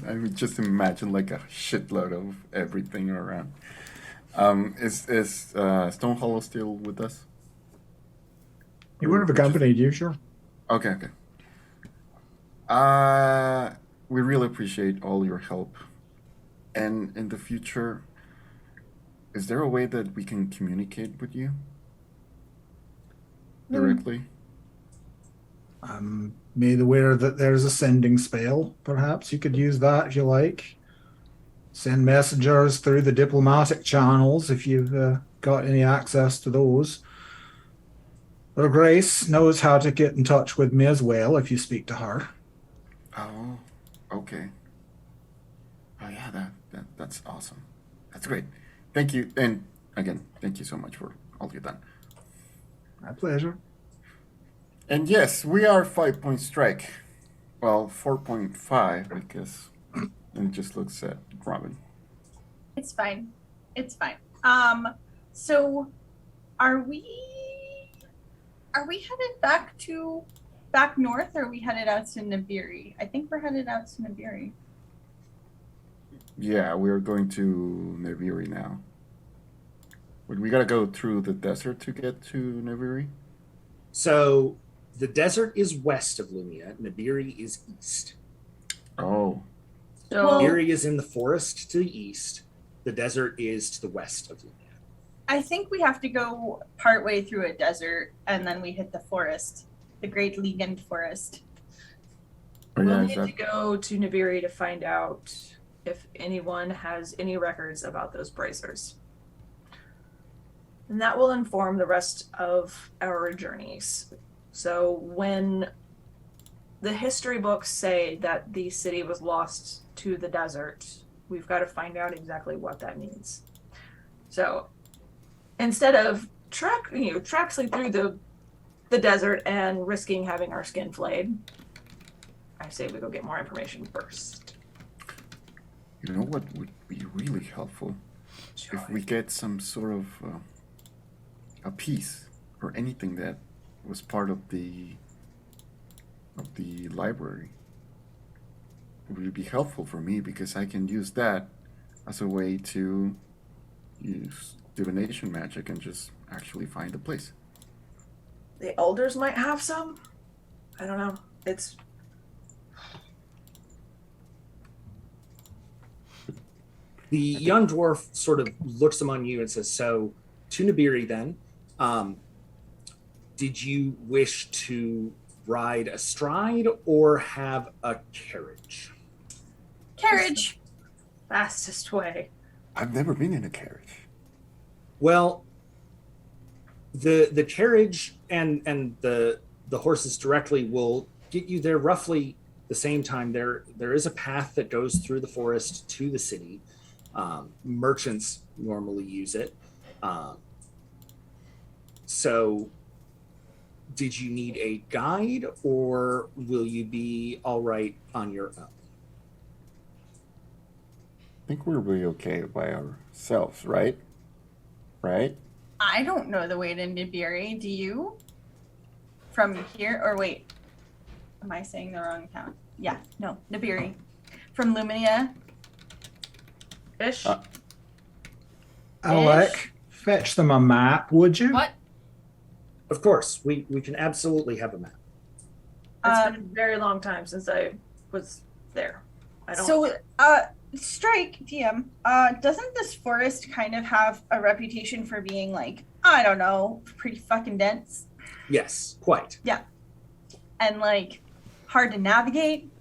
Speaker 5: I would just imagine like a shitload of everything around. Is Stone Hollow still with us?
Speaker 6: He would have accompanied you, sure.
Speaker 5: Okay. We really appreciate all your help. And in the future, is there a way that we can communicate with you directly?
Speaker 6: I'm made aware that there's a sending spell. Perhaps you could use that if you like. Send messengers through the diplomatic channels if you've got any access to those. Or Grace knows how to get in touch with me as well if you speak to her.
Speaker 5: Oh, okay. Oh yeah, that's awesome. That's great. Thank you, and again, thank you so much for all you've done.
Speaker 6: My pleasure.
Speaker 5: And yes, we are 5-point strike. Well, 4.5 because it just looks at Robin.
Speaker 4: It's fine. It's fine. So are we headed back north, or are we headed out to Nibiru? I think we're headed out to Nibiru.
Speaker 5: Yeah, we're going to Nibiru now. But we gotta go through the desert to get to Nibiru?
Speaker 1: So the desert is west of Lumia. Nibiru is east.
Speaker 5: Oh.
Speaker 2: So
Speaker 1: Nibiru is in the forest to the east. The desert is to the west of Lumia.
Speaker 4: I think we have to go partway through a desert, and then we hit the forest, the Great Ligand Forest.
Speaker 5: Oh,
Speaker 2: we'll
Speaker 5: yeah,
Speaker 2: need to go to Nibiru to find out if anyone has any records about those bracers. And that will inform the rest of our journeys. So when the history books say that the city was lost to the desert, we've got to find out exactly what that means. So instead of traxing through the desert and risking having our skin flayed, I say we go get more information first.
Speaker 5: You know what would be really helpful? If we get some sort of a piece or anything that was part of the library. It would be helpful for me because I can use that as a way to use divination magic and just actually find the place.
Speaker 2: The elders might have some. I don't know. It's
Speaker 1: The young dwarf sort of looks among you and says, "So, to Nibiru then, did you wish to ride astride or have a carriage?"
Speaker 4: Carriage.
Speaker 2: fastest way.
Speaker 5: I've never been in a carriage.
Speaker 1: Well, the carriage and the horses directly will get you there roughly the same time. There is a path that goes through the forest to the city. Merchants normally use it. So did you need a guide, or will you be all right on your own?
Speaker 5: I think we'll be okay by ourselves, right? Right?
Speaker 4: I don't know the way to Nibiru. Do you? From here? Or wait. Am I saying the wrong town? Yeah. No. Nibiru. From Luminia.
Speaker 2: Ish.
Speaker 6: Alec, fetch them a map, would you?
Speaker 3: What?
Speaker 1: Of course, we can absolutely have a map.
Speaker 2: It's been a very long time since I was there. I don't.
Speaker 4: So, Strike DM. Doesn't this forest kind of have a reputation for being like, I don't know, pretty fucking dense
Speaker 1: Yes, quite.
Speaker 4: and like hard to navigate?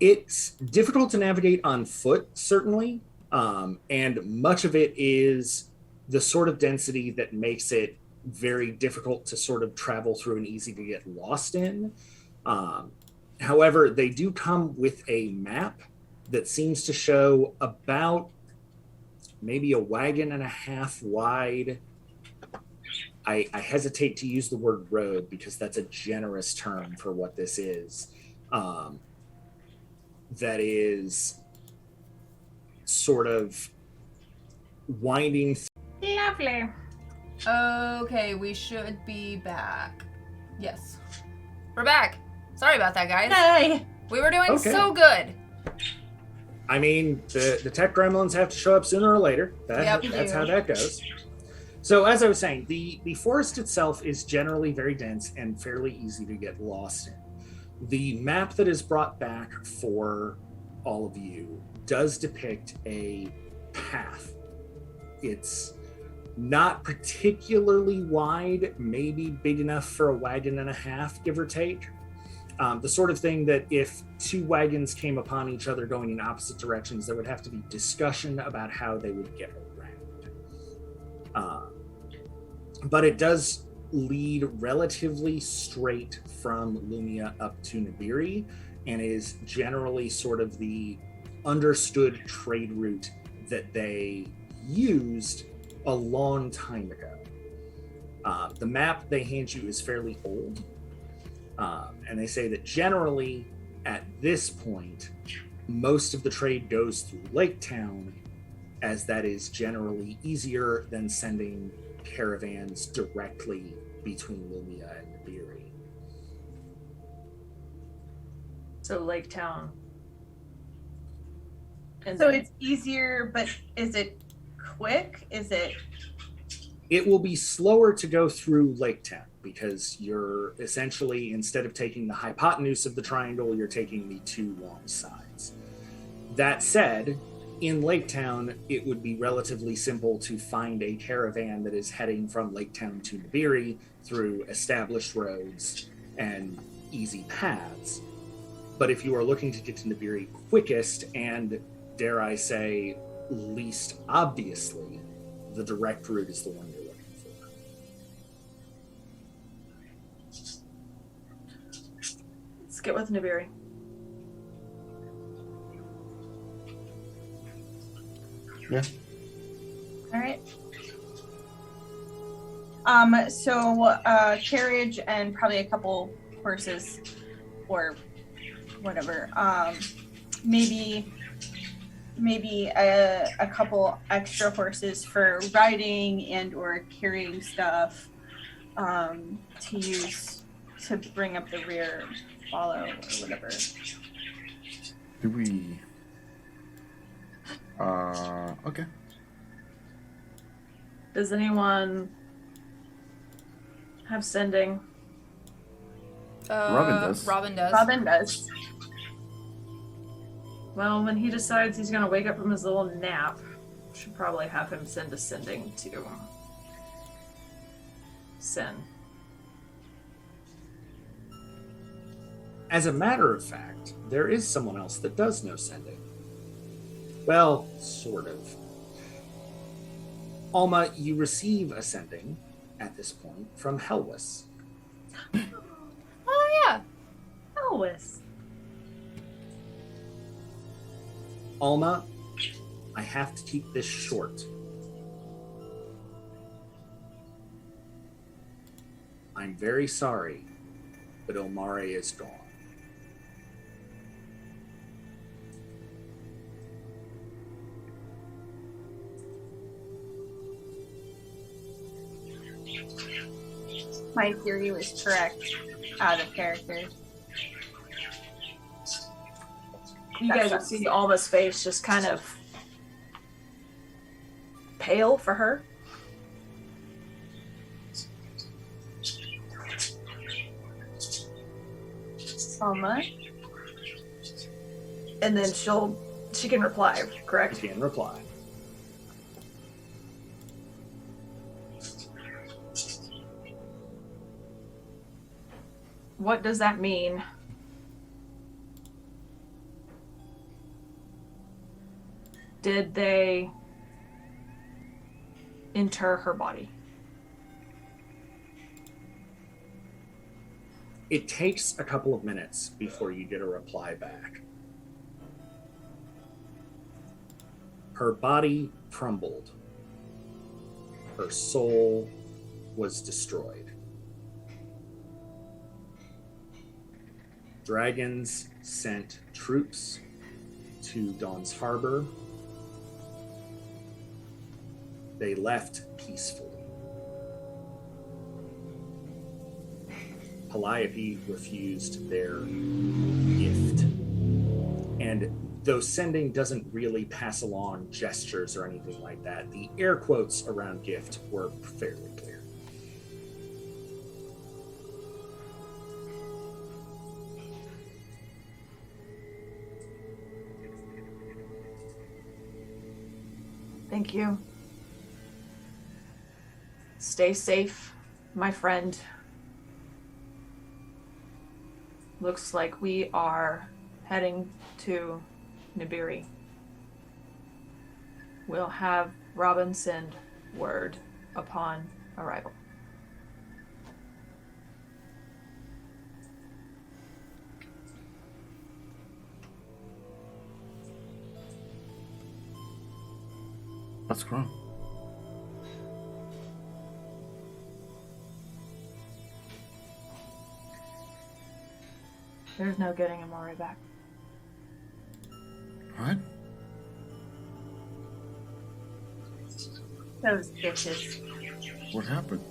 Speaker 1: It's difficult to navigate on foot, certainly, and much of it is the sort of density that makes it very difficult to sort of travel through and easy to get lost in. However, they do come with a map that seems to show about maybe a wagon and a half wide. I hesitate to use the word road because that's a generous term for what this is. That is sort of winding.
Speaker 2: Lovely.
Speaker 3: Okay, we should be back. Yes. We're back. Sorry about that, guys.
Speaker 4: Hey!
Speaker 3: We were doing
Speaker 1: Okay.
Speaker 3: so good.
Speaker 1: I mean, the tech gremlins have to show up sooner or later.
Speaker 3: Yep.
Speaker 1: That's how that goes. So as I was saying, the forest itself is generally very dense and fairly easy to get lost in. The map that is brought back for all of you does depict a path. It's not particularly wide, maybe big enough for a wagon and a half, give or take. The sort of thing that if two wagons came upon each other going in opposite directions, there would have to be discussion about how they would get around. But it does lead relatively straight from Lumia up to Nibiru and is generally sort of the understood trade route that they used a long time ago. The map they hand you is fairly old, and they say that generally at this point most of the trade goes through Lake Town, as that is generally easier than sending caravans directly between Lumia and Nibiru.
Speaker 2: So Lake Town. And
Speaker 4: So
Speaker 2: then-
Speaker 4: it's easier, but is it quick? Is it
Speaker 1: It will be slower to go through Lake Town because you're essentially, instead of taking the hypotenuse of the triangle, you're taking the two long sides. That said, in Lake Town, it would be relatively simple to find a caravan that is heading from Lake Town to Nibiru through established roads and easy paths. But if you are looking to get to Nibiru quickest and, dare I say, least obviously, the direct route is the one you're looking for.
Speaker 2: Let's get with Nibiru.
Speaker 5: Yeah.
Speaker 4: all right? So carriage and probably a couple horses or whatever. Maybe a couple extra horses for riding and or carrying stuff to use to bring up the rear, follow or whatever.
Speaker 5: Do we? Okay.
Speaker 2: Does anyone have sending?
Speaker 5: Robin does.
Speaker 3: Robin does.
Speaker 4: Robin does.
Speaker 2: Well, when he decides he's gonna wake up from his little nap, should probably have him send a sending to Sin.
Speaker 1: As a matter of fact, there is someone else that does know sending. Well, sort of. Alma, you receive a sending at this point from Helwis.
Speaker 3: Oh yeah.
Speaker 2: Elvis.
Speaker 1: Alma, I have to keep this short. I'm very sorry, but Omare is gone.
Speaker 4: My theory was correct. Out of character.
Speaker 2: You guys would see Alma's face just kind of pale for her.
Speaker 4: Alma.
Speaker 2: And then she can reply, correct?
Speaker 1: She can reply.
Speaker 2: What does that mean? Did they inter her body?
Speaker 1: It takes a couple of minutes before you get a reply back. Her body crumbled. Her soul was destroyed. Dragons sent troops to Dawn's Harbor. They left peacefully. Calliope refused their gift. And though sending doesn't really pass along gestures or anything like that, the air quotes around gift were fairly clear.
Speaker 2: Thank you. Stay safe, my friend. Looks like we are heading to Nibiru. We'll have Robin send word upon arrival.
Speaker 5: What's wrong?
Speaker 2: There's no getting Amari back.
Speaker 5: What?
Speaker 4: Those bitches.
Speaker 5: What happened?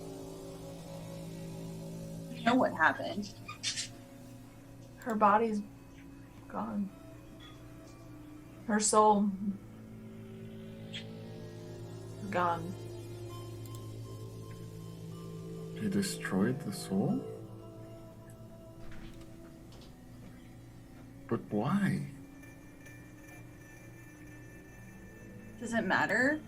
Speaker 4: You know what happened?
Speaker 2: Her body's gone. Her soul gone.
Speaker 5: He destroyed the soul? But why?
Speaker 4: Does it matter?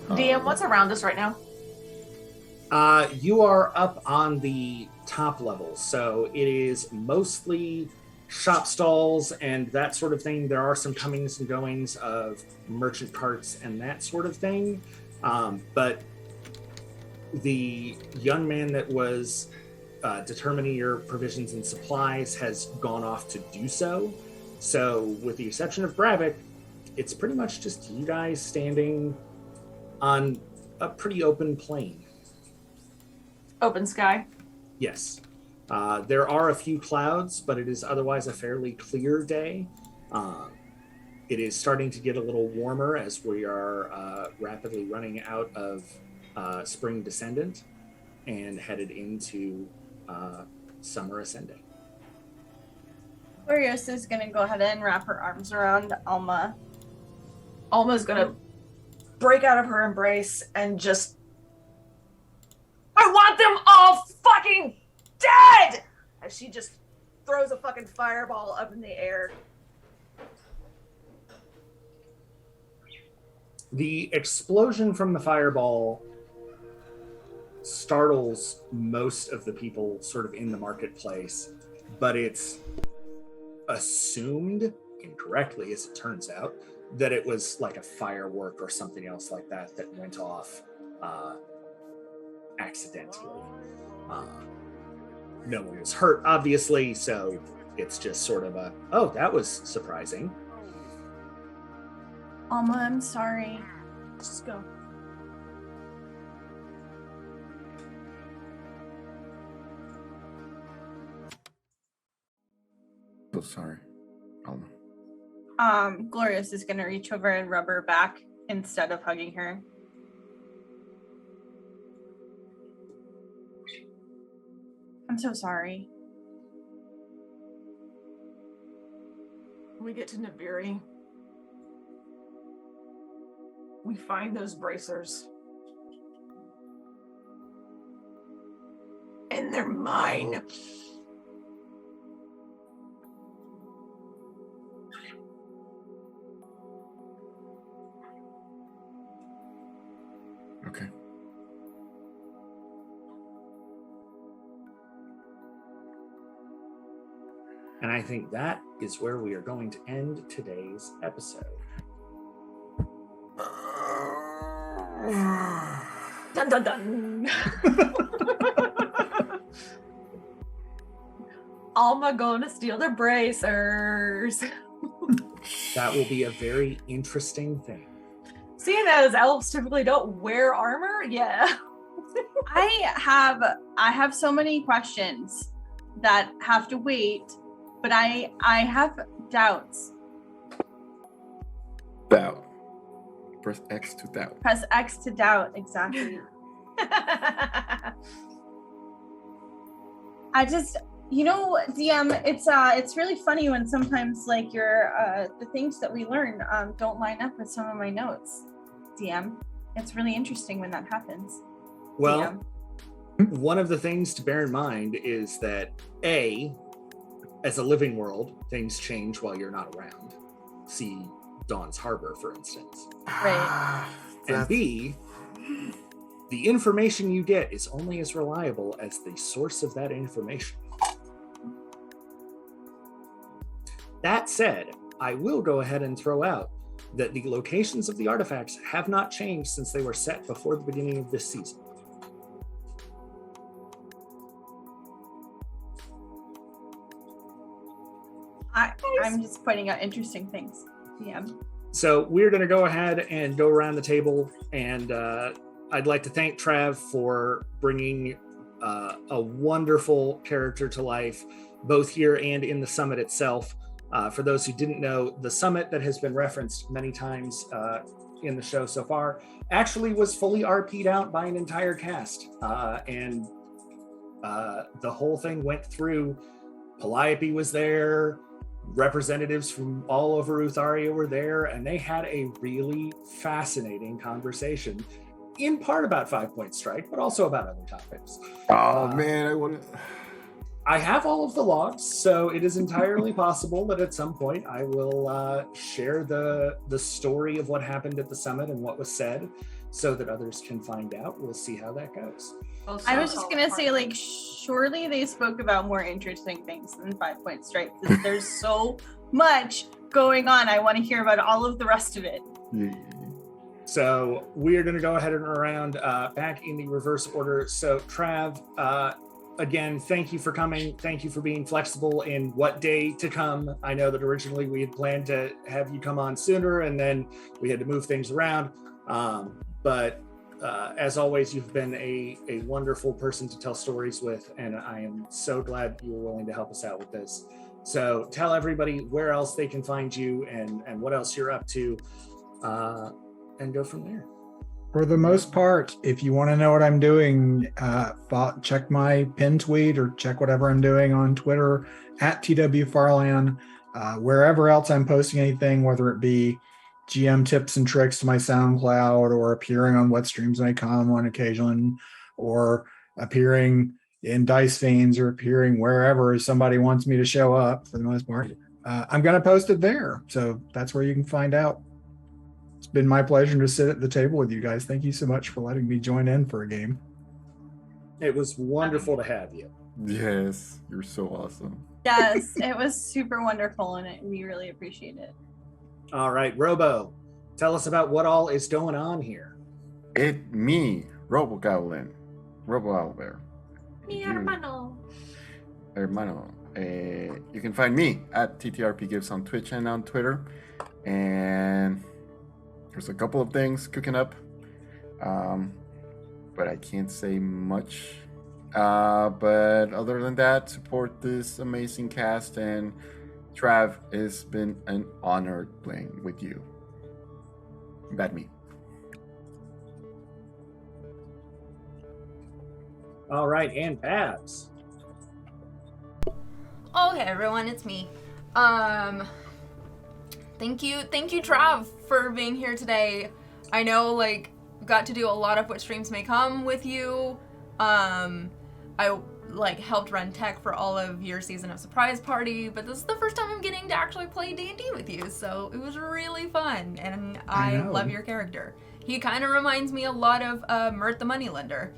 Speaker 2: DM, what's around us right now?
Speaker 1: You are up on the top level, so it is mostly shop stalls and that sort of thing. There are some comings and goings of merchant carts and that sort of thing, but the young man that was determining your provisions and supplies has gone off to do so. So with the exception of Bravik, it's pretty much just you guys standing on a pretty open plain.
Speaker 2: Open sky.
Speaker 1: Yes. There are a few clouds, but it is otherwise a fairly clear day. It is starting to get a little warmer as we are rapidly running out of spring descendant and headed into summer ascending.
Speaker 4: Glorious is gonna go ahead and wrap her arms around Alma.
Speaker 2: Alma's gonna break out of her embrace and just, I want them all fucking dead! As she just throws a fucking fireball up in the air.
Speaker 1: The explosion from the fireball startles most of the people sort of in the marketplace, but it's assumed incorrectly, as it turns out, that it was like a firework or something else like that that went off accidentally. No one was hurt, obviously, so it's just sort of a, oh, that was surprising.
Speaker 4: Alma, I'm sorry. Just go.
Speaker 5: So sorry, Alma.
Speaker 4: Glorious is gonna reach over and rub her back instead of hugging her. I'm so sorry.
Speaker 2: When we get to Nibiru, we find those bracers. and they're mine.
Speaker 5: Okay.
Speaker 1: And I think that is where we are going to end today's episode.
Speaker 2: Dun dun dun. Alma gonna steal their bracers.
Speaker 1: That will be a very interesting thing.
Speaker 2: Seeing as elves typically don't wear armor, yeah.
Speaker 4: I have so many questions that have to wait, but I have doubts.
Speaker 5: Doubt. Press X to doubt.
Speaker 4: Press X to doubt, exactly. I just, DM, it's really funny when sometimes like the things that we learn don't line up with some of my notes. DM, it's really interesting when that happens.
Speaker 1: Well,
Speaker 4: DM.
Speaker 1: one of the things to bear in mind is that as a living world, things change while you're not around. See Dawn's Harbor, for instance.
Speaker 4: Right.
Speaker 1: And B, the information you get is only as reliable as the source of that information. That said, I will go ahead and throw out that the locations of the artifacts have not changed since they were set before the beginning of this season.
Speaker 4: I'm just pointing out interesting things. DM.
Speaker 1: So we're going to go ahead and go around the table, and I'd like to thank Trav for bringing a wonderful character to life, both here and in the summit itself. For those who didn't know, the summit that has been referenced many times in the show so far actually was fully RP'd out by an entire cast. And the whole thing went through. Calliope was there, representatives from all over Utharia were there, and they had a really fascinating conversation, in part about 5-Point Strike, but also about other topics.
Speaker 5: Oh man, I want to.
Speaker 1: I have all of the logs, so it is entirely possible that at some point I will share the story of what happened at the summit and what was said, so that others can find out. We'll see how that goes.
Speaker 4: I was just gonna say, like, surely they spoke about more interesting things than 5-Point Strike, because there's so much going on. I want to hear about all of the rest of it.
Speaker 5: Yeah.
Speaker 1: So we're going to go ahead and around back in the reverse order. So Trav, again, thank you for coming. Thank you for being flexible in what day to come. I know that originally we had planned to have you come on sooner, and then we had to move things around. But as always, you've been a wonderful person to tell stories with, and I am so glad you were willing to help us out with this. So tell everybody where else they can find you and what else you're up to, and go from there.
Speaker 6: For the most part, if you want to know what I'm doing, check my pin tweet or check whatever I'm doing on Twitter at TWFarland. Wherever else I'm posting anything, whether it be GM tips and tricks to my SoundCloud, or appearing on What Streams May Come on occasion, or appearing in Dice Fiends, or appearing wherever somebody wants me to show up, for the most part, I'm going to post it there. So that's where you can find out. It's been my pleasure to sit at the table with you guys. Thank you so much for letting me join in for a game.
Speaker 1: It was wonderful to have you.
Speaker 5: Yes, you're so awesome.
Speaker 4: Yes, it was super wonderful, and we really appreciate it.
Speaker 1: All right, Robo, tell us about what all is going on here.
Speaker 5: It me, Robo Goblin, Robo Owlbear.
Speaker 2: Mi
Speaker 5: You-
Speaker 2: hermano.
Speaker 5: Hermano. You can find me at TTRPGives on Twitch and on Twitter. And there's a couple of things cooking up, but I can't say much. But other than that, support this amazing cast, and Trav, it's been an honor playing with you. Bad me.
Speaker 1: All right, and Babs.
Speaker 3: Oh, hey everyone, it's me. Thank you, Trav, for being here today. I know, like, got to do a lot of What Streams May Come with you. I like helped run tech for all of your season of Surprise Party, but this is the first time I'm getting to actually play D&D with you, so it was really fun, and I
Speaker 6: know.
Speaker 3: love your character. He kind of reminds me a lot of Mert the Moneylender.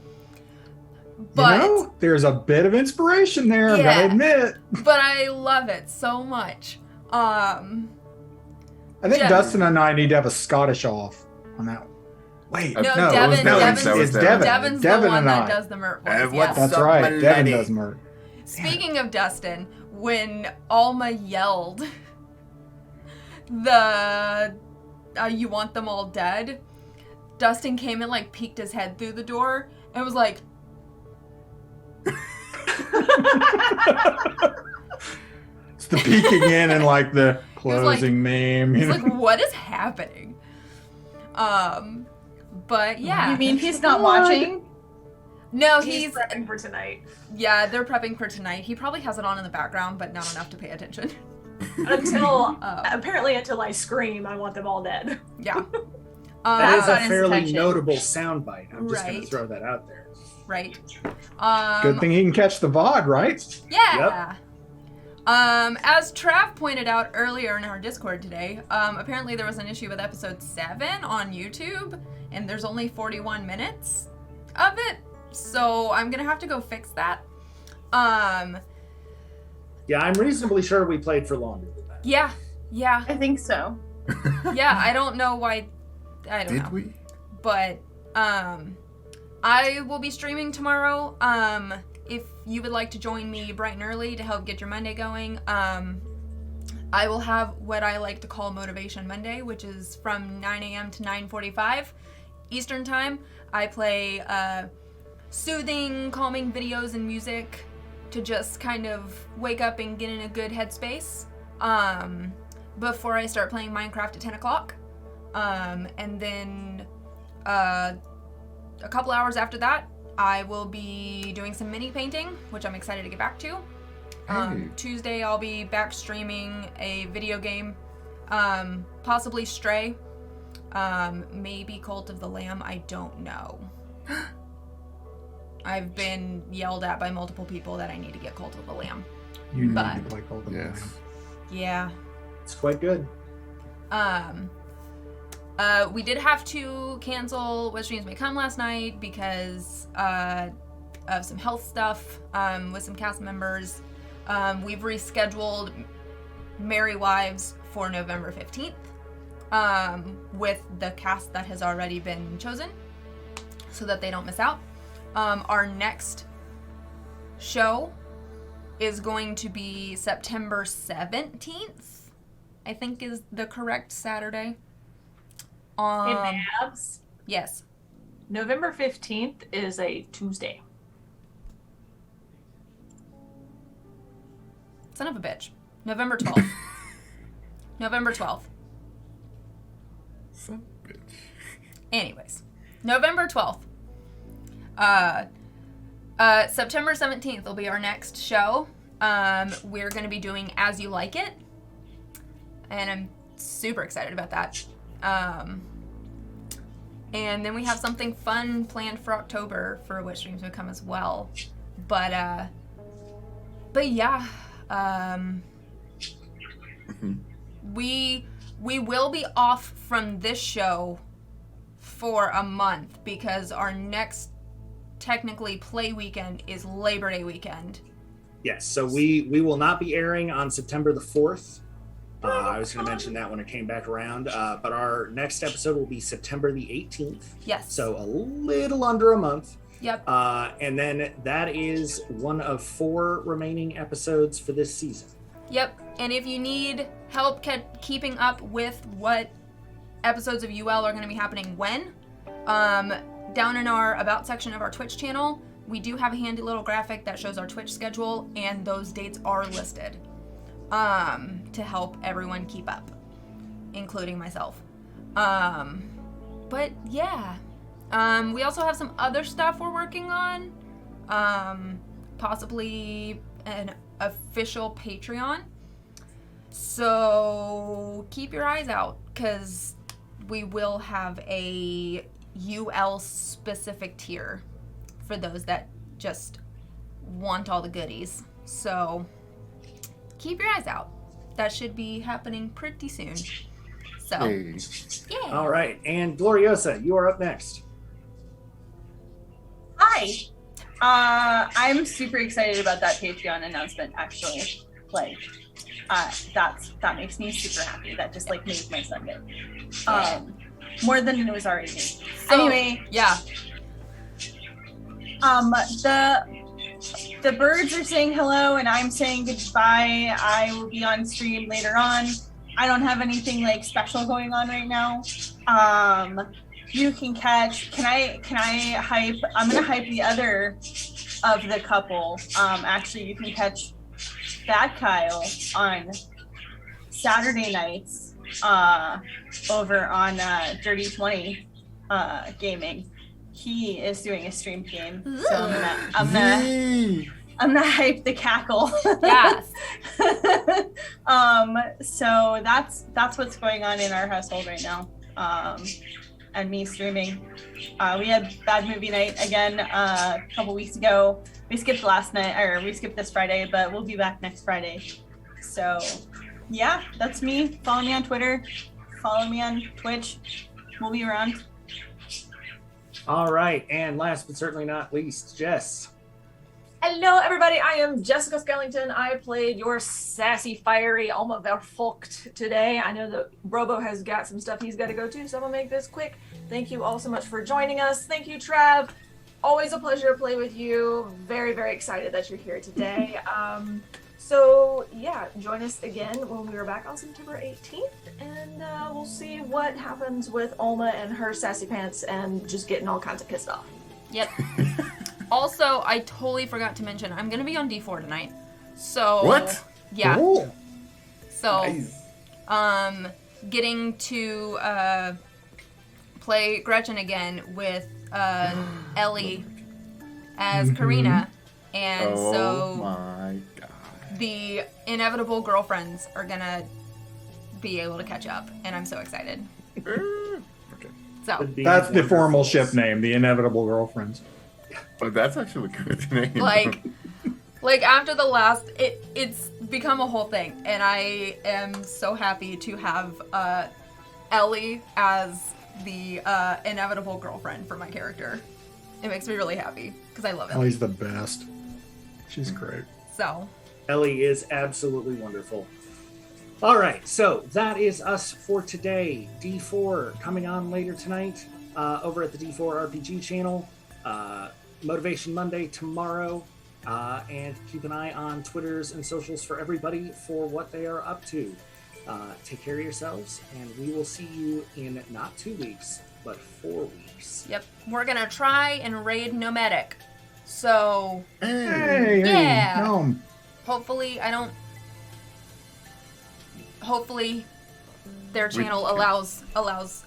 Speaker 3: But,
Speaker 6: you know, there's a bit of inspiration there, I'm
Speaker 3: Yeah.
Speaker 6: gonna admit.
Speaker 3: but I love it so much.
Speaker 6: I think
Speaker 3: Yeah.
Speaker 6: Dustin and I need to have a Scottish off on that one. Wait,
Speaker 3: No,
Speaker 6: no,
Speaker 3: Devin-
Speaker 5: Devin's-
Speaker 6: it's Devin.
Speaker 3: Devin's
Speaker 6: Devin
Speaker 3: the one
Speaker 6: and
Speaker 3: that
Speaker 6: I.
Speaker 3: does the Mert voice.
Speaker 5: What's
Speaker 3: yes.
Speaker 6: That's
Speaker 5: up,
Speaker 6: right.
Speaker 5: my
Speaker 6: Devin
Speaker 5: laddie?
Speaker 6: does Mert.
Speaker 3: Speaking of Dustin, when Alma yelled the you want them all dead, Dustin came and like peeked his head through the door and was like,
Speaker 6: It's the peeking in and like the
Speaker 3: like-
Speaker 6: closing meme.
Speaker 3: he's
Speaker 6: You know?
Speaker 3: like, what is happening? But yeah.
Speaker 4: You mean he's not watching?
Speaker 3: No,
Speaker 2: He's prepping for tonight.
Speaker 3: yeah, they're prepping for tonight. He probably has it on in the background, but not enough to pay attention.
Speaker 2: Until
Speaker 3: Oh.
Speaker 2: apparently until I scream, I want them all dead.
Speaker 3: Yeah.
Speaker 1: That is
Speaker 4: That's
Speaker 1: a
Speaker 4: on
Speaker 1: fairly
Speaker 4: intention.
Speaker 1: notable soundbite. I'm just going to
Speaker 3: Right.
Speaker 1: throw that out there.
Speaker 3: right.
Speaker 6: Good thing he can catch the VOD, right?
Speaker 3: Yeah. As Trav pointed out earlier in our Discord today, apparently there was an issue with episode 7 on YouTube, and there's only 41 minutes of it, so I'm gonna have to go fix that.
Speaker 1: Yeah, I'm reasonably sure we played for longer than that.
Speaker 3: Yeah,
Speaker 4: I think so.
Speaker 3: yeah, I don't know why, I don't know.
Speaker 5: Did we?
Speaker 3: But I will be streaming tomorrow. If you would like to join me bright and early to help get your Monday going, I will have what I like to call Motivation Monday, which is from 9 a.m. to 9:45 Eastern Time. I play soothing, calming videos and music to just kind of wake up and get in a good headspace before I start playing Minecraft at 10 o'clock. And then a couple hours after that, I will be doing some mini painting, which I'm excited to get back to.
Speaker 5: Hey.
Speaker 3: Tuesday, I'll be back streaming a video game, possibly Stray, maybe Cult of the Lamb, I don't know. I've been yelled at by multiple people that I need to get Cult of the Lamb.
Speaker 6: You need
Speaker 3: But-
Speaker 6: to play Cold and
Speaker 5: Yes.
Speaker 6: Lamb.
Speaker 3: Yeah.
Speaker 1: It's quite good.
Speaker 3: We did have to cancel What Streams May Come last night because of some health stuff with some cast members. We've rescheduled Merry Wives for November 15th with the cast that has already been chosen so that they don't miss out. Our next show is going to be September 17th, I think is the correct Saturday.
Speaker 2: Hey, Babs.
Speaker 3: Yes.
Speaker 2: November 15th is a Tuesday.
Speaker 3: Son of a bitch. November 12th. November 12th.
Speaker 5: Son of a bitch.
Speaker 3: Anyways. November 12th. September 17th will be our next show. We're going to be doing As You Like It. And I'm super excited about that. And then we have something fun planned for October for What Streams Would Come as well. But yeah. We will be off from this show for a month because our next technically play weekend is Labor Day weekend.
Speaker 1: Yes, so we will not be airing on September the 4th. I was going to mention that when it came back around, but our next episode will be September the 18th.
Speaker 3: Yes.
Speaker 1: So a little under a month.
Speaker 3: Yep.
Speaker 1: And then that is one of 4 remaining episodes for this season.
Speaker 3: Yep. And if you need help keeping up with what episodes of UL are going to be happening when, down in our About section of our Twitch channel, we do have a handy little graphic that shows our Twitch schedule, and those dates are listed to help everyone keep up, including myself. But yeah. We also have some other stuff we're working on. Possibly an official Patreon. So keep your eyes out, because we will have a UL specific tier for those that just want all the goodies. So keep your eyes out. That should be happening pretty soon. So,
Speaker 5: Hey.
Speaker 3: yeah.
Speaker 1: All right, and Gloriosa, you are up next.
Speaker 4: Hi. I'm super excited about that Patreon announcement. Actually, like, that makes me super happy. That just like made my Sunday. More than it was already.
Speaker 3: So,
Speaker 4: Anyway,
Speaker 3: yeah.
Speaker 4: the birds are saying hello and I'm saying goodbye. I will be on stream later on. I don't have anything like special going on right now. You can catch. Can I hype? I'm gonna hype the other of the couple. Actually, you can catch Bad Kyle on Saturday nights over on Dirty 20 Gaming. He is doing a stream game, so I'm gonna hype the cackle.
Speaker 3: Yes.
Speaker 4: So that's what's going on in our household right now. And me streaming. We had bad movie night again a couple weeks ago. We skipped this Friday, but we'll be back next Friday. So yeah, that's me. Follow me on Twitter. Follow me on Twitch. We'll be around.
Speaker 1: All right, and last but certainly not least, Jess.
Speaker 2: Hello, everybody. I am Jessica Skellington. I played your sassy, fiery Alma Verfolkt today. I know that Robo has got some stuff he's got to go to, so I'm going to make this quick. Thank you all so much for joining us. Thank you, Trav. Always a pleasure to play with you. Very, very excited that you're here today. So, yeah, join us again when we are back on September 18th, and we'll see what happens with Alma and her sassy pants and just getting all kinds of pissed off.
Speaker 3: Yep. Also, I totally forgot to mention, I'm going to be on D4 tonight. So,
Speaker 5: What?
Speaker 3: Yeah.
Speaker 6: Cool.
Speaker 3: So,
Speaker 5: Nice.
Speaker 3: getting to play Gretchen again with Ellie as Karina. And
Speaker 5: Oh
Speaker 3: so
Speaker 5: my god.
Speaker 3: the inevitable girlfriends are going to be able to catch up. And I'm so excited.
Speaker 5: Okay.
Speaker 3: So,
Speaker 6: That's the formal ship name, the Inevitable Girlfriends.
Speaker 5: But that's actually a good name.
Speaker 3: like after the last, it's become a whole thing, and I am so happy to have Ellie as the inevitable girlfriend for my character. It makes me really happy because I love Ellie.
Speaker 6: Ellie's the best. She's great.
Speaker 3: So,
Speaker 1: Ellie is absolutely wonderful. All right, so that is us for today. D4 coming on later tonight over at the D4 RPG channel. Motivation Monday tomorrow. And keep an eye on Twitters and socials for everybody for what they are up to. Take care of yourselves, and we will see you in not 2 weeks, but 4 weeks.
Speaker 3: yep, we're gonna try and raid Nomadic. So,
Speaker 6: Hey,
Speaker 3: Yeah.
Speaker 6: Gnome.
Speaker 3: hopefully their channel allows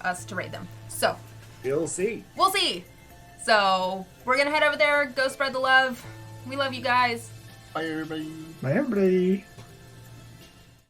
Speaker 3: us to raid them. So,
Speaker 1: We'll see.
Speaker 3: we'll see. So, we're gonna head over there, go spread the love. We love you guys.
Speaker 5: Bye, everybody.
Speaker 6: Bye, everybody.